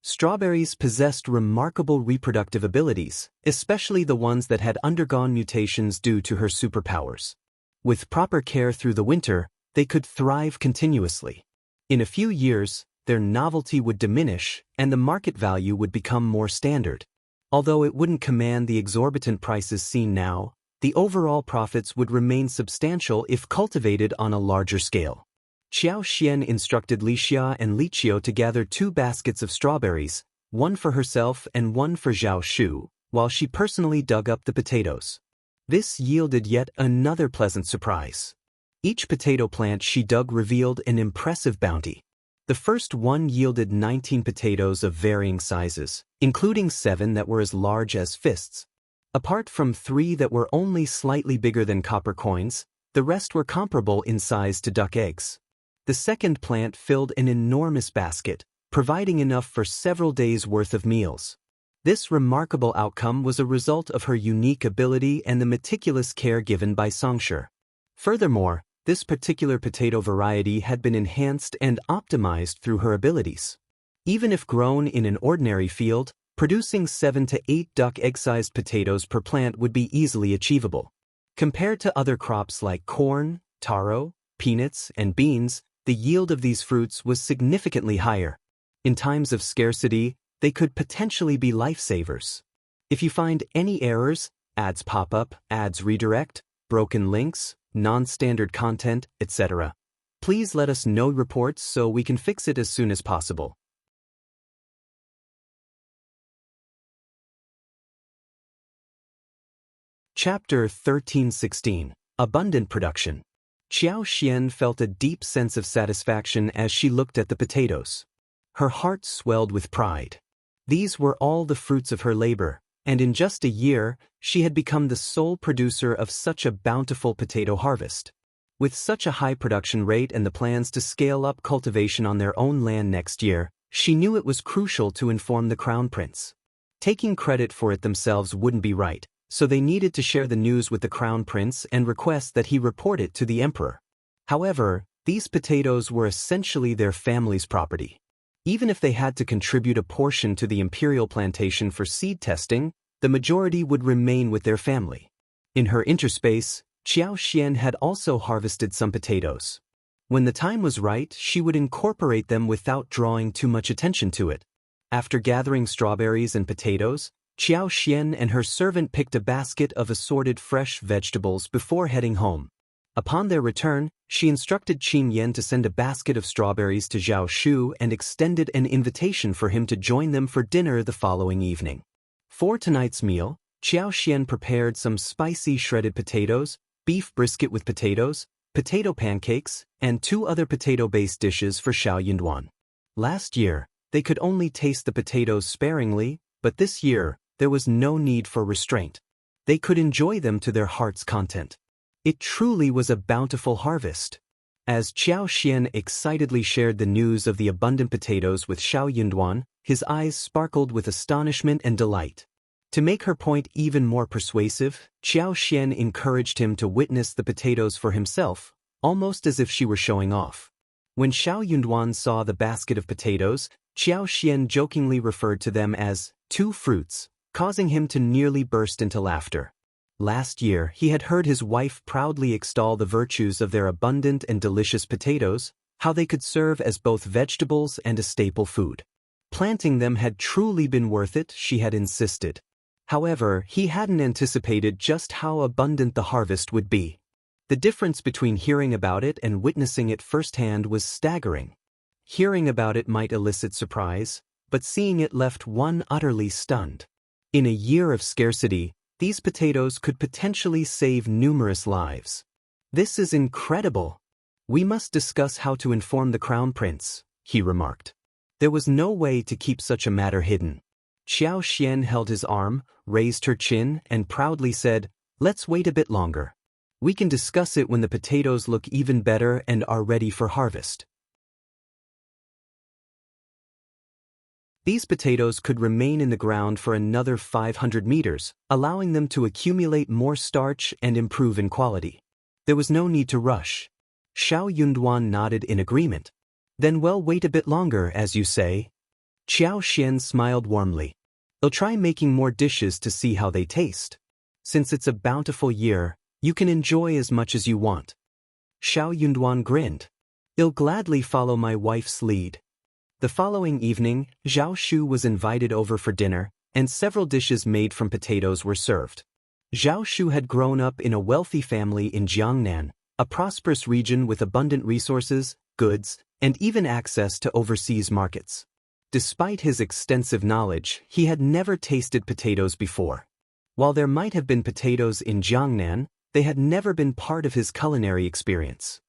Strawberries possessed remarkable reproductive abilities, especially the ones that had undergone mutations due to her superpowers. With proper care through the winter, they could thrive continuously. In a few years, their novelty would diminish and the market value would become more standard. Although it wouldn't command the exorbitant prices seen now, the overall profits would remain substantial if cultivated on a larger scale. Xiao Xian instructed Li Xia and Li Qiu to gather 2 baskets of strawberries, one for herself and one for Zhao Shu, while she personally dug up the potatoes. This yielded yet another pleasant surprise. Each potato plant she dug revealed an impressive bounty. The first one yielded 19 potatoes of varying sizes, including 7 that were as large as fists. Apart from 3 that were only slightly bigger than copper coins, the rest were comparable in size to duck eggs. The second plant filled an enormous basket, providing enough for several days' worth of meals. This remarkable outcome was a result of her unique ability and the meticulous care given by Xianxia. Furthermore, this particular potato variety had been enhanced and optimized through her abilities. Even if grown in an ordinary field, producing 7 to 8 duck egg-sized potatoes per plant would be easily achievable. Compared to other crops like corn, taro, peanuts, and beans, the yield of these fruits was significantly higher. In times of scarcity, they could potentially be lifesavers. If you find any errors, ads pop up, ads redirect, broken links, non-standard content, etc., please let us know reports so we can fix it as soon as possible. Chapter 1316. Abundant Production. Xiao Xian felt a deep sense of satisfaction as she looked at the potatoes. Her heart swelled with pride. These were all the fruits of her labor, and in just a year, she had become the sole producer of such a bountiful potato harvest. With such a high production rate and the plans to scale up cultivation on their own land next year, she knew it was crucial to inform the Crown Prince. Taking credit for it themselves wouldn't be right, so they needed to share the news with the Crown Prince and request that he report it to the Emperor. However, these potatoes were essentially their family's property. Even if they had to contribute a portion to the imperial plantation for seed testing, the majority would remain with their family. In her interspace, Xiao Xian had also harvested some potatoes. When the time was right, she would incorporate them without drawing too much attention to it. After gathering strawberries and potatoes, Xiao Xian and her servant picked a basket of assorted fresh vegetables before heading home. Upon their return, she instructed Qin Yan to send a basket of strawberries to Zhao Shu and extended an invitation for him to join them for dinner the following evening. For tonight's meal, Xiao Xian prepared some spicy shredded potatoes, beef brisket with potatoes, potato pancakes, and 2 other potato-based dishes for Xiao Yunduan. Last year, they could only taste the potatoes sparingly, but this year, there was no need for restraint. They could enjoy them to their heart's content. It truly was a bountiful harvest. As Xiao Xian excitedly shared the news of the abundant potatoes with Xiao Yunduan, his eyes sparkled with astonishment and delight. To make her point even more persuasive, Xiao Xian encouraged him to witness the potatoes for himself, almost as if she were showing off. When Xiao Yunduan saw the basket of potatoes, Xiao Xian jokingly referred to them as 2 fruits, causing him to nearly burst into laughter. Last year, he had heard his wife proudly extol the virtues of their abundant and delicious potatoes, how they could serve as both vegetables and a staple food. Planting them had truly been worth it, she had insisted. However, he hadn't anticipated just how abundant the harvest would be. The difference between hearing about it and witnessing it firsthand was staggering. Hearing about it might elicit surprise, but seeing it left one utterly stunned. In a year of scarcity, these potatoes could potentially save numerous lives. This is incredible. We must discuss how to inform the Crown Prince, he remarked. There was no way to keep such a matter hidden. Xiao Xian held his arm, raised her chin, and proudly said, "Let's wait a bit longer. We can discuss it when the potatoes look even better and are ready for harvest." These potatoes could remain in the ground for another 500 meters, allowing them to accumulate more starch and improve in quality. There was no need to rush. Xiao Yunduan nodded in agreement. "Then we'll wait a bit longer, as you say." Xiao Xian smiled warmly. "I'll try making more dishes to see how they taste. Since it's a bountiful year, you can enjoy as much as you want." Xiao Yunduan grinned. "I'll gladly follow my wife's lead." The following evening, Zhao Shu was invited over for dinner, and several dishes made from potatoes were served. Zhao Shu had grown up in a wealthy family in Jiangnan, a prosperous region with abundant resources, goods, and even access to overseas markets. Despite his extensive knowledge, he had never tasted potatoes before. While there might have been potatoes in Jiangnan, they had never been part of his culinary experience.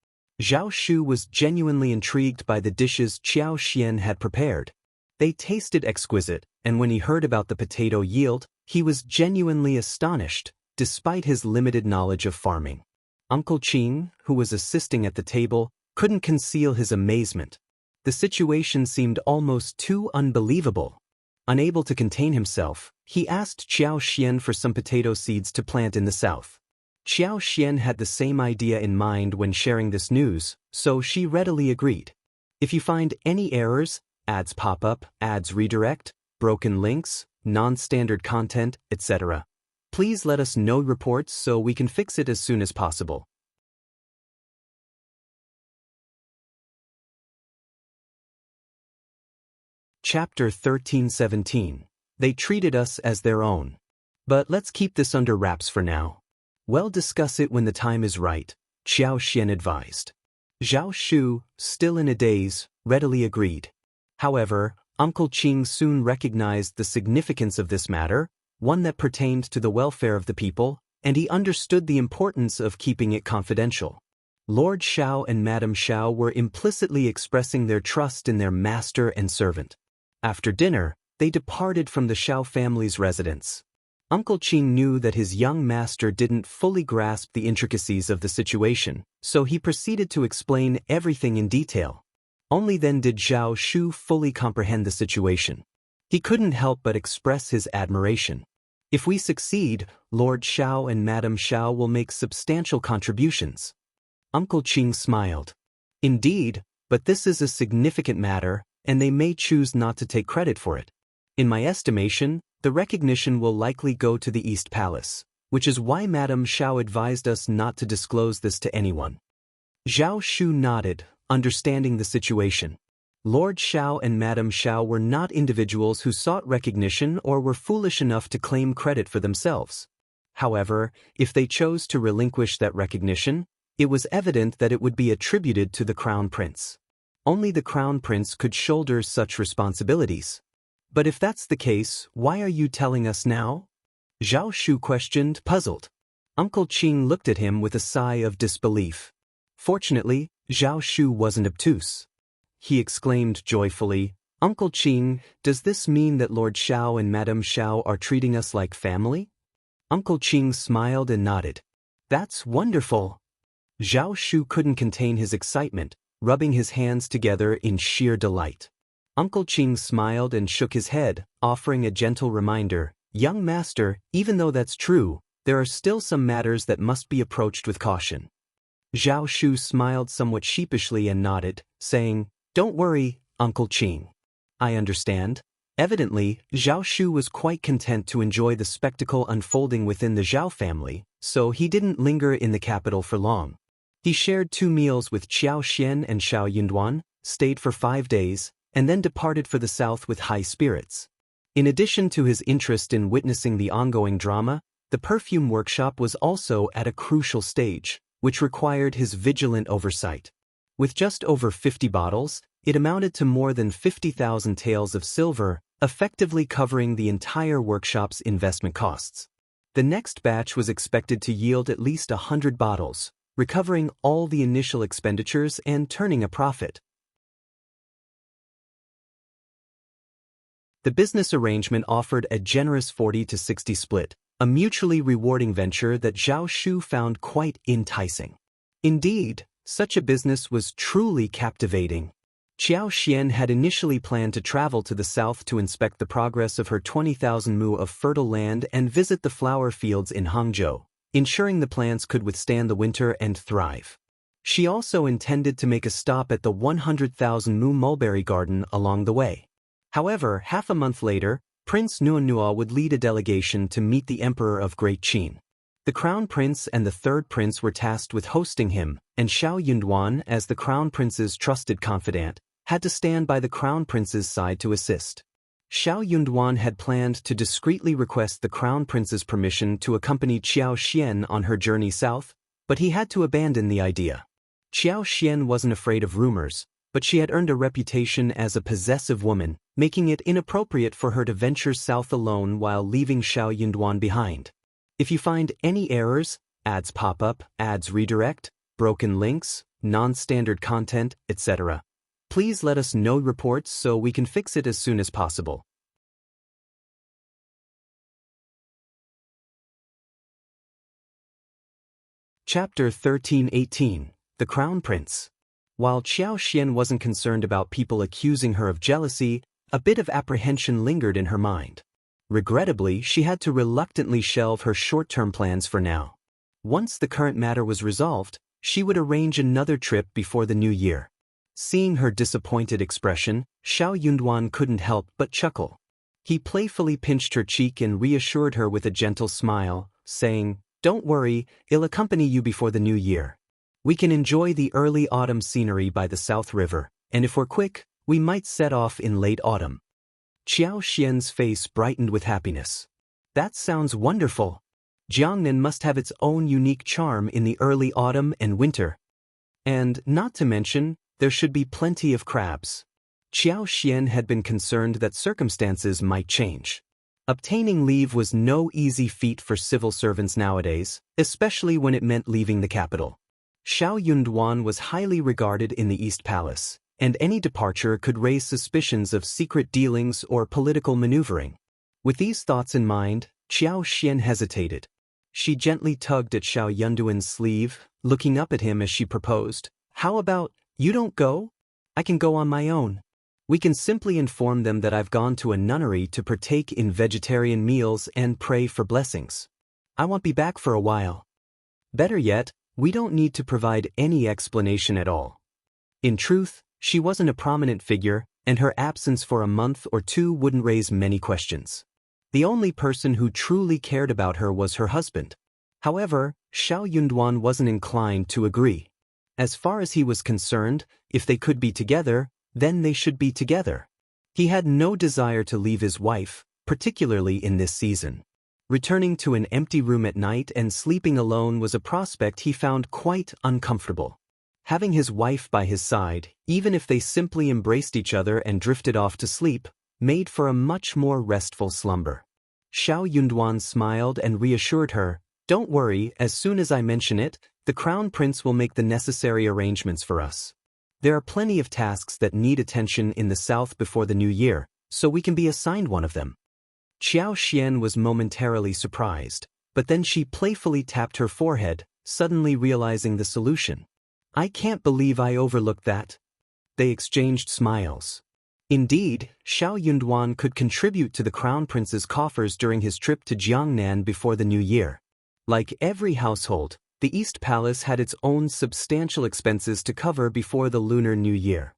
Zhao Shu was genuinely intrigued by the dishes Xiao Xian had prepared. They tasted exquisite, and when he heard about the potato yield, he was genuinely astonished, despite his limited knowledge of farming. Uncle Qing, who was assisting at the table, couldn't conceal his amazement. The situation seemed almost too unbelievable. Unable to contain himself, he asked Xiao Xian for some potato seeds to plant in the south. Xiao Xian had the same idea in mind when sharing this news, so she readily agreed. "If you find any errors, ads pop up, ads redirect, broken links, non-standard content, etc., please let us know reports so we can fix it as soon as possible." Chapter 1317. They treated us as their own. But let's keep this under wraps for now. "We'll discuss it when the time is right," Xiao Xian advised. Zhao Shu, still in a daze, readily agreed. However, Uncle Qing soon recognized the significance of this matter, one that pertained to the welfare of the people, and he understood the importance of keeping it confidential. Lord Xiao and Madame Xiao were implicitly expressing their trust in their master and servant. After dinner, they departed from the Xiao family's residence. Uncle Qing knew that his young master didn't fully grasp the intricacies of the situation, so he proceeded to explain everything in detail. Only then did Zhao Shu fully comprehend the situation. He couldn't help but express his admiration. If we succeed, Lord Xiao and Madame Xiao will make substantial contributions. Uncle Qing smiled. Indeed, but this is a significant matter, and they may choose not to take credit for it. In my estimation, the recognition will likely go to the East Palace, which is why Madame Xiao advised us not to disclose this to anyone. Zhao Shu nodded, understanding the situation. Lord Xiao and Madame Xiao were not individuals who sought recognition or were foolish enough to claim credit for themselves. However, if they chose to relinquish that recognition, it was evident that it would be attributed to the Crown Prince. Only the Crown Prince could shoulder such responsibilities. But if that's the case, why are you telling us now? Zhao Shu questioned, puzzled. Uncle Qing looked at him with a sigh of disbelief. Fortunately, Zhao Shu wasn't obtuse. He exclaimed joyfully, Uncle Qing, does this mean that Lord Xiao and Madame Xiao are treating us like family? Uncle Qing smiled and nodded. That's wonderful. Zhao Shu couldn't contain his excitement, rubbing his hands together in sheer delight. Uncle Qing smiled and shook his head, offering a gentle reminder, young master, even though that's true, there are still some matters that must be approached with caution. Zhao Shu smiled somewhat sheepishly and nodded, saying, don't worry, Uncle Qing. I understand. Evidently, Zhao Shu was quite content to enjoy the spectacle unfolding within the Zhao family, so he didn't linger in the capital for long. He shared 2 meals with Qiao Xian and Xiao Yunduan, stayed for 5 days, and then departed for the south with high spirits. In addition to his interest in witnessing the ongoing drama, the perfume workshop was also at a crucial stage, which required his vigilant oversight. With just over 50 bottles, it amounted to more than 50,000 taels of silver, effectively covering the entire workshop's investment costs. The next batch was expected to yield at least 100 bottles, recovering all the initial expenditures and turning a profit. The business arrangement offered a generous 40-60 split, a mutually rewarding venture that Zhao Shu found quite enticing. Indeed, such a business was truly captivating. Qiao Xian had initially planned to travel to the south to inspect the progress of her 20,000 mu of fertile land and visit the flower fields in Hangzhou, ensuring the plants could withstand the winter and thrive. She also intended to make a stop at the 100,000 mu mulberry garden along the way. However, half a month later, Prince Nuanua would lead a delegation to meet the Emperor of Great Qin. The Crown Prince and the Third Prince were tasked with hosting him, and Xiao Yunduan, as the Crown Prince's trusted confidant, had to stand by the Crown Prince's side to assist. Xiao Yunduan had planned to discreetly request the Crown Prince's permission to accompany Qiao Xian on her journey south, but he had to abandon the idea. Qiao Xian wasn't afraid of rumors, but she had earned a reputation as a possessive woman, making it inappropriate for her to venture south alone while leaving Xiao Yunduan behind. If you find any errors, ads pop up, ads redirect, broken links, non-standard content, etc., please let us know reports so we can fix it as soon as possible. Chapter 13-18, The Crown Prince. While Qiao Xian wasn't concerned about people accusing her of jealousy, a bit of apprehension lingered in her mind. Regrettably, she had to reluctantly shelve her short-term plans for now. Once the current matter was resolved, she would arrange another trip before the new year. Seeing her disappointed expression, Xiao Yunduan couldn't help but chuckle. He playfully pinched her cheek and reassured her with a gentle smile, saying, "Don't worry, I'll accompany you before the new year. We can enjoy the early autumn scenery by the South River, and if we're quick, we might set off in late autumn." Qiao Xian's face brightened with happiness. That sounds wonderful. Jiangnan must have its own unique charm in the early autumn and winter. And, not to mention, there should be plenty of crabs. Qiao Xian had been concerned that circumstances might change. Obtaining leave was no easy feat for civil servants nowadays, especially when it meant leaving the capital. Xiao Yunduan was highly regarded in the East Palace, and any departure could raise suspicions of secret dealings or political maneuvering. With these thoughts in mind, Xiao Xian hesitated. She gently tugged at Xiao Yunduan's sleeve, looking up at him as she proposed, "How about, you don't go? I can go on my own. We can simply inform them that I've gone to a nunnery to partake in vegetarian meals and pray for blessings. I won't be back for a while. Better yet, we don't need to provide any explanation at all." In truth, she wasn't a prominent figure, and her absence for a month or two wouldn't raise many questions. The only person who truly cared about her was her husband. However, Xiao Yunduan wasn't inclined to agree. As far as he was concerned, if they could be together, then they should be together. He had no desire to leave his wife, particularly in this season. Returning to an empty room at night and sleeping alone was a prospect he found quite uncomfortable. Having his wife by his side, even if they simply embraced each other and drifted off to sleep, made for a much more restful slumber. Xiao Yunduan smiled and reassured her, "Don't worry, as soon as I mention it, the Crown Prince will make the necessary arrangements for us. There are plenty of tasks that need attention in the south before the new year, so we can be assigned one of them." Xiao Xian was momentarily surprised, but then she playfully tapped her forehead, suddenly realizing the solution. "I can't believe I overlooked that." They exchanged smiles. Indeed, Xiao Yunduan could contribute to the Crown Prince's coffers during his trip to Jiangnan before the new year. Like every household, the East Palace had its own substantial expenses to cover before the Lunar New Year.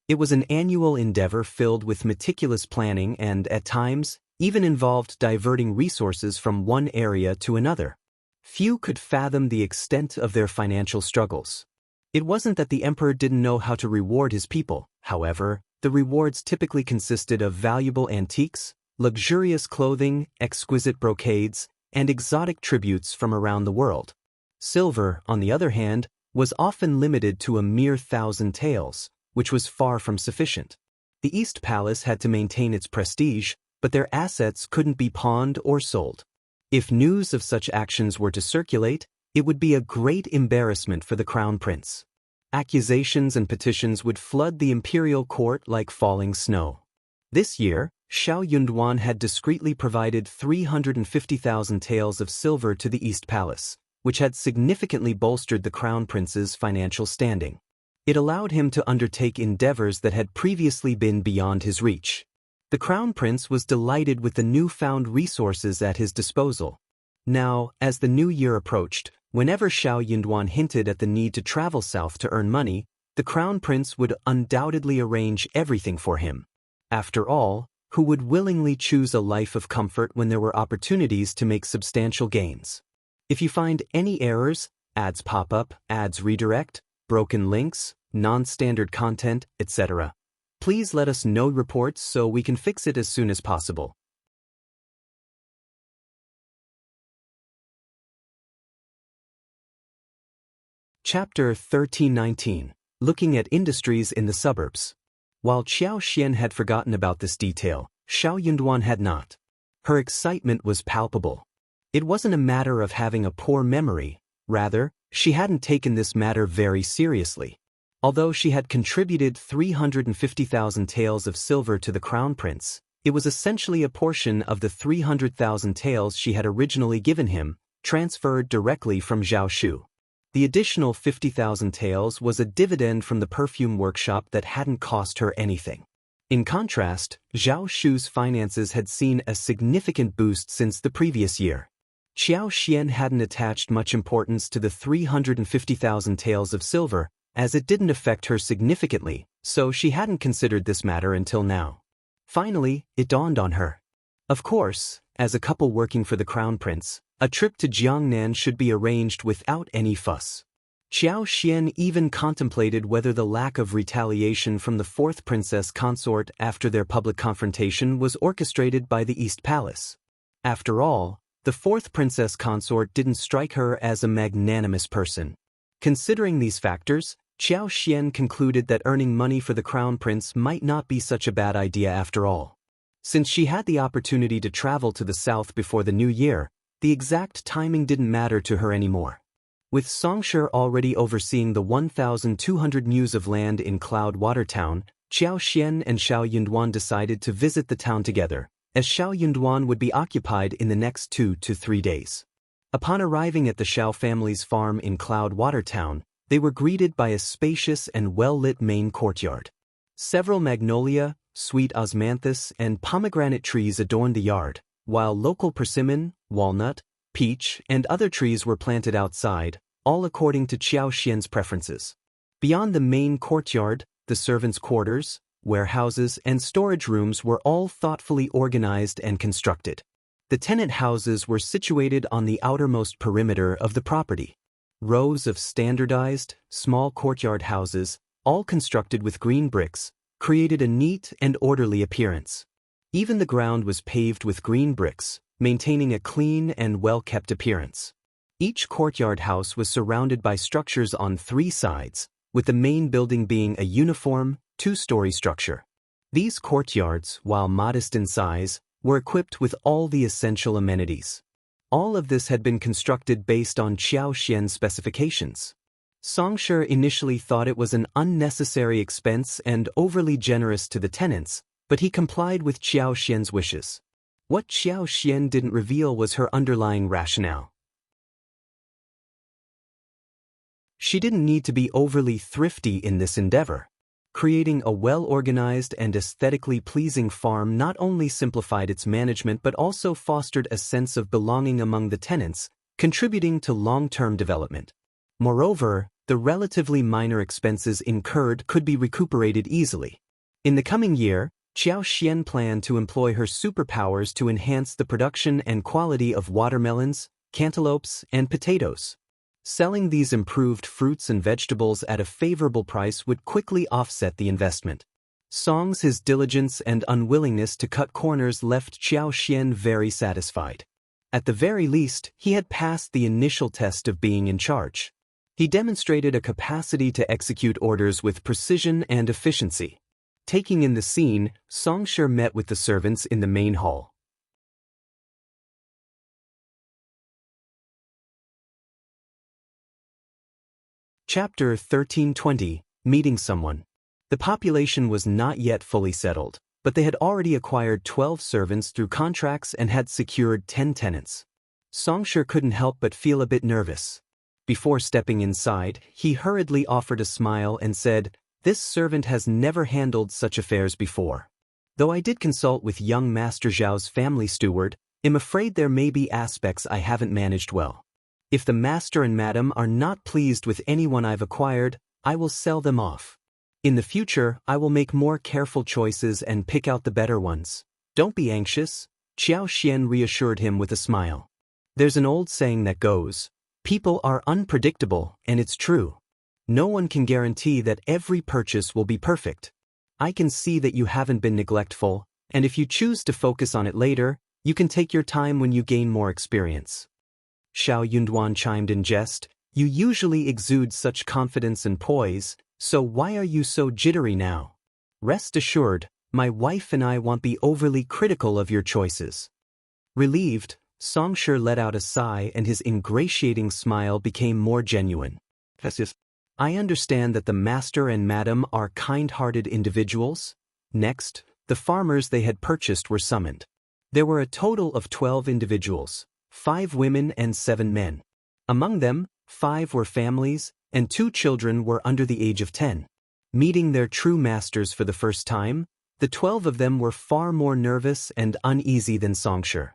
It was an annual endeavor filled with meticulous planning and, at times, even involved diverting resources from one area to another. Few could fathom the extent of their financial struggles. It wasn't that the emperor didn't know how to reward his people, however, the rewards typically consisted of valuable antiques, luxurious clothing, exquisite brocades, and exotic tributes from around the world. Silver, on the other hand, was often limited to a mere 1,000 taels, which was far from sufficient. The East Palace had to maintain its prestige, but their assets couldn't be pawned or sold. If news of such actions were to circulate, it would be a great embarrassment for the Crown Prince. Accusations and petitions would flood the imperial court like falling snow. This year, Xiao Yunduan had discreetly provided 350,000 taels of silver to the East Palace, which had significantly bolstered the Crown Prince's financial standing. It allowed him to undertake endeavors that had previously been beyond his reach. The Crown Prince was delighted with the newfound resources at his disposal. Now, as the new year approached, whenever Xiao Yunduan hinted at the need to travel south to earn money, the Crown Prince would undoubtedly arrange everything for him. After all, who would willingly choose a life of comfort when there were opportunities to make substantial gains? If you find any errors, ads pop up, ads redirect, broken links, non-standard content, etc., please let us know reports so we can fix it as soon as possible. Chapter 1319. Looking at Industries in the Suburbs. While Xiao Xian had forgotten about this detail, Xiao Yunduan had not. Her excitement was palpable. It wasn't a matter of having a poor memory, rather, she hadn't taken this matter very seriously. Although she had contributed 350,000 taels of silver to the Crown Prince, it was essentially a portion of the 300,000 taels she had originally given him, transferred directly from Zhao Shu. The additional 50,000 taels was a dividend from the perfume workshop that hadn't cost her anything. In contrast, Zhao Shu's finances had seen a significant boost since the previous year. Xiao Xian hadn't attached much importance to the 350,000 taels of silver, as it didn't affect her significantly, so she hadn't considered this matter until now. Finally, it dawned on her. Of course, as a couple working for the Crown Prince, a trip to Jiangnan should be arranged without any fuss. Xiao Xian even contemplated whether the lack of retaliation from the fourth princess consort after their public confrontation was orchestrated by the East Palace. After all, the fourth princess consort didn't strike her as a magnanimous person. Considering these factors, Xiao Xian concluded that earning money for the crown prince might not be such a bad idea after all. Since she had the opportunity to travel to the south before the new year, the exact timing didn't matter to her anymore. With Xianxia already overseeing the 1,200 mues of land in Cloud Water Town, Xiao Xian and Xiao Yunduan decided to visit the town together, as Xiao Yunduan would be occupied in the next 2 to 3 days. Upon arriving at the Xiao family's farm in Cloud Water Town, they were greeted by a spacious and well-lit main courtyard. Several magnolia, sweet osmanthus, and pomegranate trees adorned the yard, while local persimmon, walnut, peach, and other trees were planted outside, all according to Xiao Xian's preferences. Beyond the main courtyard, the servants' quarters, warehouses, and storage rooms were all thoughtfully organized and constructed. The tenant houses were situated on the outermost perimeter of the property. Rows of standardized, small courtyard houses, all constructed with green bricks, created a neat and orderly appearance. Even the ground was paved with green bricks, maintaining a clean and well-kept appearance. Each courtyard house was surrounded by structures on 3 sides, with the main building being a uniform, 2-story structure. These courtyards, while modest in size, were equipped with all the essential amenities. All of this had been constructed based on Xiao Xian's specifications. Xianxia initially thought it was an unnecessary expense and overly generous to the tenants, but he complied with Xiao Xian's wishes. What Xiao Xian didn't reveal was her underlying rationale. She didn't need to be overly thrifty in this endeavor. Creating a well-organized and aesthetically pleasing farm not only simplified its management but also fostered a sense of belonging among the tenants, contributing to long-term development. Moreover, the relatively minor expenses incurred could be recuperated easily. In the coming year, Xiao Xian planned to employ her superpowers to enhance the production and quality of watermelons, cantaloupes, and potatoes. Selling these improved fruits and vegetables at a favorable price would quickly offset the investment. His diligence and unwillingness to cut corners left Xiao Xian very satisfied. At the very least, he had passed the initial test of being in charge. He demonstrated a capacity to execute orders with precision and efficiency. Taking in the scene, Xianxia met with the servants in the main hall. Chapter 1320, Meeting Someone. The population was not yet fully settled, but they had already acquired 12 servants through contracts and had secured 10 tenants. Xianxia couldn't help but feel a bit nervous. Before stepping inside, he hurriedly offered a smile and said, "This servant has never handled such affairs before. Though I did consult with young Master Zhao's family steward, I'm afraid there may be aspects I haven't managed well. If the master and madam are not pleased with anyone I've acquired, I will sell them off. In the future, I will make more careful choices and pick out the better ones. Don't be anxious," Xiao Xian reassured him with a smile. There's an old saying that goes, "People are unpredictable," and it's true. No one can guarantee that every purchase will be perfect. I can see that you haven't been neglectful, and if you choose to focus on it later, you can take your time when you gain more experience. Xiao Yunduan chimed in jest, "You usually exude such confidence and poise, so why are you so jittery now? Rest assured, my wife and I won't be overly critical of your choices." Relieved, Xianxia let out a sigh and his ingratiating smile became more genuine. "I understand that the master and madam are kind-hearted individuals." Next, the farmers they had purchased were summoned. There were a total of 12 individuals, 5 women and 7 men. Among them, 5 were families, and 2 children were under the age of 10. Meeting their true masters for the first time, the 12 of them were far more nervous and uneasy than Xianxia.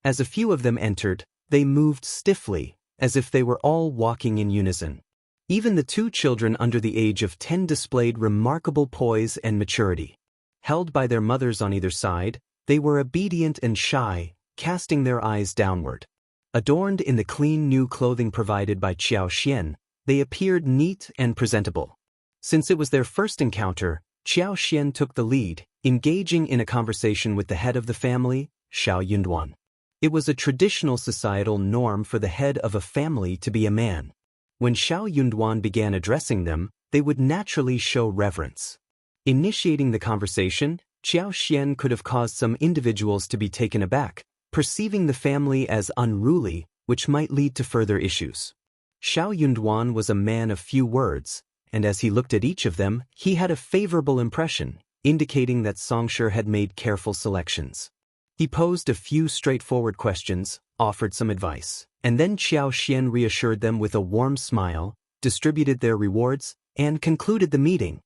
As a few of them entered, they moved stiffly, as if they were all walking in unison. Even the 2 children under the age of 10 displayed remarkable poise and maturity. Held by their mothers on either side, they were obedient and shy, casting their eyes downward. Adorned in the clean new clothing provided by Xiao Xian, they appeared neat and presentable. Since it was their first encounter, Xiao Xian took the lead, engaging in a conversation with the head of the family, Xiao Yunduan. It was a traditional societal norm for the head of a family to be a man. When Xiao Yunduan began addressing them, they would naturally show reverence. Initiating the conversation, Qiao Xian could have caused some individuals to be taken aback, perceiving the family as unruly, which might lead to further issues. Xiao Yunduan was a man of few words, and as he looked at each of them, he had a favorable impression, indicating that Songsher had made careful selections. He posed a few straightforward questions, offered some advice, and then Qiao Xian reassured them with a warm smile, distributed their rewards, and concluded the meeting.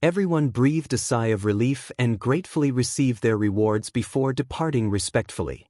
Everyone breathed a sigh of relief and gratefully received their rewards before departing respectfully.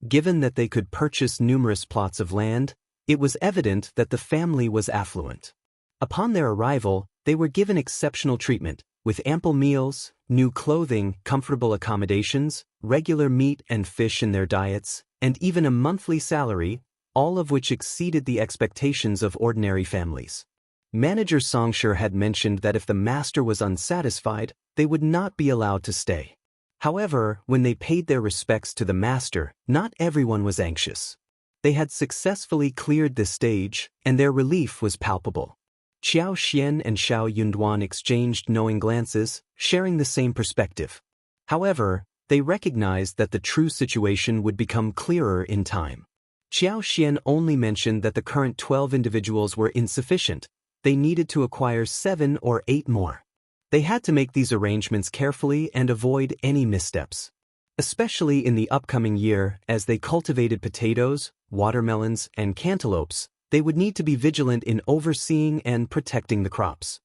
Given that they could purchase numerous plots of land, it was evident that the family was affluent. Upon their arrival, they were given exceptional treatment, with ample meals, new clothing, comfortable accommodations, regular meat and fish in their diets, and even a monthly salary, all of which exceeded the expectations of ordinary families. Manager Songsher had mentioned that if the master was unsatisfied, they would not be allowed to stay. However, when they paid their respects to the master, not everyone was anxious. They had successfully cleared the stage, and their relief was palpable. Qiao Xian and Xiao Yunduan exchanged knowing glances, sharing the same perspective. However, they recognized that the true situation would become clearer in time. Qiao Xian only mentioned that the current 12 individuals were insufficient. They needed to acquire 7 or 8 more. They had to make these arrangements carefully and avoid any missteps. Especially in the upcoming year, as they cultivated potatoes, watermelons, and cantaloupes, they would need to be vigilant in overseeing and protecting the crops.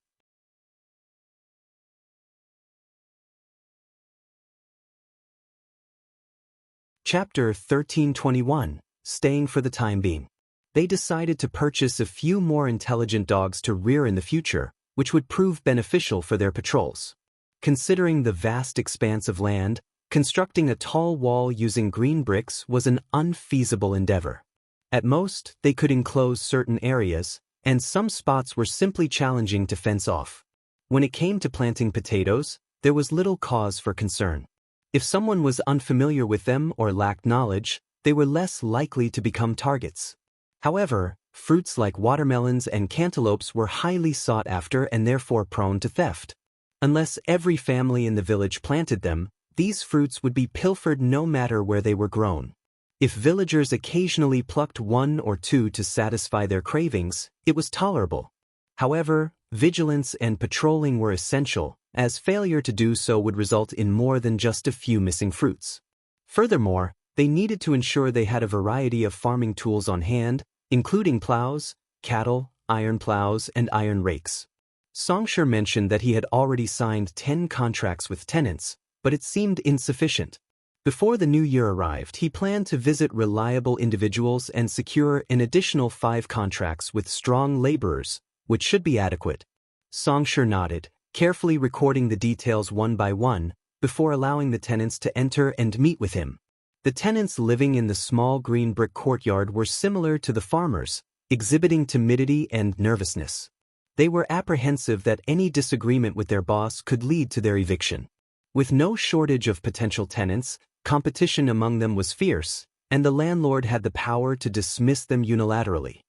Chapter 1321. Staying for the time being. They decided to purchase a few more intelligent dogs to rear in the future, which would prove beneficial for their patrols. Considering the vast expanse of land, constructing a tall wall using green bricks was an unfeasible endeavor. At most, they could enclose certain areas, and some spots were simply challenging to fence off. When it came to planting potatoes, there was little cause for concern. If someone was unfamiliar with them or lacked knowledge, they were less likely to become targets. However, fruits like watermelons and cantaloupes were highly sought after and therefore prone to theft. Unless every family in the village planted them, these fruits would be pilfered no matter where they were grown. If villagers occasionally plucked 1 or 2 to satisfy their cravings, it was tolerable. However, vigilance and patrolling were essential, as failure to do so would result in more than just a few missing fruits. Furthermore, they needed to ensure they had a variety of farming tools on hand, including plows, cattle, iron plows, and iron rakes. Songsher mentioned that he had already signed 10 contracts with tenants, but it seemed insufficient. Before the new year arrived, he planned to visit reliable individuals and secure an additional 5 contracts with strong laborers, which should be adequate. Songsher nodded, carefully recording the details one by one, before allowing the tenants to enter and meet with him. The tenants living in the small green brick courtyard were similar to the farmers, exhibiting timidity and nervousness. They were apprehensive that any disagreement with their boss could lead to their eviction. With no shortage of potential tenants, competition among them was fierce, and the landlord had the power to dismiss them unilaterally.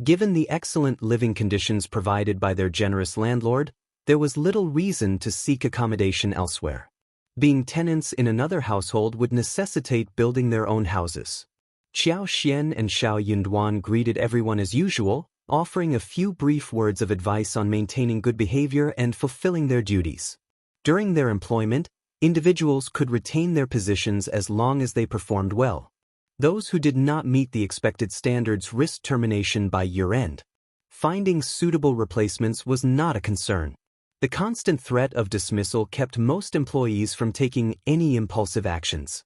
Given the excellent living conditions provided by their generous landlord, there was little reason to seek accommodation elsewhere. Being tenants in another household would necessitate building their own houses. Qiao Xian and Xiao Yunduan greeted everyone as usual, offering a few brief words of advice on maintaining good behavior and fulfilling their duties. During their employment, individuals could retain their positions as long as they performed well. Those who did not meet the expected standards risked termination by year-end. Finding suitable replacements was not a concern. The constant threat of dismissal kept most employees from taking any impulsive actions.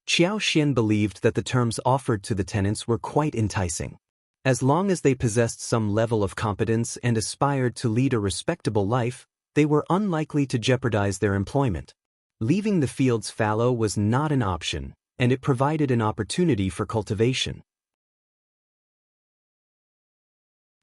Qiao Xian believed that the terms offered to the tenants were quite enticing. As long as they possessed some level of competence and aspired to lead a respectable life, they were unlikely to jeopardize their employment. Leaving the fields fallow was not an option, and it provided an opportunity for cultivation.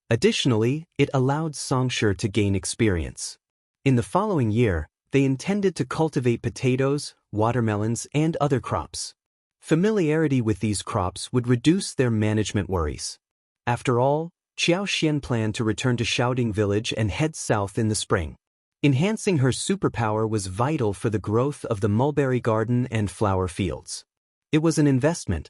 Additionally, it allowed Songsher to gain experience. In the following year, they intended to cultivate potatoes, watermelons, and other crops. Familiarity with these crops would reduce their management worries. After all, Xiao Xian planned to return to Shouting Village and head south in the spring. Enhancing her superpower was vital for the growth of the mulberry garden and flower fields. It was an investment.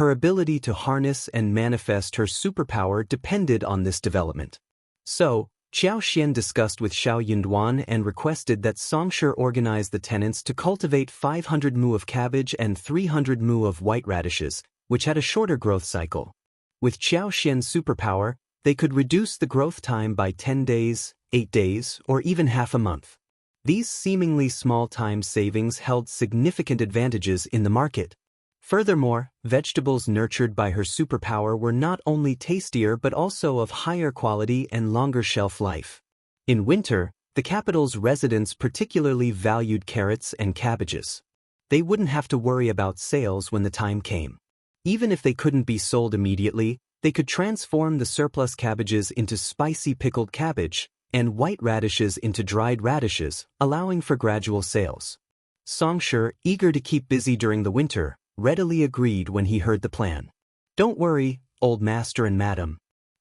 Her ability to harness and manifest her superpower depended on this development. So, Xiao Xian discussed with Xiao Yunduan and requested that Songshe organize the tenants to cultivate 500 mu of cabbage and 300 mu of white radishes, which had a shorter growth cycle. With Xiao Xian's superpower, they could reduce the growth time by 10 days, 8 days, or even half a month. These seemingly small time savings held significant advantages in the market. Furthermore, vegetables nurtured by her superpower were not only tastier but also of higher quality and longer shelf life. In winter, the capital's residents particularly valued carrots and cabbages. They wouldn't have to worry about sales when the time came. Even if they couldn't be sold immediately, they could transform the surplus cabbages into spicy pickled cabbage, and white radishes into dried radishes, allowing for gradual sales. Songshe, eager to keep busy during the winter, readily agreed when he heard the plan. "Don't worry, old master and madam.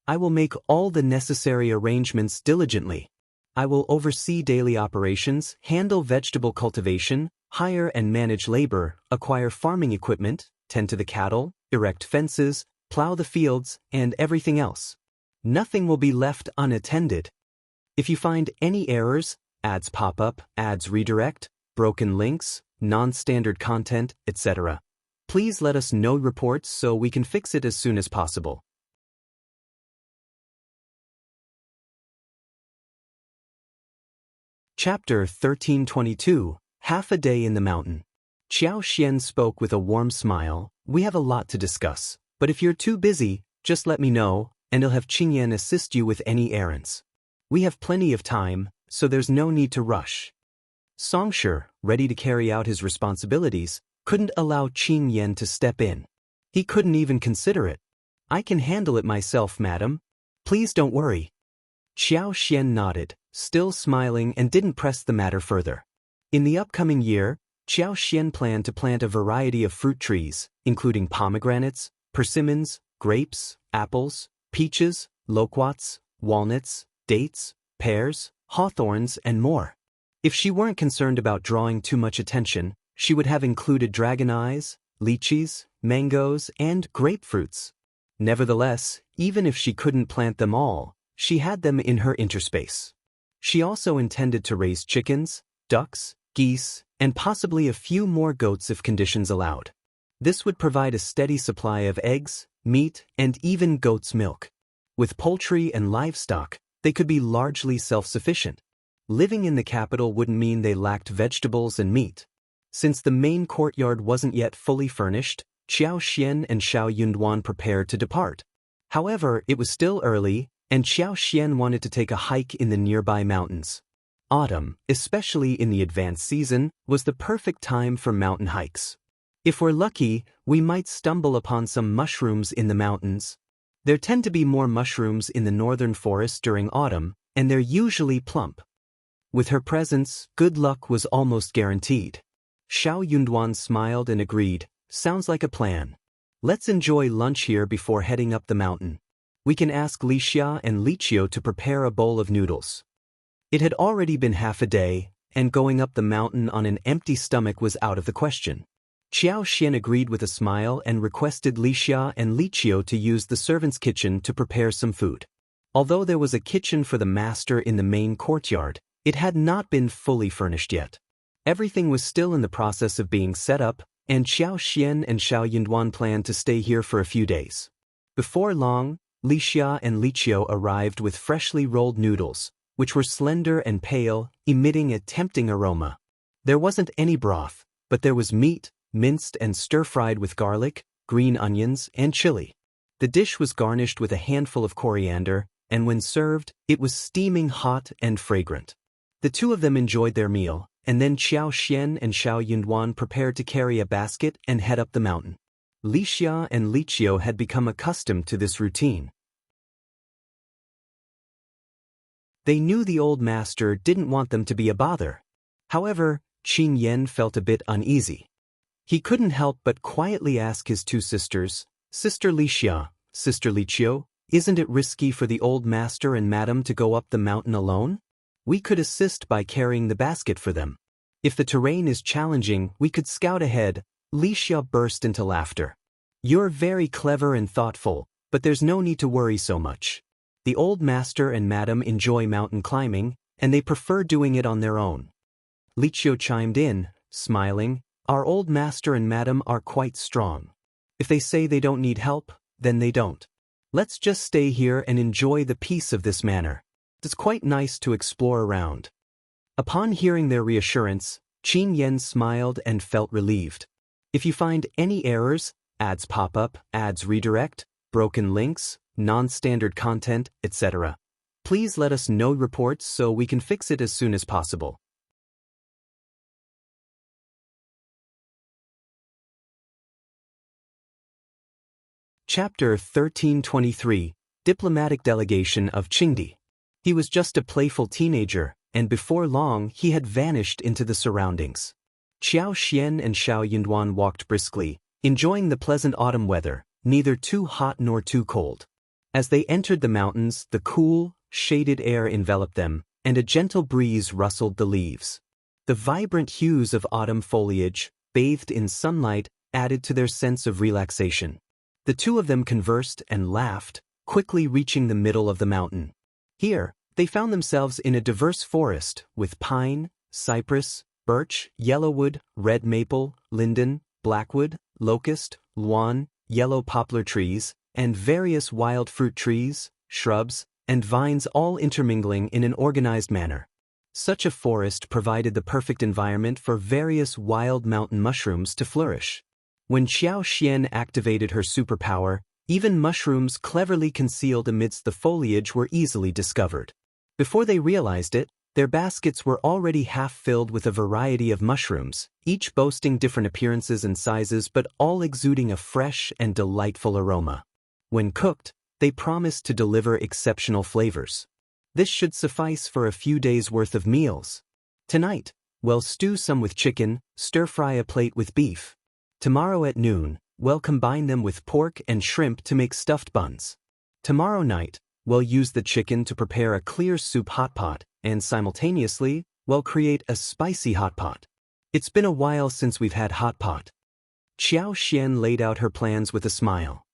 I will make all the necessary arrangements diligently. I will oversee daily operations, handle vegetable cultivation, hire and manage labor, acquire farming equipment, tend to the cattle, erect fences, plow the fields, and everything else. Nothing will be left unattended. If you find any errors, ads pop up, ads redirect, broken links, non-standard content, etc., please let us know reports so we can fix it as soon as possible." Chapter 1322, Half a Day in the Mountain. Xiao Xian spoke with a warm smile. "We have a lot to discuss, but if you're too busy, just let me know, and I'll have Qingyan assist you with any errands. We have plenty of time, so there's no need to rush." Songshe, ready to carry out his responsibilities, couldn't allow Qingyan to step in. He couldn't even consider it. "I can handle it myself, madam. Please don't worry." Xiao Xian nodded, still smiling, and didn't press the matter further. In the upcoming year, Xiao Xian planned to plant a variety of fruit trees, including pomegranates, persimmons, grapes, apples, peaches, loquats, walnuts, dates, pears, hawthorns, and more. If she weren't concerned about drawing too much attention, she would have included dragon eyes, lychees, mangoes, and grapefruits. Nevertheless, even if she couldn't plant them all, she had them in her interspace. She also intended to raise chickens, ducks, geese, and possibly a few more goats if conditions allowed. This would provide a steady supply of eggs, meat, and even goat's milk. With poultry and livestock, they could be largely self-sufficient. Living in the capital wouldn't mean they lacked vegetables and meat. Since the main courtyard wasn't yet fully furnished, Xiao Xian and Xiao Yunduan prepared to depart. However, it was still early, and Xiao Xian wanted to take a hike in the nearby mountains. Autumn, especially in the advanced season, was the perfect time for mountain hikes. If we're lucky, we might stumble upon some mushrooms in the mountains. There tend to be more mushrooms in the northern forest during autumn, and they're usually plump. With her presence, good luck was almost guaranteed. Xiao Yunduan smiled and agreed. "Sounds like a plan. Let's enjoy lunch here before heading up the mountain. We can ask Lixia and Lichio to prepare a bowl of noodles." It had already been half a day, and going up the mountain on an empty stomach was out of the question. Xiao Xian agreed with a smile and requested Lixia and Lichio to use the servant's kitchen to prepare some food. Although there was a kitchen for the master in the main courtyard, it had not been fully furnished yet. Everything was still in the process of being set up, and Xiao Xian and Xiao Yunduan planned to stay here for a few days. Before long, Lixia and Lichio arrived with freshly rolled noodles, which were slender and pale, emitting a tempting aroma. There wasn't any broth, but there was meat, minced and stir-fried with garlic, green onions, and chili. The dish was garnished with a handful of coriander, and when served, it was steaming hot and fragrant. The two of them enjoyed their meal, and then Xiao Xian and Xiao Yunduan prepared to carry a basket and head up the mountain. Lixia and Lichio had become accustomed to this routine. They knew the old master didn't want them to be a bother. However, Qingyan felt a bit uneasy. He couldn't help but quietly ask his two sisters, Sister Lixia, Sister Lichio, Isn't it risky for the old master and madam to go up the mountain alone? We could assist by carrying the basket for them. If the terrain is challenging, we could scout ahead. Li Xia burst into laughter. You're very clever and thoughtful, but there's no need to worry so much. The old master and madam enjoy mountain climbing, and they prefer doing it on their own. Li Qiu chimed in, smiling. Our old master and madam are quite strong. If they say they don't need help, then they don't. Let's just stay here and enjoy the peace of this manor. It's quite nice to explore around. Upon hearing their reassurance, Qin Yan smiled and felt relieved. If you find any errors, ads pop up, ads redirect, broken links, non-standard content, etc., please let us know reports so we can fix it as soon as possible. Chapter 1323, Diplomatic Delegation of Qingdi. He was just a playful teenager, and before long he had vanished into the surroundings. Xiao Xian and Xiao Yunduan walked briskly, enjoying the pleasant autumn weather, neither too hot nor too cold. As they entered the mountains, the cool, shaded air enveloped them, and a gentle breeze rustled the leaves. The vibrant hues of autumn foliage, bathed in sunlight, added to their sense of relaxation. The two of them conversed and laughed, quickly reaching the middle of the mountain. Here, they found themselves in a diverse forest, with pine, cypress, birch, yellowwood, red maple, linden, blackwood, locust, luan, yellow poplar trees, and various wild fruit trees, shrubs, and vines all intermingling in an organized manner. Such a forest provided the perfect environment for various wild mountain mushrooms to flourish. When Xiao Xian activated her superpower, even mushrooms cleverly concealed amidst the foliage were easily discovered. Before they realized it, their baskets were already half filled with a variety of mushrooms, each boasting different appearances and sizes but all exuding a fresh and delightful aroma. When cooked, they promised to deliver exceptional flavors. This should suffice for a few days' worth of meals. Tonight, we'll stew some with chicken, stir-fry a plate with beef. Tomorrow at noon, we'll combine them with pork and shrimp to make stuffed buns. Tomorrow night, we'll use the chicken to prepare a clear soup hot pot, and simultaneously, we'll create a spicy hot pot. It's been a while since we've had hot pot. Xiao Xian laid out her plans with a smile.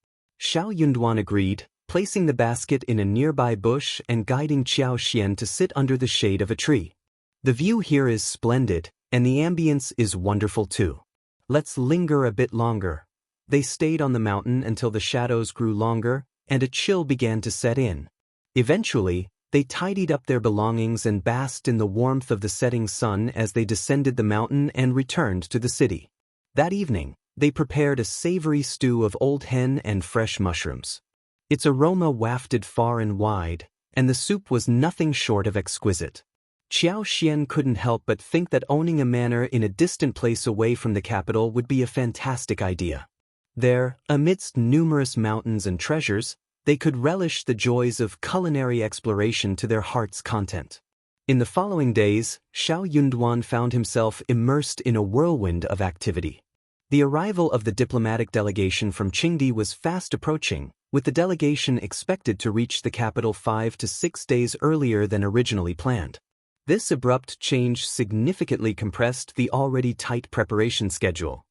Xiao Yunduan agreed, placing the basket in a nearby bush and guiding Xiao Xian to sit under the shade of a tree. The view here is splendid, and the ambience is wonderful too. Let's linger a bit longer. They stayed on the mountain until the shadows grew longer, and a chill began to set in. Eventually, they tidied up their belongings and basked in the warmth of the setting sun as they descended the mountain and returned to the city. That evening, they prepared a savory stew of old hen and fresh mushrooms. Its aroma wafted far and wide, and the soup was nothing short of exquisite. Xiao Xian couldn't help but think that owning a manor in a distant place away from the capital would be a fantastic idea. There, amidst numerous mountains and treasures, they could relish the joys of culinary exploration to their heart's content. In the following days, Xiao Yunduan found himself immersed in a whirlwind of activity. The arrival of the diplomatic delegation from Qingdi was fast approaching, with the delegation expected to reach the capital 5 to 6 days earlier than originally planned. This abrupt change significantly compressed the already tight preparation schedule.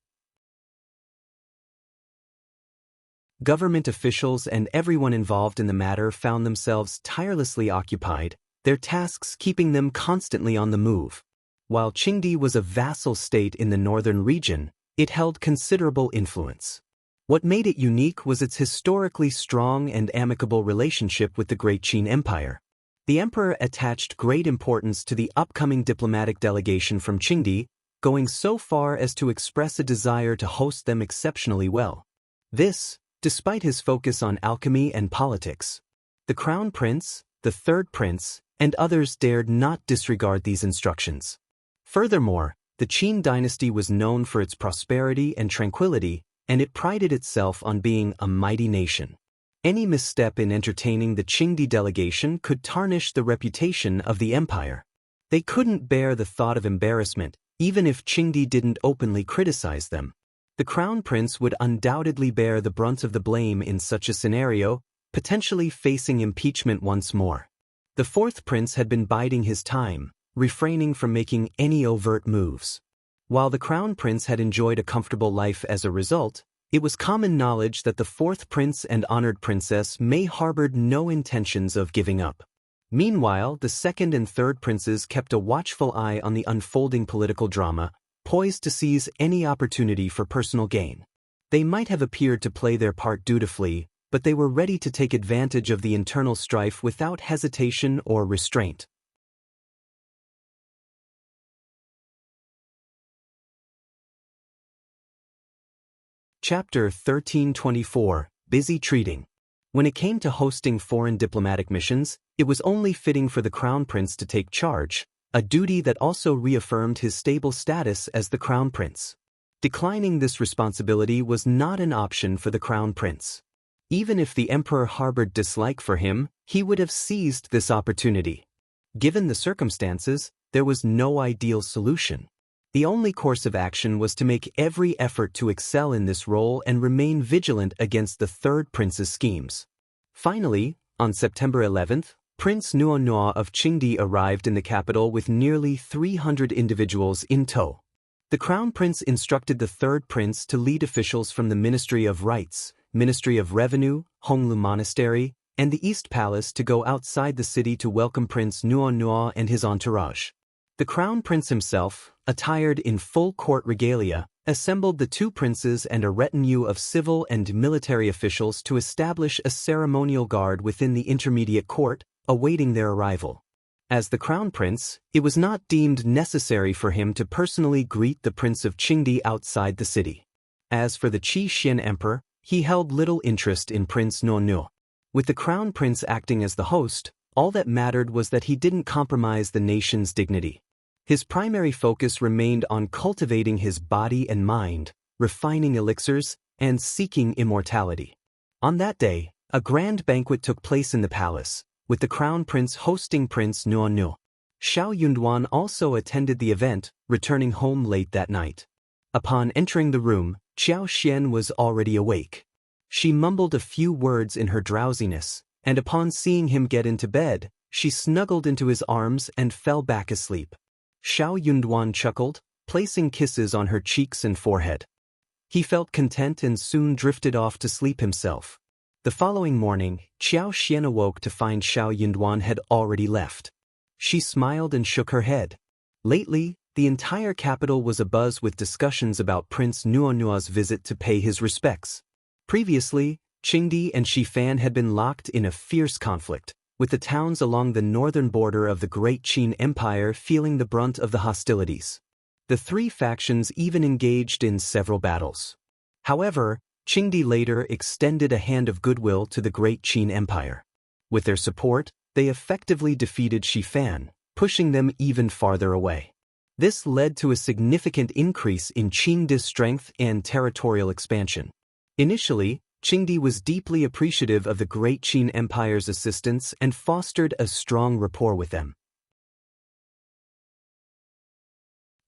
Government officials and everyone involved in the matter found themselves tirelessly occupied, their tasks keeping them constantly on the move. While Qingdi was a vassal state in the northern region, it held considerable influence. What made it unique was its historically strong and amicable relationship with the Great Qin Empire. The emperor attached great importance to the upcoming diplomatic delegation from Qingdi, going so far as to express a desire to host them exceptionally well. This, despite his focus on alchemy and politics. The crown prince, the third prince, and others dared not disregard these instructions. Furthermore, the Qin dynasty was known for its prosperity and tranquility, and it prided itself on being a mighty nation. Any misstep in entertaining the Qingdi delegation could tarnish the reputation of the empire. They couldn't bear the thought of embarrassment, even if Qingdi didn't openly criticize them. The crown prince would undoubtedly bear the brunt of the blame in such a scenario, potentially facing impeachment once more. The fourth prince had been biding his time, refraining from making any overt moves. While the crown prince had enjoyed a comfortable life as a result, it was common knowledge that the fourth prince and honored princess may harbored no intentions of giving up. Meanwhile, the second and third princes kept a watchful eye on the unfolding political drama, poised to seize any opportunity for personal gain. They might have appeared to play their part dutifully, but they were ready to take advantage of the internal strife without hesitation or restraint. Chapter 1324, Busy Treating. When it came to hosting foreign diplomatic missions, it was only fitting for the crown prince to take charge, a duty that also reaffirmed his stable status as the crown prince. Declining this responsibility was not an option for the crown prince. Even if the emperor harbored dislike for him, he would have seized this opportunity. Given the circumstances, there was no ideal solution. The only course of action was to make every effort to excel in this role and remain vigilant against the third prince's schemes. Finally, on September 11th, Prince Nuonua of Qingdi arrived in the capital with nearly 300 individuals in tow. The crown prince instructed the third prince to lead officials from the Ministry of Rights, Ministry of Revenue, Honglu Monastery, and the East Palace to go outside the city to welcome Prince Nuonua and his entourage. The crown prince himself, attired in full court regalia, assembled the two princes and a retinue of civil and military officials to establish a ceremonial guard within the intermediate court, awaiting their arrival. As the crown prince, it was not deemed necessary for him to personally greet the Prince of Qingdi outside the city. As for the Qi Xian Emperor, he held little interest in Prince Nuonua. With the crown prince acting as the host, all that mattered was that he didn't compromise the nation's dignity. His primary focus remained on cultivating his body and mind, refining elixirs, and seeking immortality. On that day, a grand banquet took place in the palace, with the crown prince hosting Prince Nuonua. Xiao Yunduan also attended the event, returning home late that night. Upon entering the room, Xiao Xian was already awake. She mumbled a few words in her drowsiness, and upon seeing him get into bed, she snuggled into his arms and fell back asleep. Xiao Yunduan chuckled, placing kisses on her cheeks and forehead. He felt content and soon drifted off to sleep himself. The following morning, Xiao Xian awoke to find Xiao Yunduan had already left. She smiled and shook her head. Lately, the entire capital was abuzz with discussions about Prince Nuonua's visit to pay his respects. Previously, Qingdi and Shifan had been locked in a fierce conflict, with the towns along the northern border of the Great Qin Empire feeling the brunt of the hostilities. The three factions even engaged in several battles. However, Qingdi later extended a hand of goodwill to the Great Qin Empire. With their support, they effectively defeated Shifan, pushing them even farther away. This led to a significant increase in Qingdi's strength and territorial expansion. Initially, Qingdi was deeply appreciative of the Great Qin Empire's assistance and fostered a strong rapport with them.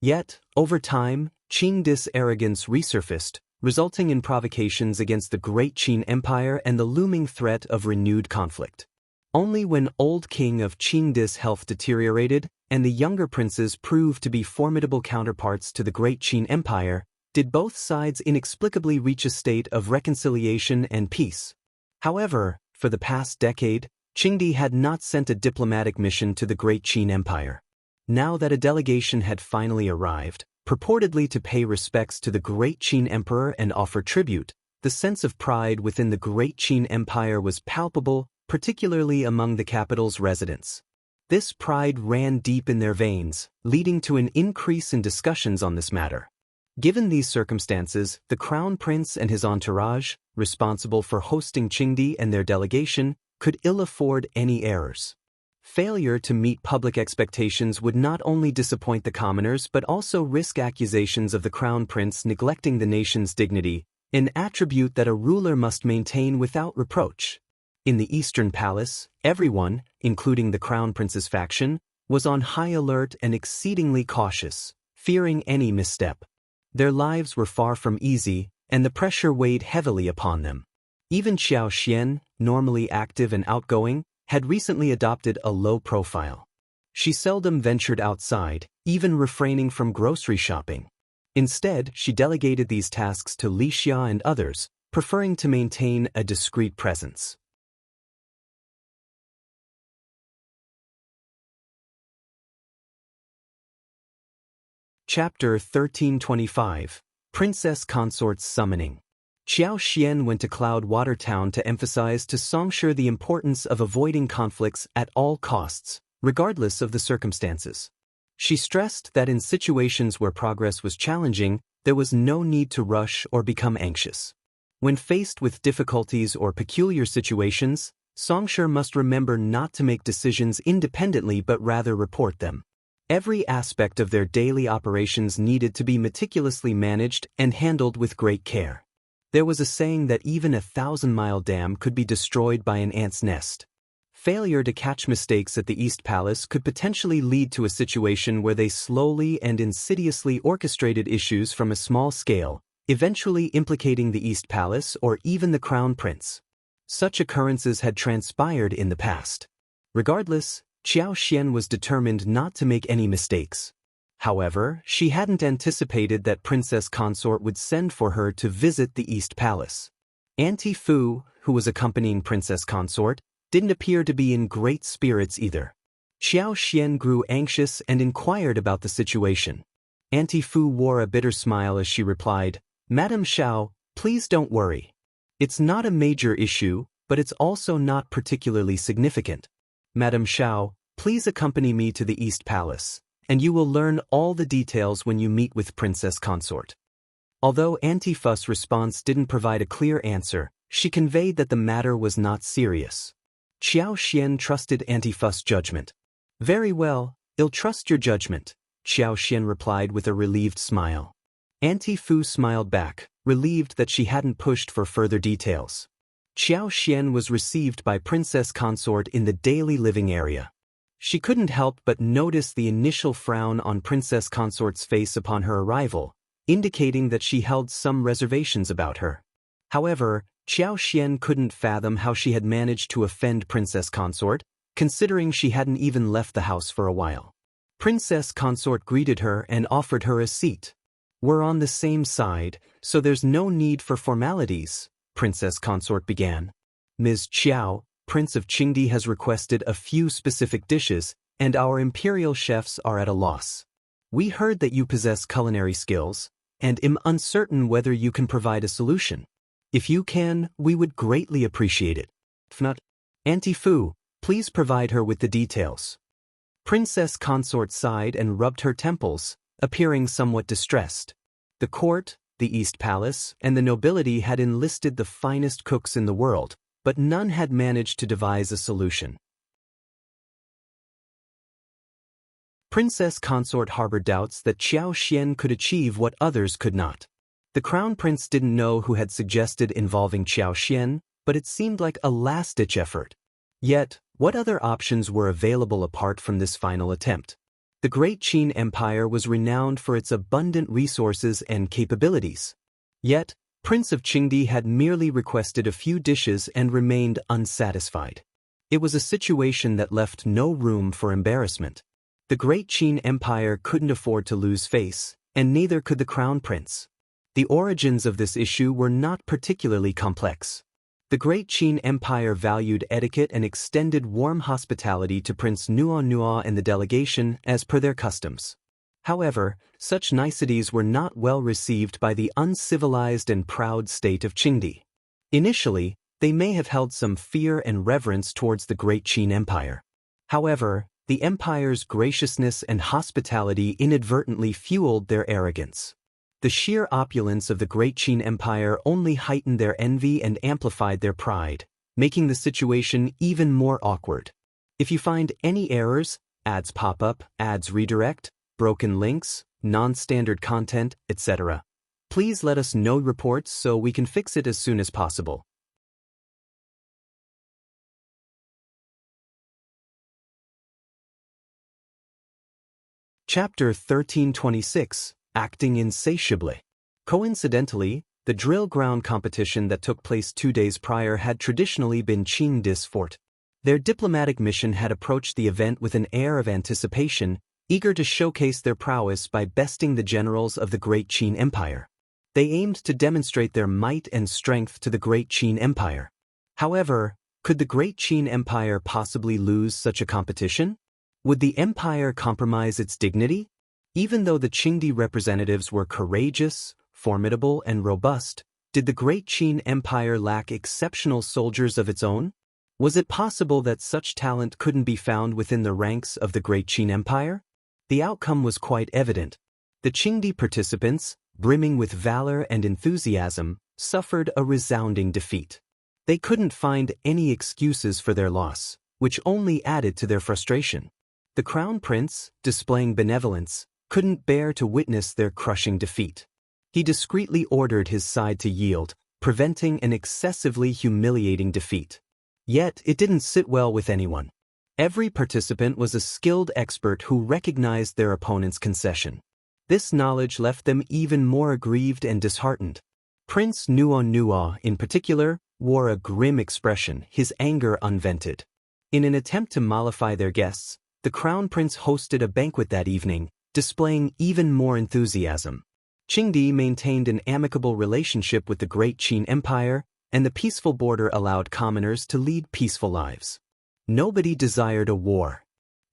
Yet, over time, Qingdi's arrogance resurfaced, resulting in provocations against the Great Qin Empire and the looming threat of renewed conflict. Only when old king of Qingdi's health deteriorated and the younger princes proved to be formidable counterparts to the Great Qin Empire did both sides inexplicably reach a state of reconciliation and peace. However, for the past decade, Qingdi had not sent a diplomatic mission to the Great Qin Empire. Now that a delegation had finally arrived, purportedly to pay respects to the Great Qin Emperor and offer tribute, the sense of pride within the Great Qin Empire was palpable, particularly among the capital's residents. This pride ran deep in their veins, leading to an increase in discussions on this matter. Given these circumstances, the crown prince and his entourage, responsible for hosting Qingdi and their delegation, could ill afford any errors. Failure to meet public expectations would not only disappoint the commoners but also risk accusations of the crown prince neglecting the nation's dignity, an attribute that a ruler must maintain without reproach. In the Eastern Palace, everyone, including the crown prince's faction, was on high alert and exceedingly cautious, fearing any misstep. Their lives were far from easy, and the pressure weighed heavily upon them. Even Xiao Xian, normally active and outgoing, had recently adopted a low profile. She seldom ventured outside, even refraining from grocery shopping. Instead, she delegated these tasks to Wuxia and others, preferring to maintain a discreet presence. Chapter 1325, Princess Consort's Summoning. Xiao Xian went to Cloud Water Town to emphasize to Xianxia the importance of avoiding conflicts at all costs, regardless of the circumstances. She stressed that in situations where progress was challenging, there was no need to rush or become anxious. When faced with difficulties or peculiar situations, Xianxia must remember not to make decisions independently but rather report them. Every aspect of their daily operations needed to be meticulously managed and handled with great care. There was a saying that even a 1,000-mile dam could be destroyed by an ant's nest. Failure to catch mistakes at the East Palace could potentially lead to a situation where they slowly and insidiously orchestrated issues from a small scale, eventually implicating the East Palace or even the Crown Prince. Such occurrences had transpired in the past. Regardless, Xiao Xian was determined not to make any mistakes. However, she hadn't anticipated that Princess Consort would send for her to visit the East Palace. Auntie Fu, who was accompanying Princess Consort, didn't appear to be in great spirits either. Xiao Xian grew anxious and inquired about the situation. Auntie Fu wore a bitter smile as she replied, "Madam Xiao, please don't worry. It's not a major issue, but it's also not particularly significant. Madam Xiao, please accompany me to the East Palace, and you will learn all the details when you meet with Princess Consort." Although Auntie Fu's response didn't provide a clear answer, she conveyed that the matter was not serious. Xiao Xian trusted Auntie Fu's judgment. "Very well, I'll trust your judgment," Xiao Xian replied with a relieved smile. Auntie Fu smiled back, relieved that she hadn't pushed for further details. Xiao Xian was received by Princess Consort in the daily living area. She couldn't help but notice the initial frown on Princess Consort's face upon her arrival, indicating that she held some reservations about her. However, Xiao Xian couldn't fathom how she had managed to offend Princess Consort, considering she hadn't even left the house for a while. Princess Consort greeted her and offered her a seat. "We're on the same side, so there's no need for formalities," Princess Consort began. "Ms. Qiao, Prince of Qingdi has requested a few specific dishes, and our imperial chefs are at a loss. We heard that you possess culinary skills, and am uncertain whether you can provide a solution. If you can, we would greatly appreciate it. If not, Auntie Fu, please provide her with the details." Princess Consort sighed and rubbed her temples, appearing somewhat distressed. The court, the East Palace, and the nobility had enlisted the finest cooks in the world, but none had managed to devise a solution. Princess Consort harbored doubts that Xiao Xian could achieve what others could not. The Crown Prince didn't know who had suggested involving Xiao Xian, but it seemed like a last-ditch effort. Yet, what other options were available apart from this final attempt? The Great Qin Empire was renowned for its abundant resources and capabilities. Yet, Prince of Qingdi had merely requested a few dishes and remained unsatisfied. It was a situation that left no room for embarrassment. The Great Qin Empire couldn't afford to lose face, and neither could the Crown Prince. The origins of this issue were not particularly complex. The Great Qin Empire valued etiquette and extended warm hospitality to Prince Nuo and the Delegation as per their customs. However, such niceties were not well received by the uncivilized and proud state of Qingdi. Initially, they may have held some fear and reverence towards the Great Qin Empire. However, the empire's graciousness and hospitality inadvertently fueled their arrogance. The sheer opulence of the Great Qin Empire only heightened their envy and amplified their pride, making the situation even more awkward. If you find any errors, ads pop up, ads redirect, broken links, non-standard content, etc., please let us know reports so we can fix it as soon as possible. Chapter 1326, Acting Insatiably. Coincidentally, The drill ground competition that took place 2 days prior had traditionally been Qingdi's fort. Their diplomatic mission had approached the event with an air of anticipation, eager to showcase their prowess by besting the generals of the Great Qin Empire. They aimed to demonstrate their might and strength to the Great Qin Empire. However, could the Great Qin Empire possibly lose such a competition? Would the empire compromise its dignity? Even though the Qingdi representatives were courageous, formidable, and robust, did the Great Qin Empire lack exceptional soldiers of its own? Was it possible that such talent couldn't be found within the ranks of the Great Qin Empire? The outcome was quite evident. The Qingdi participants, brimming with valor and enthusiasm, suffered a resounding defeat. They couldn't find any excuses for their loss, which only added to their frustration. The Crown Prince, displaying benevolence, couldn't bear to witness their crushing defeat. He discreetly ordered his side to yield, preventing an excessively humiliating defeat. Yet it didn't sit well with anyone. Every participant was a skilled expert who recognized their opponent's concession. This knowledge left them even more aggrieved and disheartened. Prince Nuo, in particular, wore a grim expression, his anger unvented. In an attempt to mollify their guests, the Crown Prince hosted a banquet that evening, displaying even more enthusiasm. Qingdi maintained an amicable relationship with the Great Qin Empire, and the peaceful border allowed commoners to lead peaceful lives. Nobody desired a war.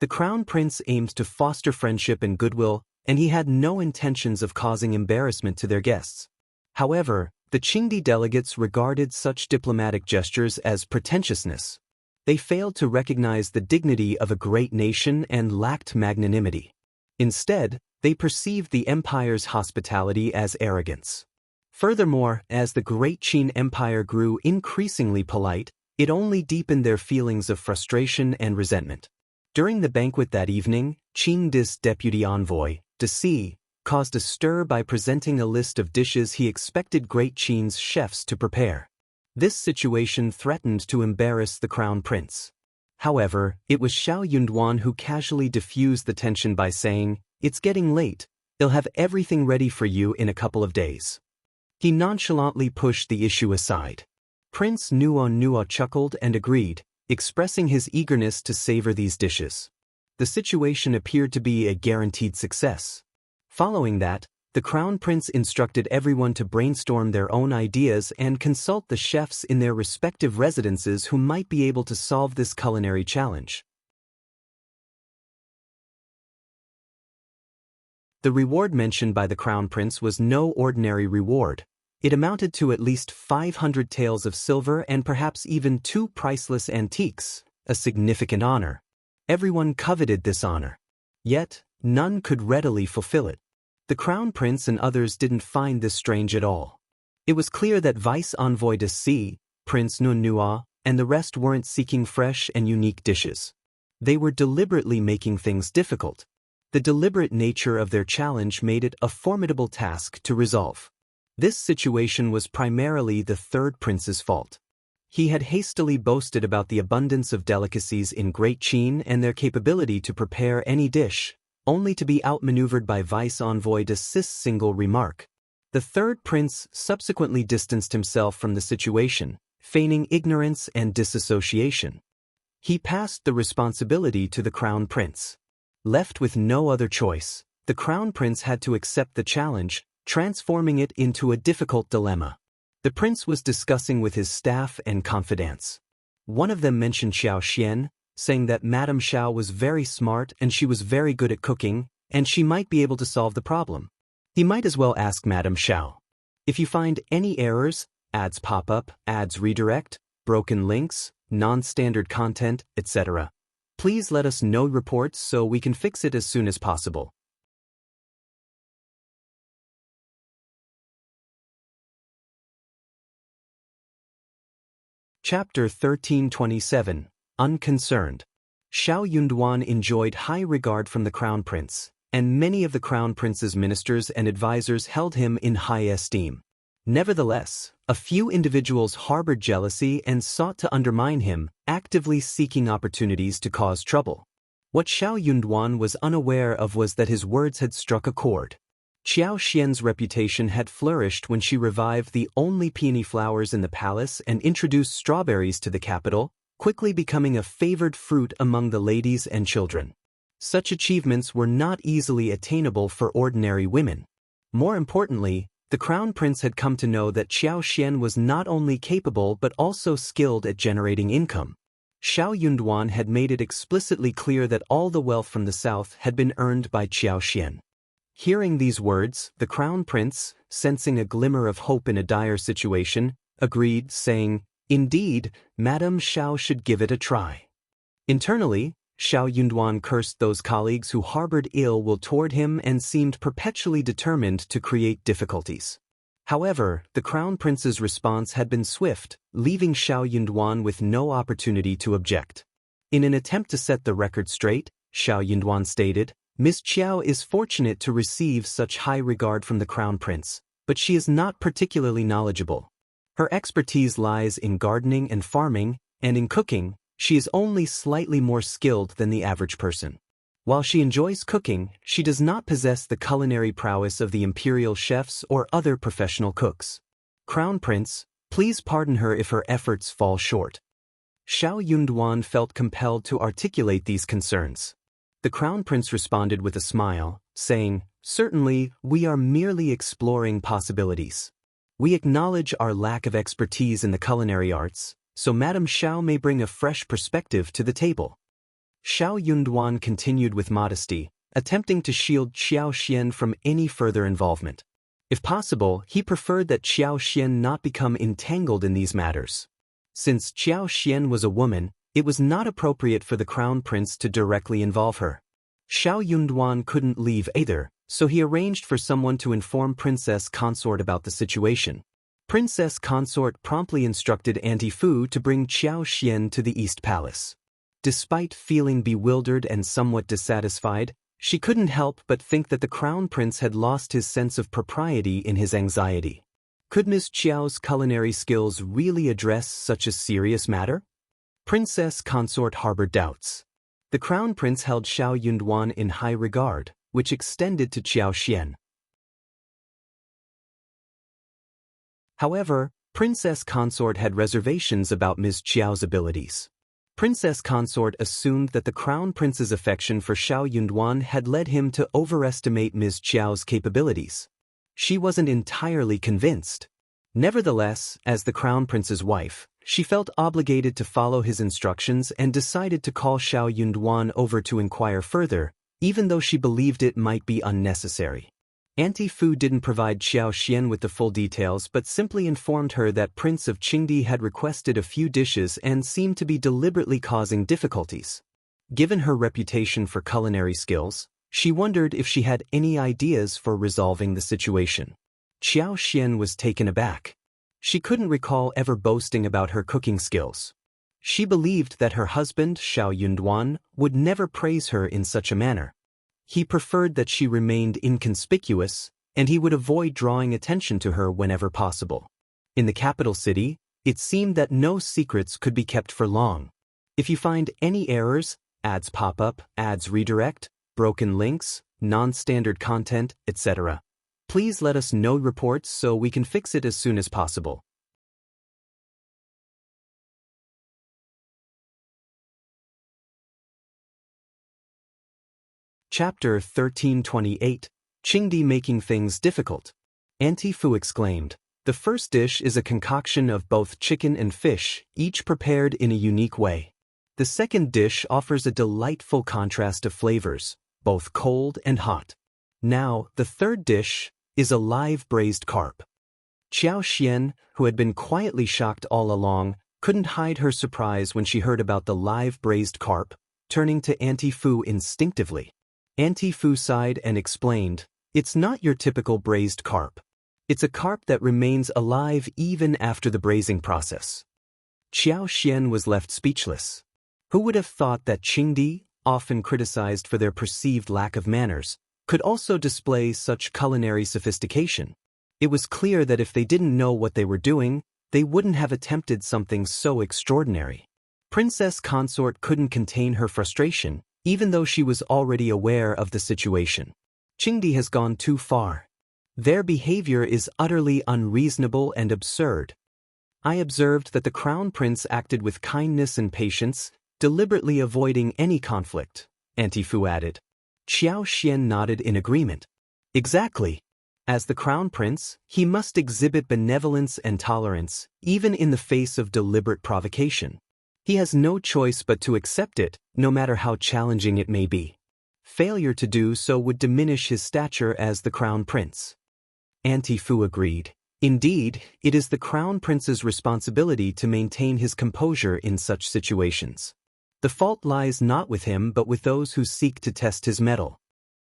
The Crown Prince aimed to foster friendship and goodwill, and he had no intentions of causing embarrassment to their guests. However, the Qingdi delegates regarded such diplomatic gestures as pretentiousness. They failed to recognize the dignity of a great nation and lacked magnanimity. Instead, they perceived the empire's hospitality as arrogance. Furthermore, as the Great Qin Empire grew increasingly polite, it only deepened their feelings of frustration and resentment. During the banquet that evening, Qingdi's deputy envoy, Deci, caused a stir by presenting a list of dishes he expected Great Qin's chefs to prepare. This situation threatened to embarrass the Crown Prince. However, it was Xiao Yunduan who casually diffused the tension by saying, "It's getting late, they'll have everything ready for you in a couple of days." He nonchalantly pushed the issue aside. Prince Nuo chuckled and agreed, expressing his eagerness to savor these dishes. The situation appeared to be a guaranteed success. Following that, the Crown Prince instructed everyone to brainstorm their own ideas and consult the chefs in their respective residences who might be able to solve this culinary challenge. The reward mentioned by the Crown Prince was no ordinary reward. It amounted to at least 500 taels of silver and perhaps even 2 priceless antiques, a significant honor. Everyone coveted this honor. Yet, none could readily fulfill it. The Crown Prince and others didn't find this strange at all. It was clear that Vice Envoy Deci, Prince Nuo, and the rest weren't seeking fresh and unique dishes. They were deliberately making things difficult. The deliberate nature of their challenge made it a formidable task to resolve. This situation was primarily the third prince's fault. He had hastily boasted about the abundance of delicacies in Great Qin and their capability to prepare any dish, only to be outmaneuvered by Vice Envoy Deci's single remark. The third prince subsequently distanced himself from the situation, feigning ignorance and disassociation. He passed the responsibility to the Crown Prince. Left with no other choice, the Crown Prince had to accept the challenge, transforming it into a difficult dilemma. The prince was discussing with his staff and confidants. One of them mentioned Xiao Xian, saying that Madame Xiao was very smart and she was very good at cooking, and she might be able to solve the problem. He might as well ask Madame Xiao. If you find any errors, ads pop up, ads redirect, broken links, non-standard content, etc., please let us know reports so we can fix it as soon as possible. Chapter 1327, Unconcerned. Xiao Yunduan enjoyed high regard from the Crown Prince, and many of the Crown Prince's ministers and advisors held him in high esteem. Nevertheless, a few individuals harbored jealousy and sought to undermine him, actively seeking opportunities to cause trouble. What Xiao Yunduan was unaware of was that his words had struck a chord. Xiao Xian's reputation had flourished when she revived the only peony flowers in the palace and introduced strawberries to the capital, quickly becoming a favored fruit among the ladies and children. Such achievements were not easily attainable for ordinary women. More importantly, the crown prince had come to know that Xiao Xian was not only capable but also skilled at generating income. Xiao Yunduan had made it explicitly clear that all the wealth from the south had been earned by Xiao Xian. Hearing these words, the crown prince, sensing a glimmer of hope in a dire situation, agreed, saying, "Indeed, Madame Xiao should give it a try." Internally, Xiao Yunduan cursed those colleagues who harbored ill will toward him and seemed perpetually determined to create difficulties. However, the crown prince's response had been swift, leaving Xiao Yunduan with no opportunity to object. In an attempt to set the record straight, Xiao Yunduan stated, "Miss Qiao is fortunate to receive such high regard from the crown prince, but she is not particularly knowledgeable. Her expertise lies in gardening and farming, and in cooking, she is only slightly more skilled than the average person. While she enjoys cooking, she does not possess the culinary prowess of the imperial chefs or other professional cooks. Crown Prince, please pardon her if her efforts fall short." Xiao Yunduan felt compelled to articulate these concerns. The Crown Prince responded with a smile, saying, "Certainly, we are merely exploring possibilities. We acknowledge our lack of expertise in the culinary arts, so Madame Xiao may bring a fresh perspective to the table." Xiao Yunduan continued with modesty, attempting to shield Xiao Xian from any further involvement. If possible, he preferred that Xiao Xian not become entangled in these matters. Since Xiao Xian was a woman, it was not appropriate for the Crown Prince to directly involve her. Xiao Yunduan couldn't leave either, so he arranged for someone to inform Princess Consort about the situation. Princess Consort promptly instructed Auntie Fu to bring Xiao Xian to the East Palace. Despite feeling bewildered and somewhat dissatisfied, she couldn't help but think that the Crown Prince had lost his sense of propriety in his anxiety. Could Miss Qiao's culinary skills really address such a serious matter? Princess Consort harbored doubts. The Crown Prince held Xiao Yunduan in high regard, which extended to Xiao Xian. However, Princess Consort had reservations about Ms. Qiao's abilities. Princess Consort assumed that the Crown Prince's affection for Xiao Yunduan had led him to overestimate Ms. Qiao's capabilities. She wasn't entirely convinced. Nevertheless, as the Crown Prince's wife, she felt obligated to follow his instructions and decided to call Xiao Yunduan over to inquire further, even though she believed it might be unnecessary. Auntie Fu didn't provide Xiao Xian with the full details but simply informed her that Prince of Qingdi had requested a few dishes and seemed to be deliberately causing difficulties. Given her reputation for culinary skills, she wondered if she had any ideas for resolving the situation. Xiao Xian was taken aback. She couldn't recall ever boasting about her cooking skills. She believed that her husband, Xiao Yunduan, would never praise her in such a manner. He preferred that she remained inconspicuous, and he would avoid drawing attention to her whenever possible. In the capital city, it seemed that no secrets could be kept for long. If you find any errors, ads pop up, ads redirect, broken links, non-standard content, etc., please let us know reports so we can fix it as soon as possible. Chapter 1328, Qingdi Making Things Difficult. Auntie Fu exclaimed, "The first dish is a concoction of both chicken and fish, each prepared in a unique way. The second dish offers a delightful contrast of flavors, both cold and hot. Now, the third dish is a live braised carp." Xiao Xian, who had been quietly shocked all along, couldn't hide her surprise when she heard about the live braised carp, turning to Auntie Fu instinctively. Auntie Fu sighed and explained, "It's not your typical braised carp. It's a carp that remains alive even after the braising process." Xiao Xian was left speechless. Who would have thought that Qingdi, often criticized for their perceived lack of manners, could also display such culinary sophistication? It was clear that if they didn't know what they were doing, they wouldn't have attempted something so extraordinary. Princess Consort couldn't contain her frustration, even though she was already aware of the situation. "Qingdi has gone too far," Their behavior is utterly unreasonable and absurd. I observed that the Crown Prince acted with kindness and patience, deliberately avoiding any conflict, Auntie Fu added. Xiao Xian nodded in agreement. Exactly. As the Crown Prince, he must exhibit benevolence and tolerance, even in the face of deliberate provocation. He has no choice but to accept it, no matter how challenging it may be. Failure to do so would diminish his stature as the Crown Prince. Auntie Fu agreed. Indeed, it is the Crown Prince's responsibility to maintain his composure in such situations. The fault lies not with him but with those who seek to test his mettle.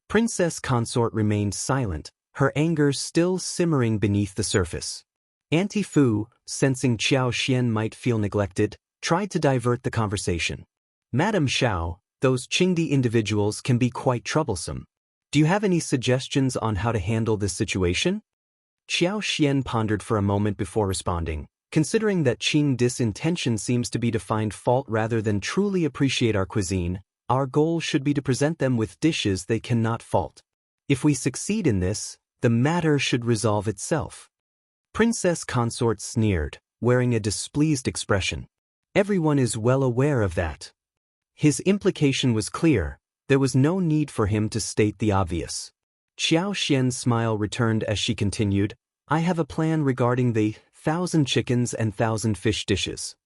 Princess Consort remained silent, her anger still simmering beneath the surface. Auntie Fu, sensing Xiao Xian might feel neglected, tried to divert the conversation. Madame Xiao, those Qingdi individuals can be quite troublesome. Do you have any suggestions on how to handle this situation? Xiao Xian pondered for a moment before responding. Considering that Qingdi's intention seems to be to find fault rather than truly appreciate our cuisine, our goal should be to present them with dishes they cannot fault. If we succeed in this, the matter should resolve itself. Princess Consort sneered, wearing a displeased expression. Everyone is well aware of that. His implication was clear. There was no need for him to state the obvious. Xiao Xian's smile returned as she continued, I have a plan regarding the 1,000 chickens and 1,000 fish dishes.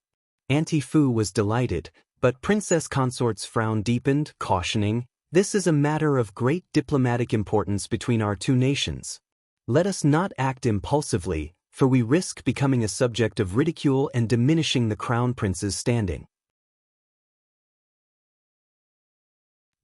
Auntie Fu was delighted, but Princess Consort's frown deepened, cautioning, this is a matter of great diplomatic importance between our two nations. Let us not act impulsively, for we risk becoming a subject of ridicule and diminishing the Crown Prince's standing.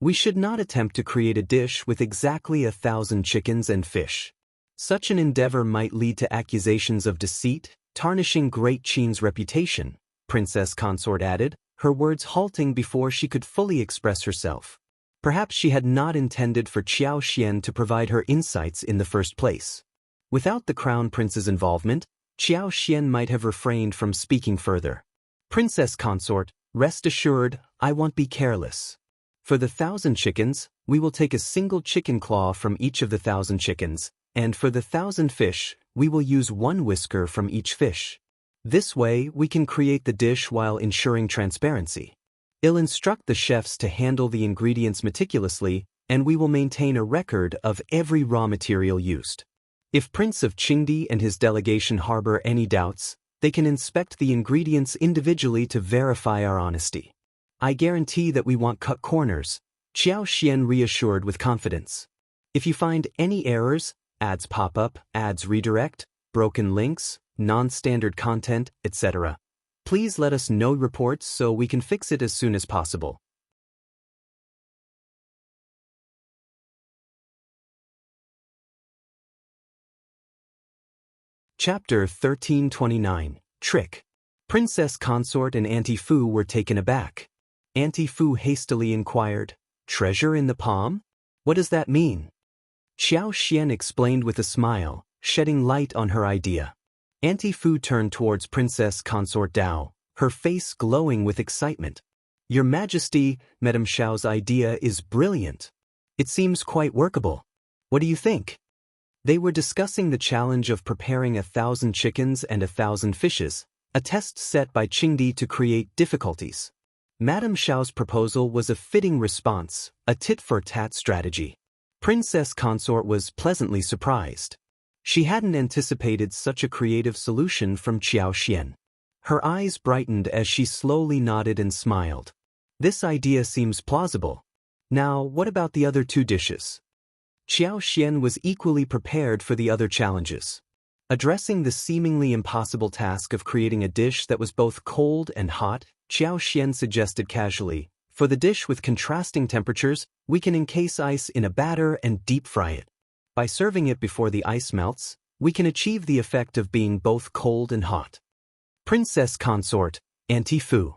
We should not attempt to create a dish with exactly 1,000 chickens and fish. Such an endeavor might lead to accusations of deceit, tarnishing Great Qin's reputation, Princess Consort added, her words halting before she could fully express herself. Perhaps she had not intended for Xiao Xian to provide her insights in the first place. Without the Crown Prince's involvement, Xiao Xian might have refrained from speaking further. Princess Consort, rest assured, I won't be careless. For the 1,000 chickens, we will take a single chicken claw from each of the 1,000 chickens, and for the 1,000 fish, we will use one whisker from each fish. This way, we can create the dish while ensuring transparency. I'll instruct the chefs to handle the ingredients meticulously, and we will maintain a record of every raw material used. If Prince of Qingdi and his delegation harbor any doubts, they can inspect the ingredients individually to verify our honesty. I guarantee that we won't cut corners, Xiao Xian reassured with confidence. If you find any errors, ads pop up, ads redirect, broken links, non-standard content, etc., please let us know reports so we can fix it as soon as possible. Chapter 1329, Trick. Princess Consort and Auntie Fu were taken aback. Auntie Fu hastily inquired, treasure in the palm? What does that mean? Xiao Xian explained with a smile, shedding light on her idea. Auntie Fu turned towards Princess Consort Dao, her face glowing with excitement. Your Majesty, Madame Xiao's idea is brilliant. It seems quite workable. What do you think? They were discussing the challenge of preparing 1,000 chickens and 1,000 fishes, a test set by Qingdi to create difficulties. Madame Xiao's proposal was a fitting response, a tit-for-tat strategy. Princess Consort was pleasantly surprised. She hadn't anticipated such a creative solution from Xiao Xian. Her eyes brightened as she slowly nodded and smiled. This idea seems plausible. Now, what about the other two dishes? Xiao Xian was equally prepared for the other challenges. Addressing the seemingly impossible task of creating a dish that was both cold and hot, Xiao Xian suggested casually, for the dish with contrasting temperatures, we can encase ice in a batter and deep fry it. By serving it before the ice melts, we can achieve the effect of being both cold and hot. Princess Consort, Auntie Fu.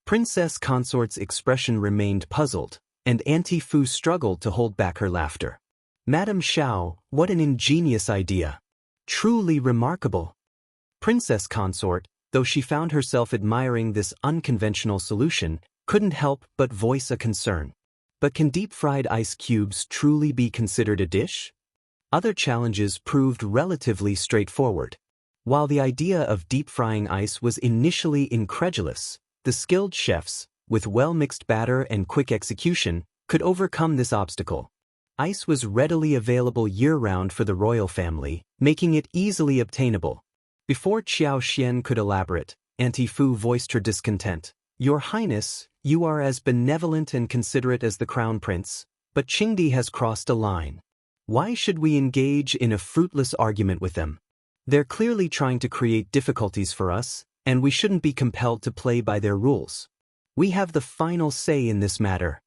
Princess Consort's expression remained puzzled, and Auntie Fu struggled to hold back her laughter. Madame Xiao, what an ingenious idea. Truly remarkable. Princess Consort, though she found herself admiring this unconventional solution, couldn't help but voice a concern. But can deep-fried ice cubes truly be considered a dish? Other challenges proved relatively straightforward. While the idea of deep-frying ice was initially incredulous, the skilled chefs, with well-mixed batter and quick execution, could overcome this obstacle. Ice was readily available year-round for the royal family, making it easily obtainable. Before Xiao Xian could elaborate, Auntie Fu voiced her discontent. "Your Highness, you are as benevolent and considerate as the Crown Prince, but Qingdi has crossed a line. Why should we engage in a fruitless argument with them? They're clearly trying to create difficulties for us, and we shouldn't be compelled to play by their rules. We have the final say in this matter."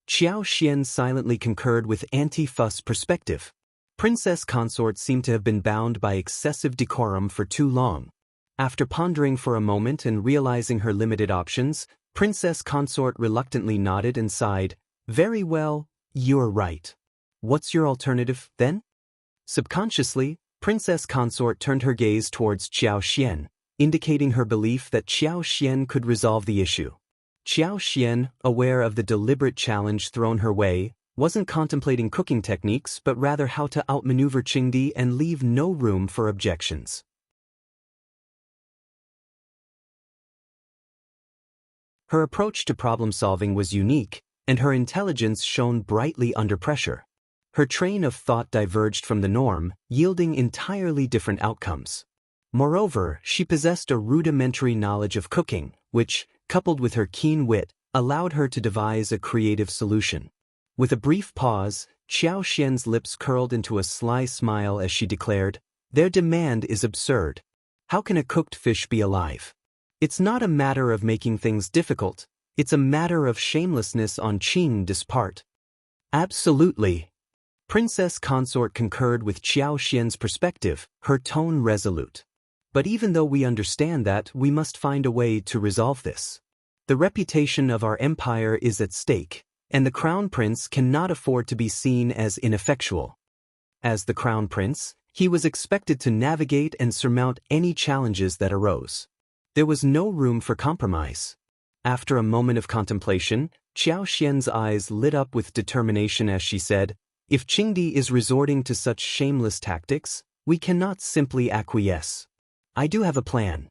Xiao Xian silently concurred with Auntie Fu's perspective. Princess Consort seemed to have been bound by excessive decorum for too long. After pondering for a moment and realizing her limited options, Princess Consort reluctantly nodded and sighed. "Very well, you're right. What's your alternative, then?" Subconsciously, Princess Consort turned her gaze towards Xiao Xian, indicating her belief that Xiao Xian could resolve the issue. Xiao Xian, aware of the deliberate challenge thrown her way, wasn't contemplating cooking techniques but rather how to outmaneuver Qingdi and leave no room for objections. Her approach to problem-solving was unique, and her intelligence shone brightly under pressure. Her train of thought diverged from the norm, yielding entirely different outcomes. Moreover, she possessed a rudimentary knowledge of cooking, which, coupled with her keen wit, allowed her to devise a creative solution. With a brief pause, Xiao Xian's lips curled into a sly smile as she declared, "Their demand is absurd. How can a cooked fish be alive? It's not a matter of making things difficult, it's a matter of shamelessness on Qingdi's part." "Absolutely." Princess Consort concurred with Xiao Xian's perspective, her tone resolute. "But even though we understand that, we must find a way to resolve this. The reputation of our empire is at stake, and the Crown Prince cannot afford to be seen as ineffectual." As the Crown Prince, he was expected to navigate and surmount any challenges that arose. There was no room for compromise. After a moment of contemplation, Xiao Xian's eyes lit up with determination as she said, "If Qingdi is resorting to such shameless tactics, we cannot simply acquiesce. I do have a plan.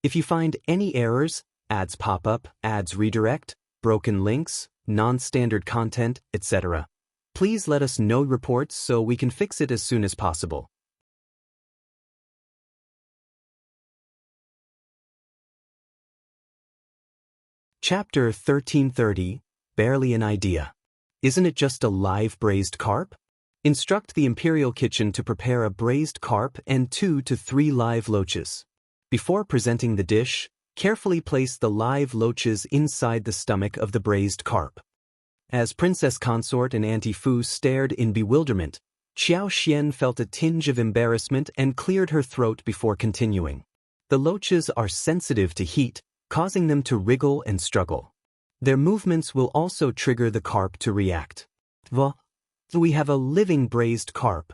If you find any errors, ads pop up, ads redirect, broken links, non-standard content, etc., please let us know reports so we can fix it as soon as possible." Chapter 1330, Barely an Idea. Isn't it just a live braised carp? Instruct the Imperial Kitchen to prepare a braised carp and 2 to 3 live loaches. Before presenting the dish, carefully place the live loaches inside the stomach of the braised carp. As Princess Consort and Auntie Fu stared in bewilderment, Xiao Xian felt a tinge of embarrassment and cleared her throat before continuing. The loaches are sensitive to heat, causing them to wriggle and struggle. Their movements will also trigger the carp to react. We have a living braised carp.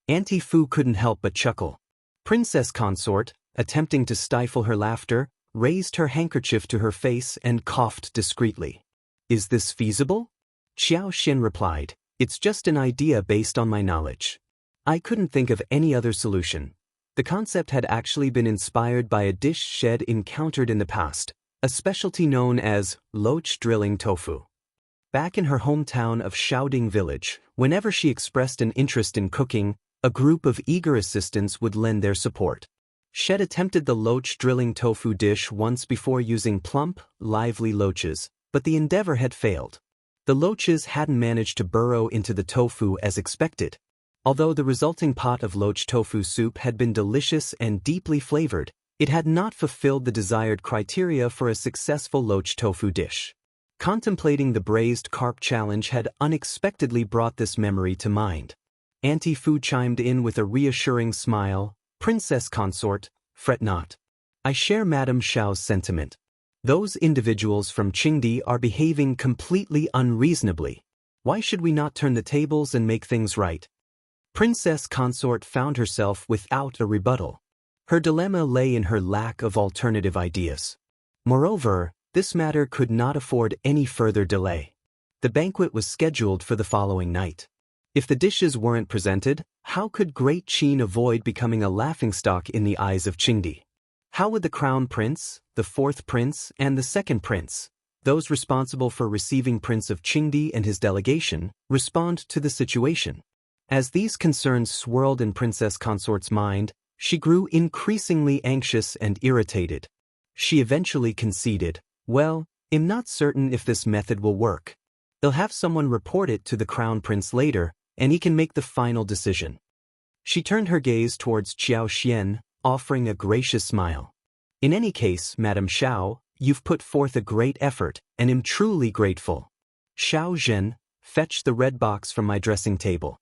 Auntie Fu couldn't help but chuckle. Princess Consort, attempting to stifle her laughter, raised her handkerchief to her face and coughed discreetly. "Is this feasible?" Xiao Xian replied, "It's just an idea based on my knowledge. I couldn't think of any other solution." The concept had actually been inspired by a dish Shed encountered in the past, a specialty known as loach drilling tofu. Back in her hometown of Shaoding Village, whenever she expressed an interest in cooking, a group of eager assistants would lend their support. Shed attempted the loach drilling tofu dish once before using plump, lively loaches, but the endeavor had failed. The loaches hadn't managed to burrow into the tofu as expected. Although the resulting pot of loach tofu soup had been delicious and deeply flavored, it had not fulfilled the desired criteria for a successful loach tofu dish. Contemplating the braised carp challenge had unexpectedly brought this memory to mind. Auntie Fu chimed in with a reassuring smile, "Princess Consort, fret not. I share Madame Xiao's sentiment. Those individuals from Qingdi are behaving completely unreasonably. Why should we not turn the tables and make things right?" Princess Consort found herself without a rebuttal. Her dilemma lay in her lack of alternative ideas. Moreover, this matter could not afford any further delay. The banquet was scheduled for the following night. If the dishes weren't presented, How could Great Qin avoid becoming a laughingstock in the eyes of Qingdi? How would the Crown Prince, the Fourth Prince, and the Second Prince, those responsible for receiving Prince of Qingdi and his delegation, respond to the situation? As these concerns swirled in Princess Consort's mind, she grew increasingly anxious and irritated. She eventually conceded, "Well, I'm not certain if this method will work. They'll have someone report it to the Crown Prince later, and he can make the final decision." She turned her gaze towards Xiao Xian, offering a gracious smile. "In any case, Madame Xiao, you've put forth a great effort, and am truly grateful. Xiao Zhen, fetch the red box from my dressing table."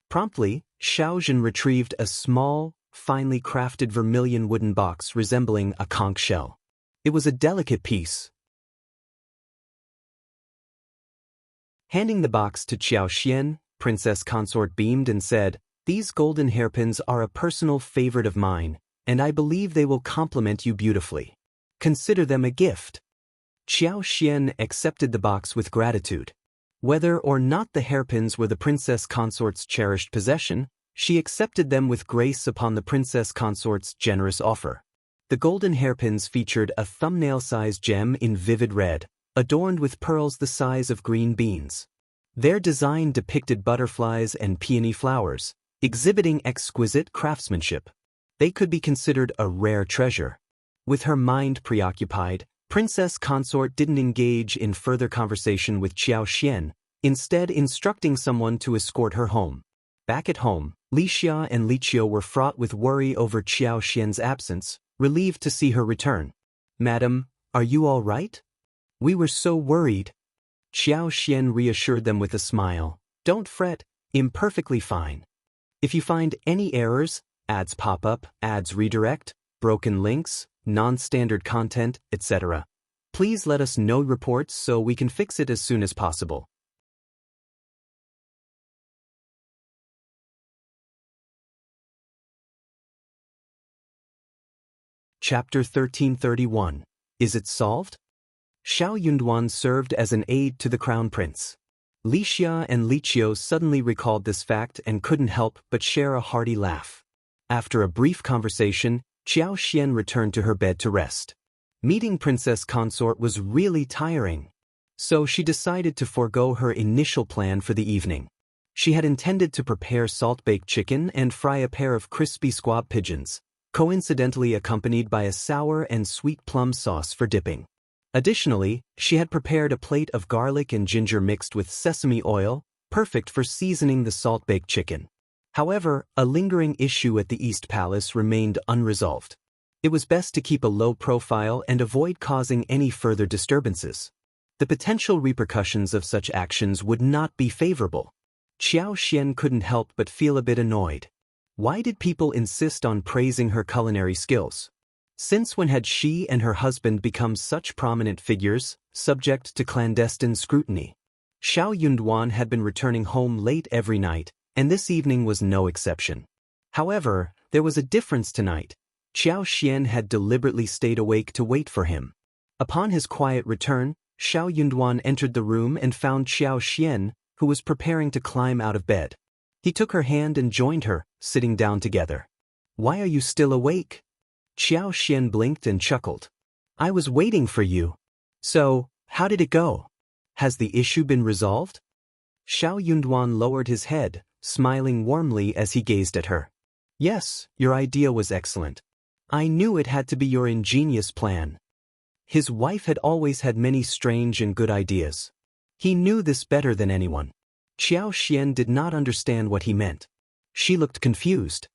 Promptly, Xiao Zhen retrieved a small, finely crafted vermilion wooden box resembling a conch shell. It was a delicate piece. Handing the box to Xiao Xian, Princess Consort beamed and said, "These golden hairpins are a personal favorite of mine, and I believe they will complement you beautifully. Consider them a gift." Xiao Xian accepted the box with gratitude. Whether or not the hairpins were the Princess Consort's cherished possession, she accepted them with grace upon the Princess Consort's generous offer. The golden hairpins featured a thumbnail-sized gem in vivid red, adorned with pearls the size of green beans. Their design depicted butterflies and peony flowers, exhibiting exquisite craftsmanship. They could be considered a rare treasure. With her mind preoccupied, Princess Consort didn't engage in further conversation with Xiao Xian, instead instructing someone to escort her home. Back at home, Lixia and Liqiu were fraught with worry over Xiao Xian's absence, relieved to see her return. "Madam, are you all right? We were so worried." Xiao Xian reassured them with a smile. "Don't fret, I'm perfectly fine. If you find any errors, ads pop up, ads redirect, broken links, non-standard content, etc., please let us know reports so we can fix it as soon as possible." Chapter 1331. Is it solved? Xiao Yunduan served as an aide to the Crown Prince. Lixia and Liqiu suddenly recalled this fact and couldn't help but share a hearty laugh. After a brief conversation, Xiao Xian returned to her bed to rest. Meeting Princess Consort was really tiring, so she decided to forego her initial plan for the evening. She had intended to prepare salt-baked chicken and fry a pair of crispy squab pigeons, coincidentally accompanied by a sour and sweet plum sauce for dipping. Additionally, she had prepared a plate of garlic and ginger mixed with sesame oil, perfect for seasoning the salt-baked chicken. However, a lingering issue at the East Palace remained unresolved. It was best to keep a low profile and avoid causing any further disturbances. The potential repercussions of such actions would not be favorable. Xiao Xian couldn't help but feel a bit annoyed. Why did people insist on praising her culinary skills? Since when had she and her husband become such prominent figures, subject to clandestine scrutiny? Xiao Yunduan had been returning home late every night, and this evening was no exception. However, there was a difference tonight. Xiao Xian had deliberately stayed awake to wait for him. Upon his quiet return, Xiao Yunduan entered the room and found Xiao Xian, who was preparing to climb out of bed. He took her hand and joined her, sitting down together. "Why are you still awake?" Xiao Xian blinked and chuckled. "I was waiting for you." "So, how did it go? Has the issue been resolved?" Xiao Yunduan lowered his head, smiling warmly as he gazed at her. "Yes, your idea was excellent. I knew it had to be your ingenious plan." His wife had always had many strange and good ideas. He knew this better than anyone. Xiao Xian did not understand what he meant. She looked confused.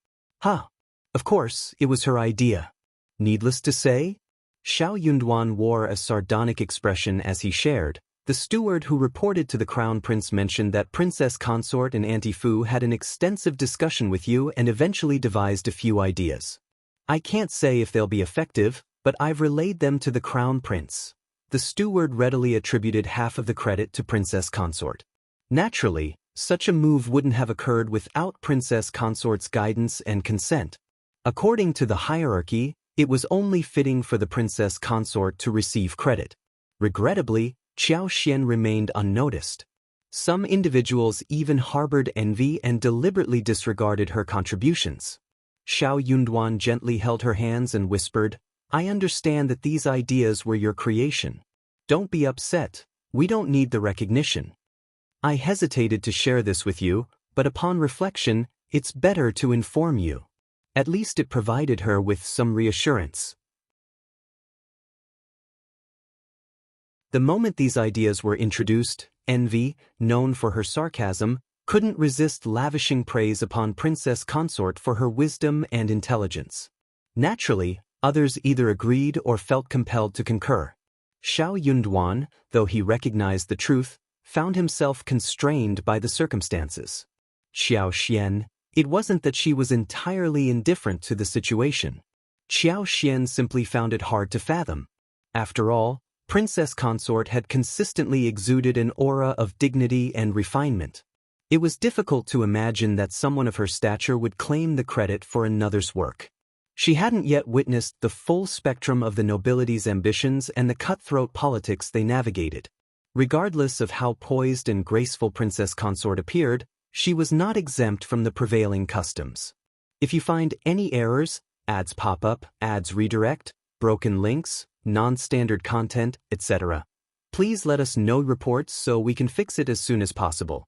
"Huh. Of course, it was her idea. Needless to say?" Xiao Yunduan wore a sardonic expression as he shared. "The steward who reported to the Crown Prince mentioned that Princess Consort and Auntie Fu had an extensive discussion with you and eventually devised a few ideas. I can't say if they'll be effective, but I've relayed them to the Crown Prince." The steward readily attributed half of the credit to Princess Consort. Naturally, such a move wouldn't have occurred without Princess Consort's guidance and consent. According to the hierarchy, it was only fitting for the Princess Consort to receive credit. Regrettably, Xiao Xian remained unnoticed. Some individuals even harbored envy and deliberately disregarded her contributions. Xiao Yunduan gently held her hands and whispered, "I understand that these ideas were your creation. Don't be upset, we don't need the recognition. I hesitated to share this with you, but upon reflection, it's better to inform you." At least it provided her with some reassurance. The moment these ideas were introduced, Envy, known for her sarcasm, couldn't resist lavishing praise upon Princess Consort for her wisdom and intelligence. Naturally, others either agreed or felt compelled to concur. Xiao Yunduan, though he recognized the truth, found himself constrained by the circumstances. Xiao Xian, it wasn't that she was entirely indifferent to the situation. Xiao Xian simply found it hard to fathom. After all, Princess Consort had consistently exuded an aura of dignity and refinement. It was difficult to imagine that someone of her stature would claim the credit for another's work. She hadn't yet witnessed the full spectrum of the nobility's ambitions and the cutthroat politics they navigated. Regardless of how poised and graceful Princess Consort appeared, she was not exempt from the prevailing customs. If you find any errors, ads pop up, ads redirect, broken links, non-standard content, etc., please let us know reports so we can fix it as soon as possible.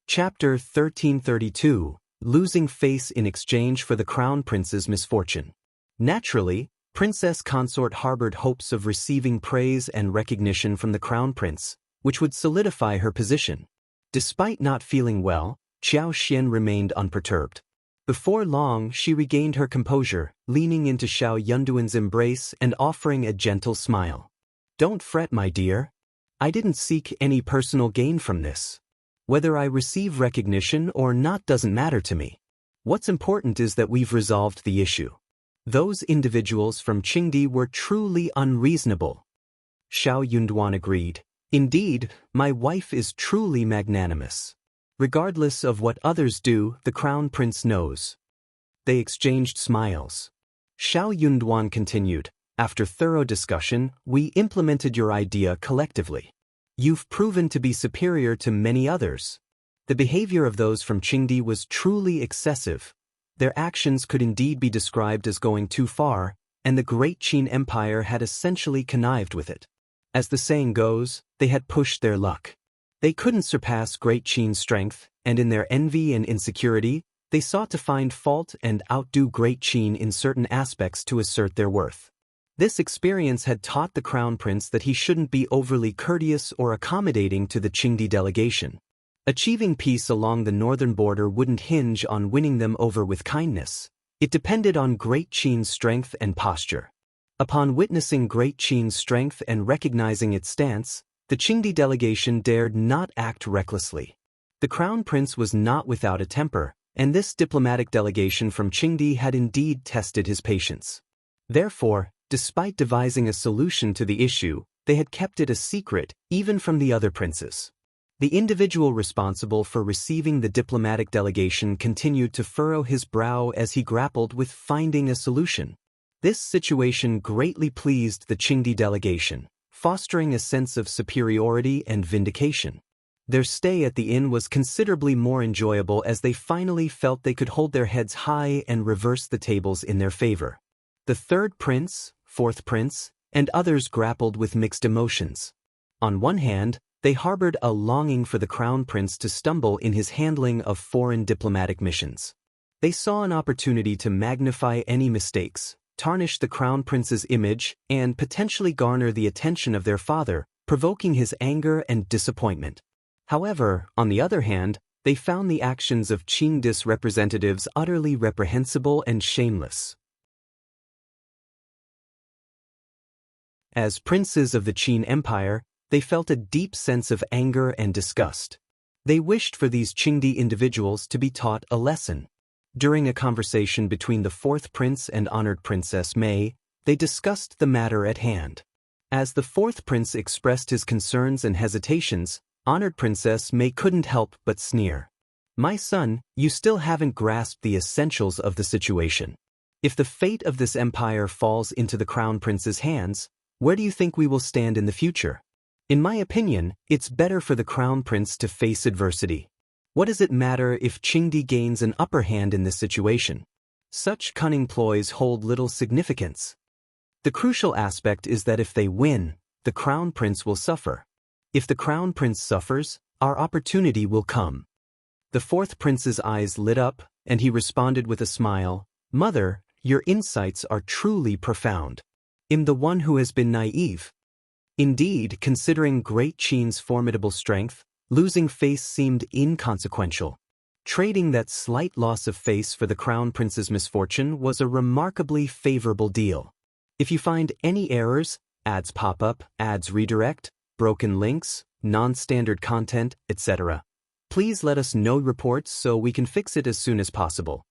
Chapter 1332, Losing Face in Exchange for the Crown Prince's Misfortune. Naturally, Princess Consort harbored hopes of receiving praise and recognition from the Crown Prince, which would solidify her position. Despite not feeling well, Xiao Xian remained unperturbed. Before long, she regained her composure, leaning into Xiao Yunduan's embrace and offering a gentle smile. "Don't fret, my dear. I didn't seek any personal gain from this. Whether I receive recognition or not doesn't matter to me. What's important is that we've resolved the issue." Those individuals from Qingdi were truly unreasonable. Xiao Yunduan agreed. "Indeed, my wife is truly magnanimous. Regardless of what others do, the Crown Prince knows." They exchanged smiles. Xiao Yunduan continued, "After thorough discussion, we implemented your idea collectively. You've proven to be superior to many others. The behavior of those from Qingdi was truly excessive. Their actions could indeed be described as going too far, and the Great Qin Empire had essentially connived with it. As the saying goes, they had pushed their luck. They couldn't surpass Great Qin's strength, and in their envy and insecurity, they sought to find fault and outdo Great Qin in certain aspects to assert their worth. This experience had taught the Crown Prince that he shouldn't be overly courteous or accommodating to the Qingdi delegation. Achieving peace along the northern border wouldn't hinge on winning them over with kindness. It depended on Great Qin's strength and posture. Upon witnessing Great Qin's strength and recognizing its stance, the Qingdi delegation dared not act recklessly. The Crown Prince was not without a temper, and this diplomatic delegation from Qingdi had indeed tested his patience. Therefore, despite devising a solution to the issue, they had kept it a secret, even from the other princes. The individual responsible for receiving the diplomatic delegation continued to furrow his brow as he grappled with finding a solution. This situation greatly pleased the Qingdi delegation, fostering a sense of superiority and vindication. Their stay at the inn was considerably more enjoyable as they finally felt they could hold their heads high and reverse the tables in their favor. The third prince, fourth prince, and others grappled with mixed emotions. On one hand, they harbored a longing for the Crown Prince to stumble in his handling of foreign diplomatic missions. They saw an opportunity to magnify any mistakes, tarnish the Crown Prince's image, and potentially garner the attention of their father, provoking his anger and disappointment. However, on the other hand, they found the actions of Qingdi's representatives utterly reprehensible and shameless. As princes of the Qin Empire, they felt a deep sense of anger and disgust. They wished for these Qingdi individuals to be taught a lesson. During a conversation between the fourth prince and honored Princess Mei, they discussed the matter at hand. As the fourth prince expressed his concerns and hesitations, honored Princess Mei couldn't help but sneer. "My son, you still haven't grasped the essentials of the situation. If the fate of this empire falls into the Crown Prince's hands, where do you think we will stand in the future? In my opinion, it's better for the Crown Prince to face adversity. What does it matter if Qingdi gains an upper hand in this situation? Such cunning ploys hold little significance. The crucial aspect is that if they win, the Crown Prince will suffer. If the Crown Prince suffers, our opportunity will come. The fourth prince's eyes lit up, and he responded with a smile, "Mother, your insights are truly profound. I'm the one who has been naive." Indeed, considering Great Qin's formidable strength, losing face seemed inconsequential. Trading that slight loss of face for the Crown Prince's misfortune was a remarkably favorable deal. If you find any errors, ads pop up, ads redirect, broken links, non-standard content, etc., please let us know reports so we can fix it as soon as possible.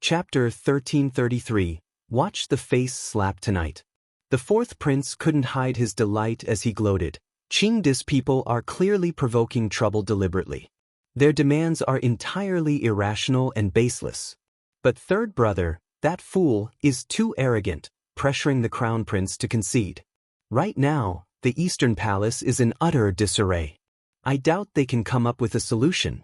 Chapter 1333. Watch the face slap tonight. The fourth prince couldn't hide his delight as he gloated. Qingdi's people are clearly provoking trouble deliberately. Their demands are entirely irrational and baseless. But third brother, that fool, is too arrogant, pressuring the Crown Prince to concede. Right now, the Eastern Palace is in utter disarray. I doubt they can come up with a solution.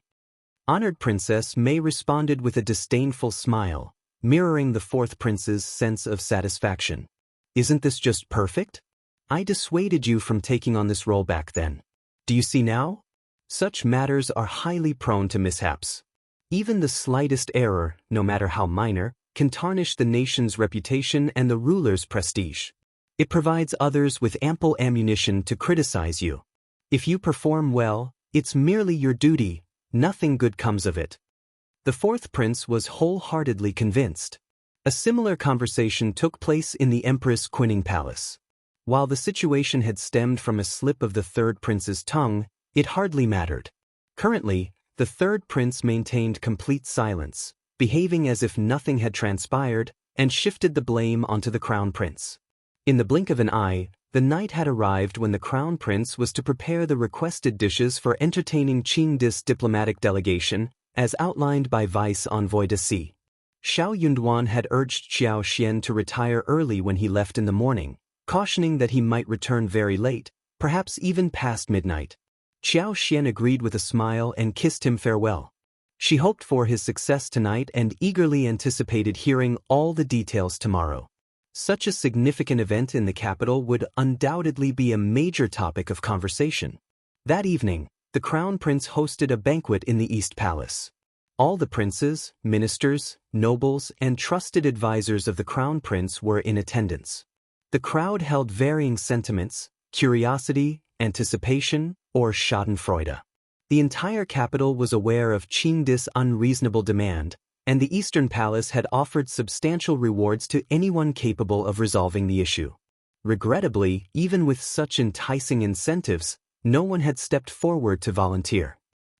Honored Princess Mei responded with a disdainful smile, mirroring the fourth prince's sense of satisfaction. Isn't this just perfect? I dissuaded you from taking on this role back then. Do you see now? Such matters are highly prone to mishaps. Even the slightest error, no matter how minor, can tarnish the nation's reputation and the ruler's prestige. It provides others with ample ammunition to criticize you. If you perform well, it's merely your duty, nothing good comes of it. The fourth prince was wholeheartedly convinced. A similar conversation took place in the Empress Qinning Palace. While the situation had stemmed from a slip of the third prince's tongue, it hardly mattered. Currently, the third prince maintained complete silence, behaving as if nothing had transpired, and shifted the blame onto the Crown Prince. In the blink of an eye, the night had arrived when the Crown Prince was to prepare the requested dishes for entertaining Qingdi's diplomatic delegation, as outlined by Vice Envoy de C. Xiao Yunduan had urged Xiao Xian to retire early when he left in the morning, cautioning that he might return very late, perhaps even past midnight. Xiao Xian agreed with a smile and kissed him farewell. She hoped for his success tonight and eagerly anticipated hearing all the details tomorrow. Such a significant event in the capital would undoubtedly be a major topic of conversation. That evening, the Crown Prince hosted a banquet in the East Palace. All the princes, ministers, nobles, and trusted advisors of the Crown Prince were in attendance. The crowd held varying sentiments: curiosity, anticipation, or schadenfreude. The entire capital was aware of Qingdi's unreasonable demand, and the Eastern Palace had offered substantial rewards to anyone capable of resolving the issue. Regrettably, even with such enticing incentives, no one had stepped forward to volunteer.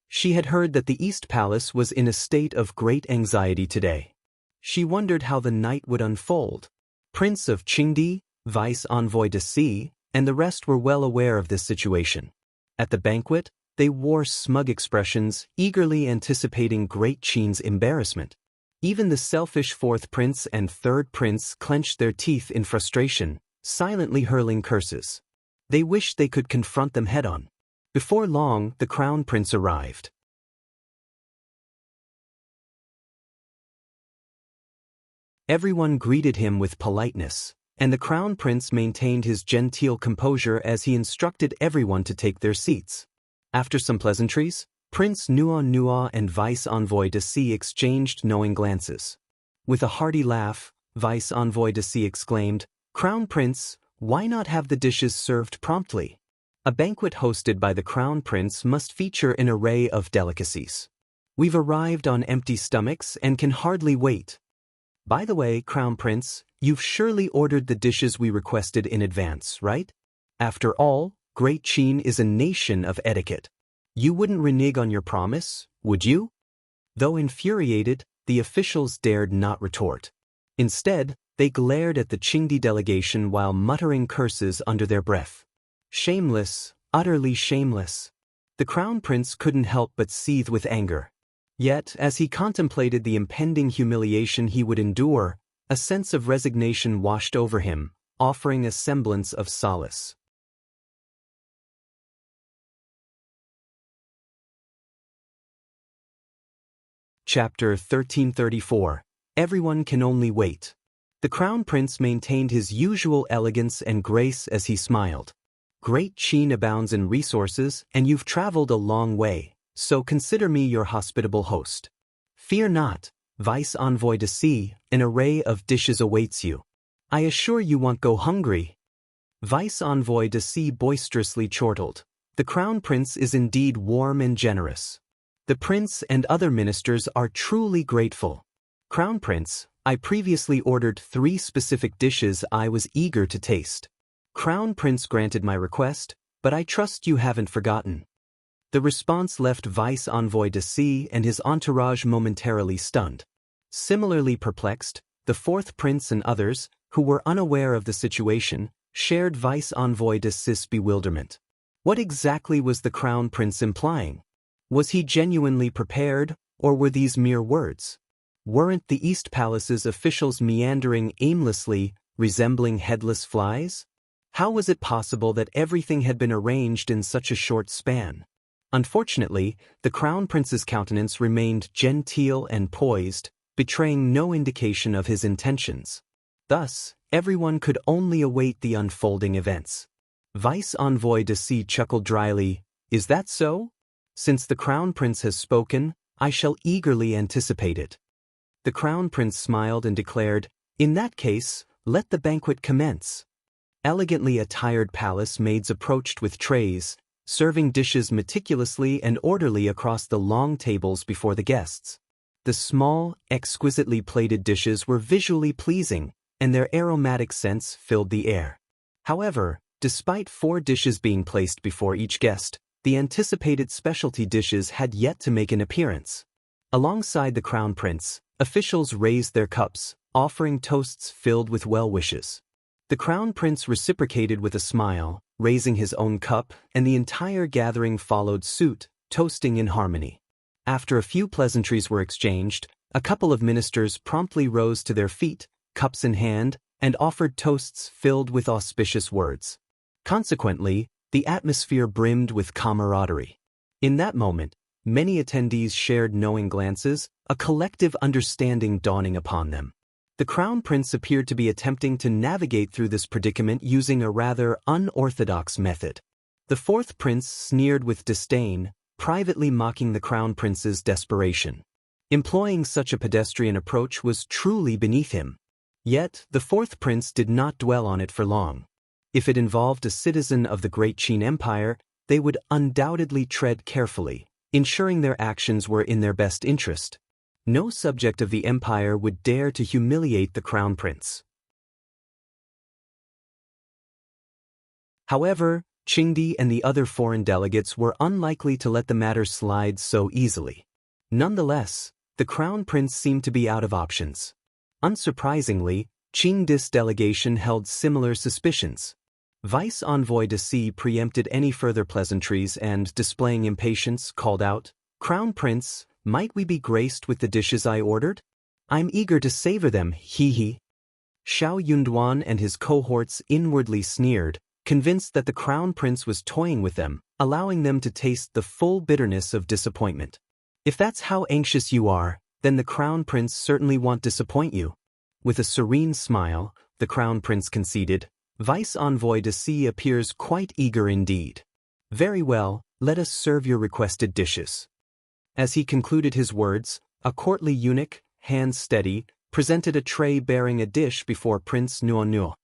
She had heard that the East Palace was in a state of great anxiety today. She wondered how the night would unfold. Prince of Qingdi, Vice Envoy de C, and the rest were well aware of this situation. At the banquet, they wore smug expressions, eagerly anticipating Great Qin's embarrassment. Even the selfish fourth prince and third prince clenched their teeth in frustration, silently hurling curses. They wished they could confront them head-on. Before long, the Crown Prince arrived. Everyone greeted him with politeness, and the Crown Prince maintained his genteel composure as he instructed everyone to take their seats. After some pleasantries, Prince Nua and Vice Envoy de C exchanged knowing glances. With a hearty laugh, Vice Envoy de C exclaimed, "Crown Prince, why not have the dishes served promptly? A banquet hosted by the Crown Prince must feature an array of delicacies. We've arrived on empty stomachs and can hardly wait. By the way, Crown Prince, you've surely ordered the dishes we requested in advance, right? After all, Great Qin is a nation of etiquette. You wouldn't renege on your promise, would you?" Though infuriated, the officials dared not retort. Instead, they glared at the Qingdi delegation while muttering curses under their breath. Shameless, utterly shameless. The Crown Prince couldn't help but seethe with anger. Yet, as he contemplated the impending humiliation he would endure, a sense of resignation washed over him, offering a semblance of solace. Chapter 1334. Everyone Can Only Wait. The Crown Prince maintained his usual elegance and grace as he smiled. Great Qin abounds in resources, and you've traveled a long way, so consider me your hospitable host. Fear not, Vice Envoy de C, an array of dishes awaits you. I assure you won't go hungry. Vice Envoy de C boisterously chortled. The Crown Prince is indeed warm and generous. The Prince and other ministers are truly grateful. Crown Prince, I previously ordered 3 specific dishes I was eager to taste. Crown Prince granted my request, but I trust you haven't forgotten. The response left Vice Envoy de C and his entourage momentarily stunned. Similarly perplexed, the 4th Prince and others, who were unaware of the situation, shared Vice Envoy de C's bewilderment. What exactly was the Crown Prince implying? Was he genuinely prepared, or were these mere words? Weren't the East Palace's officials meandering aimlessly, resembling headless flies? How was it possible that everything had been arranged in such a short span? Unfortunately, the Crown Prince's countenance remained genteel and poised, betraying no indication of his intentions. Thus, everyone could only await the unfolding events. Vice Envoy de C chuckled dryly. Is that so? Since the Crown Prince has spoken, I shall eagerly anticipate it. The Crown Prince smiled and declared, in that case, let the banquet commence. Elegantly attired palace maids approached with trays, serving dishes meticulously and orderly across the long tables before the guests. The small, exquisitely plated dishes were visually pleasing, and their aromatic scents filled the air. However, despite 4 dishes being placed before each guest, the anticipated specialty dishes had yet to make an appearance. Alongside the Crown Prince, officials raised their cups, offering toasts filled with well wishes. The Crown Prince reciprocated with a smile, raising his own cup, and the entire gathering followed suit, toasting in harmony. After a few pleasantries were exchanged, a couple of ministers promptly rose to their feet, cups in hand, and offered toasts filled with auspicious words. Consequently, the atmosphere brimmed with camaraderie. In that moment, many attendees shared knowing glances, a collective understanding dawning upon them. The Crown Prince appeared to be attempting to navigate through this predicament using a rather unorthodox method. The 4th Prince sneered with disdain, privately mocking the Crown Prince's desperation. Employing such a pedestrian approach was truly beneath him. Yet, the 4th Prince did not dwell on it for long. If it involved a citizen of the Great Qin Empire, they would undoubtedly tread carefully, ensuring their actions were in their best interest. No subject of the empire would dare to humiliate the Crown Prince. However, Qingdi and the other foreign delegates were unlikely to let the matter slide so easily. Nonetheless, the Crown Prince seemed to be out of options. Unsurprisingly, Qingdi's delegation held similar suspicions. Vice Envoy de C preempted any further pleasantries and, displaying impatience, called out, Crown Prince, might we be graced with the dishes I ordered? I'm eager to savor them, hee. Xiao Yunduan and his cohorts inwardly sneered, convinced that the Crown Prince was toying with them, allowing them to taste the full bitterness of disappointment. If that's how anxious you are, then the Crown Prince certainly won't disappoint you. With a serene smile, the Crown Prince conceded, Vice Envoy de C appears quite eager indeed. Very well, let us serve your requested dishes. As he concluded his words, a courtly eunuch, hands steady, presented a tray bearing a dish before Prince Nuo.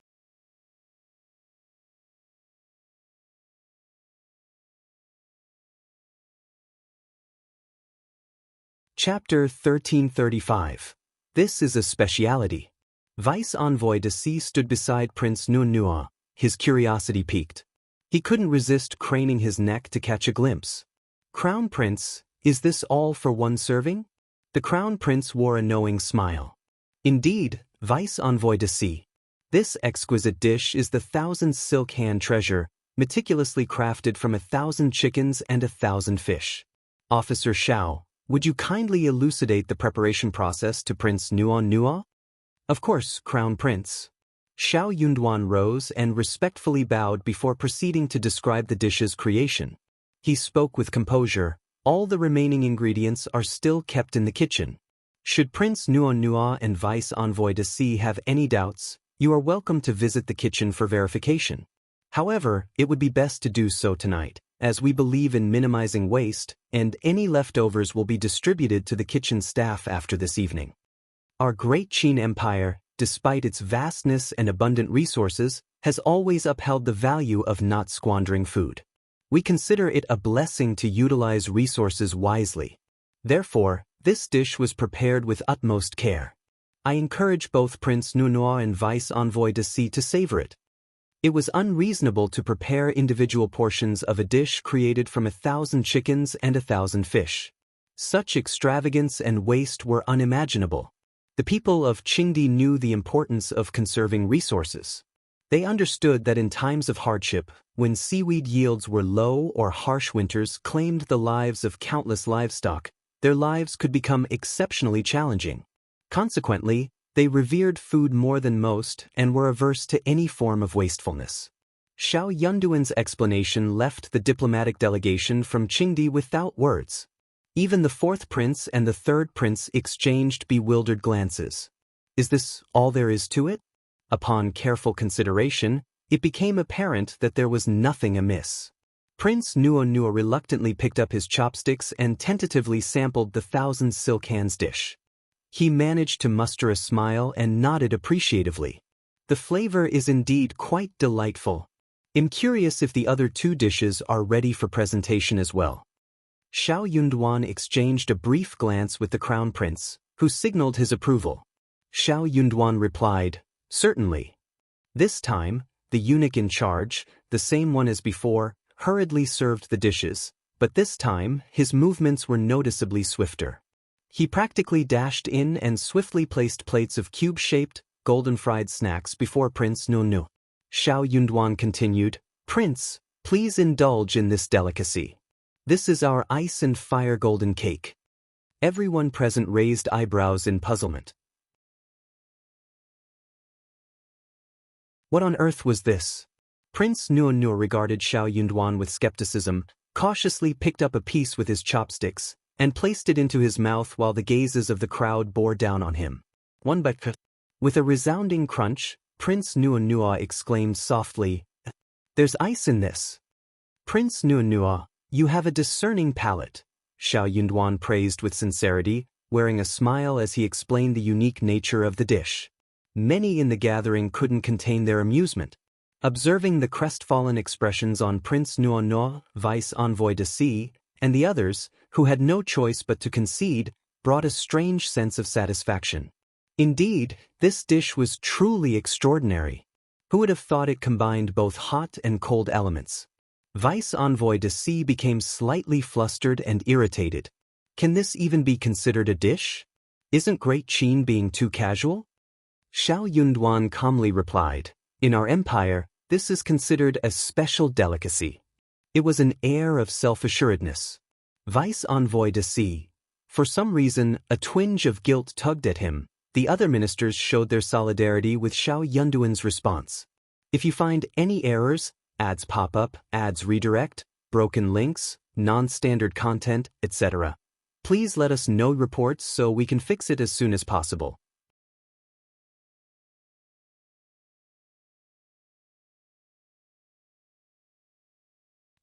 Chapter 1335. This is a speciality. Vice Envoy de C stood beside Prince Nuo, his curiosity piqued. He couldn't resist craning his neck to catch a glimpse. Crown Prince, is this all for one serving? The Crown Prince wore a knowing smile. Indeed, Vice Envoy de C. This exquisite dish is the 1,000 silk hand treasure, meticulously crafted from 1,000 chickens and 1,000 fish. Officer Xiao, would you kindly elucidate the preparation process to Prince Nuon Nuo? Of course, Crown Prince. Xiao Yunduan rose and respectfully bowed before proceeding to describe the dish's creation. He spoke with composure. All the remaining ingredients are still kept in the kitchen. Should Prince Nuon Nuo and Vice Envoy de C have any doubts, you are welcome to visit the kitchen for verification. However, it would be best to do so tonight, as we believe in minimizing waste, and any leftovers will be distributed to the kitchen staff after this evening. Our great Qin Empire, despite its vastness and abundant resources, has always upheld the value of not squandering food. We consider it a blessing to utilize resources wisely. Therefore, this dish was prepared with utmost care. I encourage both Prince Nunuo and Vice Envoy de C to savor it. It was unreasonable to prepare individual portions of a dish created from 1,000 chickens and 1,000 fish. Such extravagance and waste were unimaginable. The people of Qingdi knew the importance of conserving resources. They understood that in times of hardship, when seaweed yields were low or harsh winters claimed the lives of countless livestock, their lives could become exceptionally challenging. Consequently, they revered food more than most and were averse to any form of wastefulness. Xiao Yunduan's explanation left the diplomatic delegation from Qingdi without words. Even the fourth prince and the third prince exchanged bewildered glances. Is this all there is to it? Upon careful consideration, it became apparent that there was nothing amiss. Prince Nuo Nuo reluctantly picked up his chopsticks and tentatively sampled the 1,000 silk hands dish. He managed to muster a smile and nodded appreciatively. The flavor is indeed quite delightful. I'm curious if the other two dishes are ready for presentation as well. Xiao Yunduan exchanged a brief glance with the Crown Prince, who signaled his approval. Xiao Yunduan replied, "Certainly." This time, the eunuch in charge, the same one as before, hurriedly served the dishes, but this time his movements were noticeably swifter. He practically dashed in and swiftly placed plates of cube-shaped, golden-fried snacks before Prince Nunu. Xiao Yunduan continued, "Prince, please indulge in this delicacy. This is our ice and fire golden cake." Everyone present raised eyebrows in puzzlement. What on earth was this? Prince Nuo regarded Xiao Yunduan with skepticism, cautiously picked up a piece with his chopsticks, and placed it into his mouth while the gazes of the crowd bore down on him. One bite. With a resounding crunch, Prince Nuo exclaimed softly, "There's ice in this." "Prince Nuo, you have a discerning palate," Xiao Yunduan praised with sincerity, wearing a smile as he explained the unique nature of the dish. Many in the gathering couldn't contain their amusement. Observing the crestfallen expressions on Prince Nuo, Vice Envoy de C, and the others, who had no choice but to concede, brought a strange sense of satisfaction. Indeed, this dish was truly extraordinary. Who would have thought it combined both hot and cold elements? Vice Envoy de C became slightly flustered and irritated. Can this even be considered a dish? Isn't Great Qin being too casual? Xiao Yunduan calmly replied, "In our empire, this is considered a special delicacy." It was an air of self-assuredness. Vice Envoy de C. For some reason, a twinge of guilt tugged at him. The other ministers showed their solidarity with Xiao Yunduan's response. If you find any errors, ads pop up, ads redirect, broken links, non-standard content, etc., please let us know reports so we can fix it as soon as possible.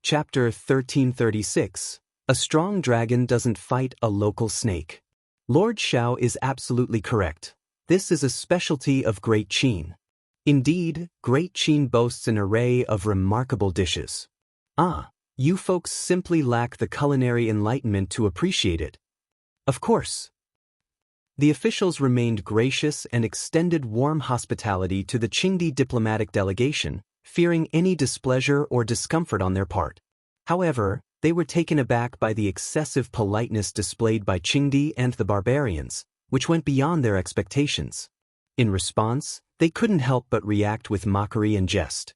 Chapter 1336. A strong dragon doesn't fight a local snake. Lord Xiao is absolutely correct. This is a specialty of Great Qin. Indeed, Great Qin boasts an array of remarkable dishes. You folks simply lack the culinary enlightenment to appreciate it. Of course. The officials remained gracious and extended warm hospitality to the Qingdi diplomatic delegation, fearing any displeasure or discomfort on their part. However, they were taken aback by the excessive politeness displayed by Qingdi and the barbarians, which went beyond their expectations. In response, they couldn't help but react with mockery and jest.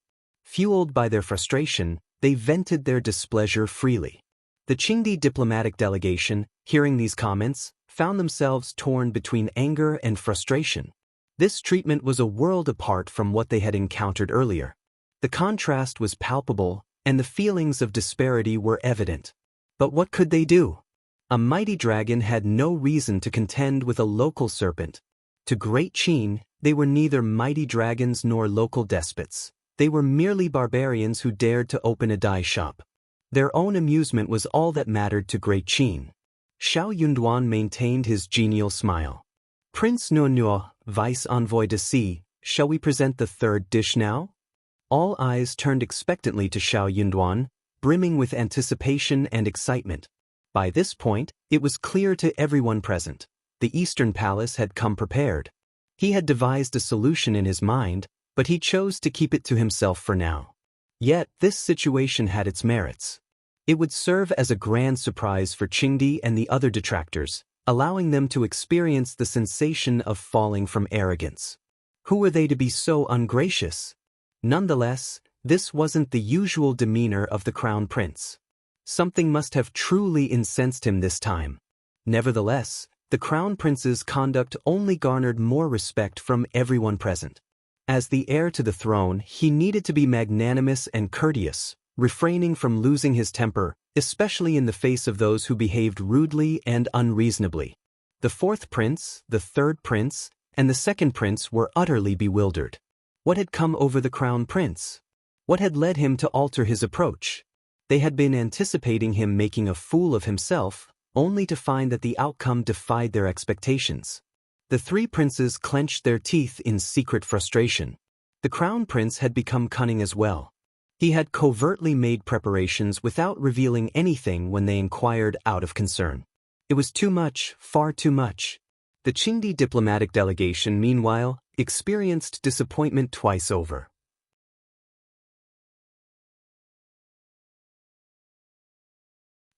Fueled by their frustration, they vented their displeasure freely. The Qingdi diplomatic delegation, hearing these comments, found themselves torn between anger and frustration. This treatment was a world apart from what they had encountered earlier. The contrast was palpable, and the feelings of disparity were evident. But what could they do? A mighty dragon had no reason to contend with a local serpent. To Great Qin, they were neither mighty dragons nor local despots. They were merely barbarians who dared to open a dye shop. Their own amusement was all that mattered to Great Qin. Xiao Yunduan maintained his genial smile. Prince Nuo, Vice Envoy de Si, shall we present the third dish now? All eyes turned expectantly to Xiao Yunduan, brimming with anticipation and excitement. By this point, it was clear to everyone present. The Eastern Palace had come prepared. He had devised a solution in his mind, but he chose to keep it to himself for now. Yet, this situation had its merits. It would serve as a grand surprise for Qingdi and the other detractors, allowing them to experience the sensation of falling from arrogance. Who were they to be so ungracious? Nonetheless, this wasn't the usual demeanor of the Crown Prince. Something must have truly incensed him this time. Nevertheless, the Crown Prince's conduct only garnered more respect from everyone present. As the heir to the throne, he needed to be magnanimous and courteous, refraining from losing his temper, especially in the face of those who behaved rudely and unreasonably. The fourth prince, the third prince, and the second prince were utterly bewildered. What had come over the Crown Prince? What had led him to alter his approach? They had been anticipating him making a fool of himself, only to find that the outcome defied their expectations. The three princes clenched their teeth in secret frustration. The Crown Prince had become cunning as well. He had covertly made preparations without revealing anything when they inquired out of concern. It was too much, far too much. The Qingdi diplomatic delegation, meanwhile, experienced disappointment twice over.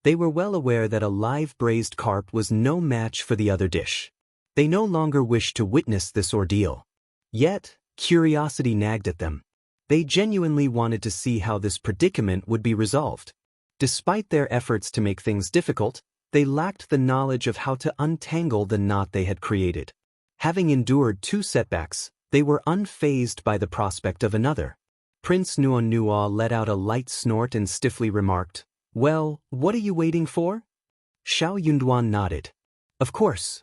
They were well aware that a live braised carp was no match for the other dish. They no longer wished to witness this ordeal. Yet, curiosity nagged at them. They genuinely wanted to see how this predicament would be resolved. Despite their efforts to make things difficult, they lacked the knowledge of how to untangle the knot they had created. Having endured 2 setbacks, they were unfazed by the prospect of another. Prince Nuo let out a light snort and stiffly remarked, "Well, what are you waiting for?" Xiao Yunduan nodded. "Of course."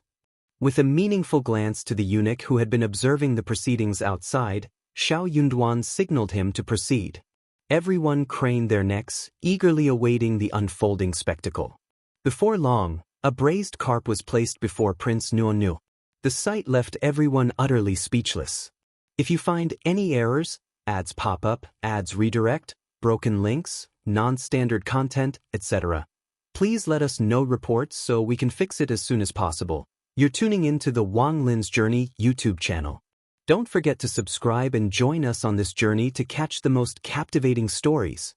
With a meaningful glance to the eunuch who had been observing the proceedings outside, Xiao Yunduan signaled him to proceed. Everyone craned their necks, eagerly awaiting the unfolding spectacle. Before long, a braised carp was placed before Prince Nuo. The sight left everyone utterly speechless. If you find any errors, ads pop up, ads redirect, broken links, non-standard content, etc., please let us know reports so we can fix it as soon as possible. You're tuning into the Wang Lin's Journey YouTube channel. Don't forget to subscribe and join us on this journey to catch the most captivating stories.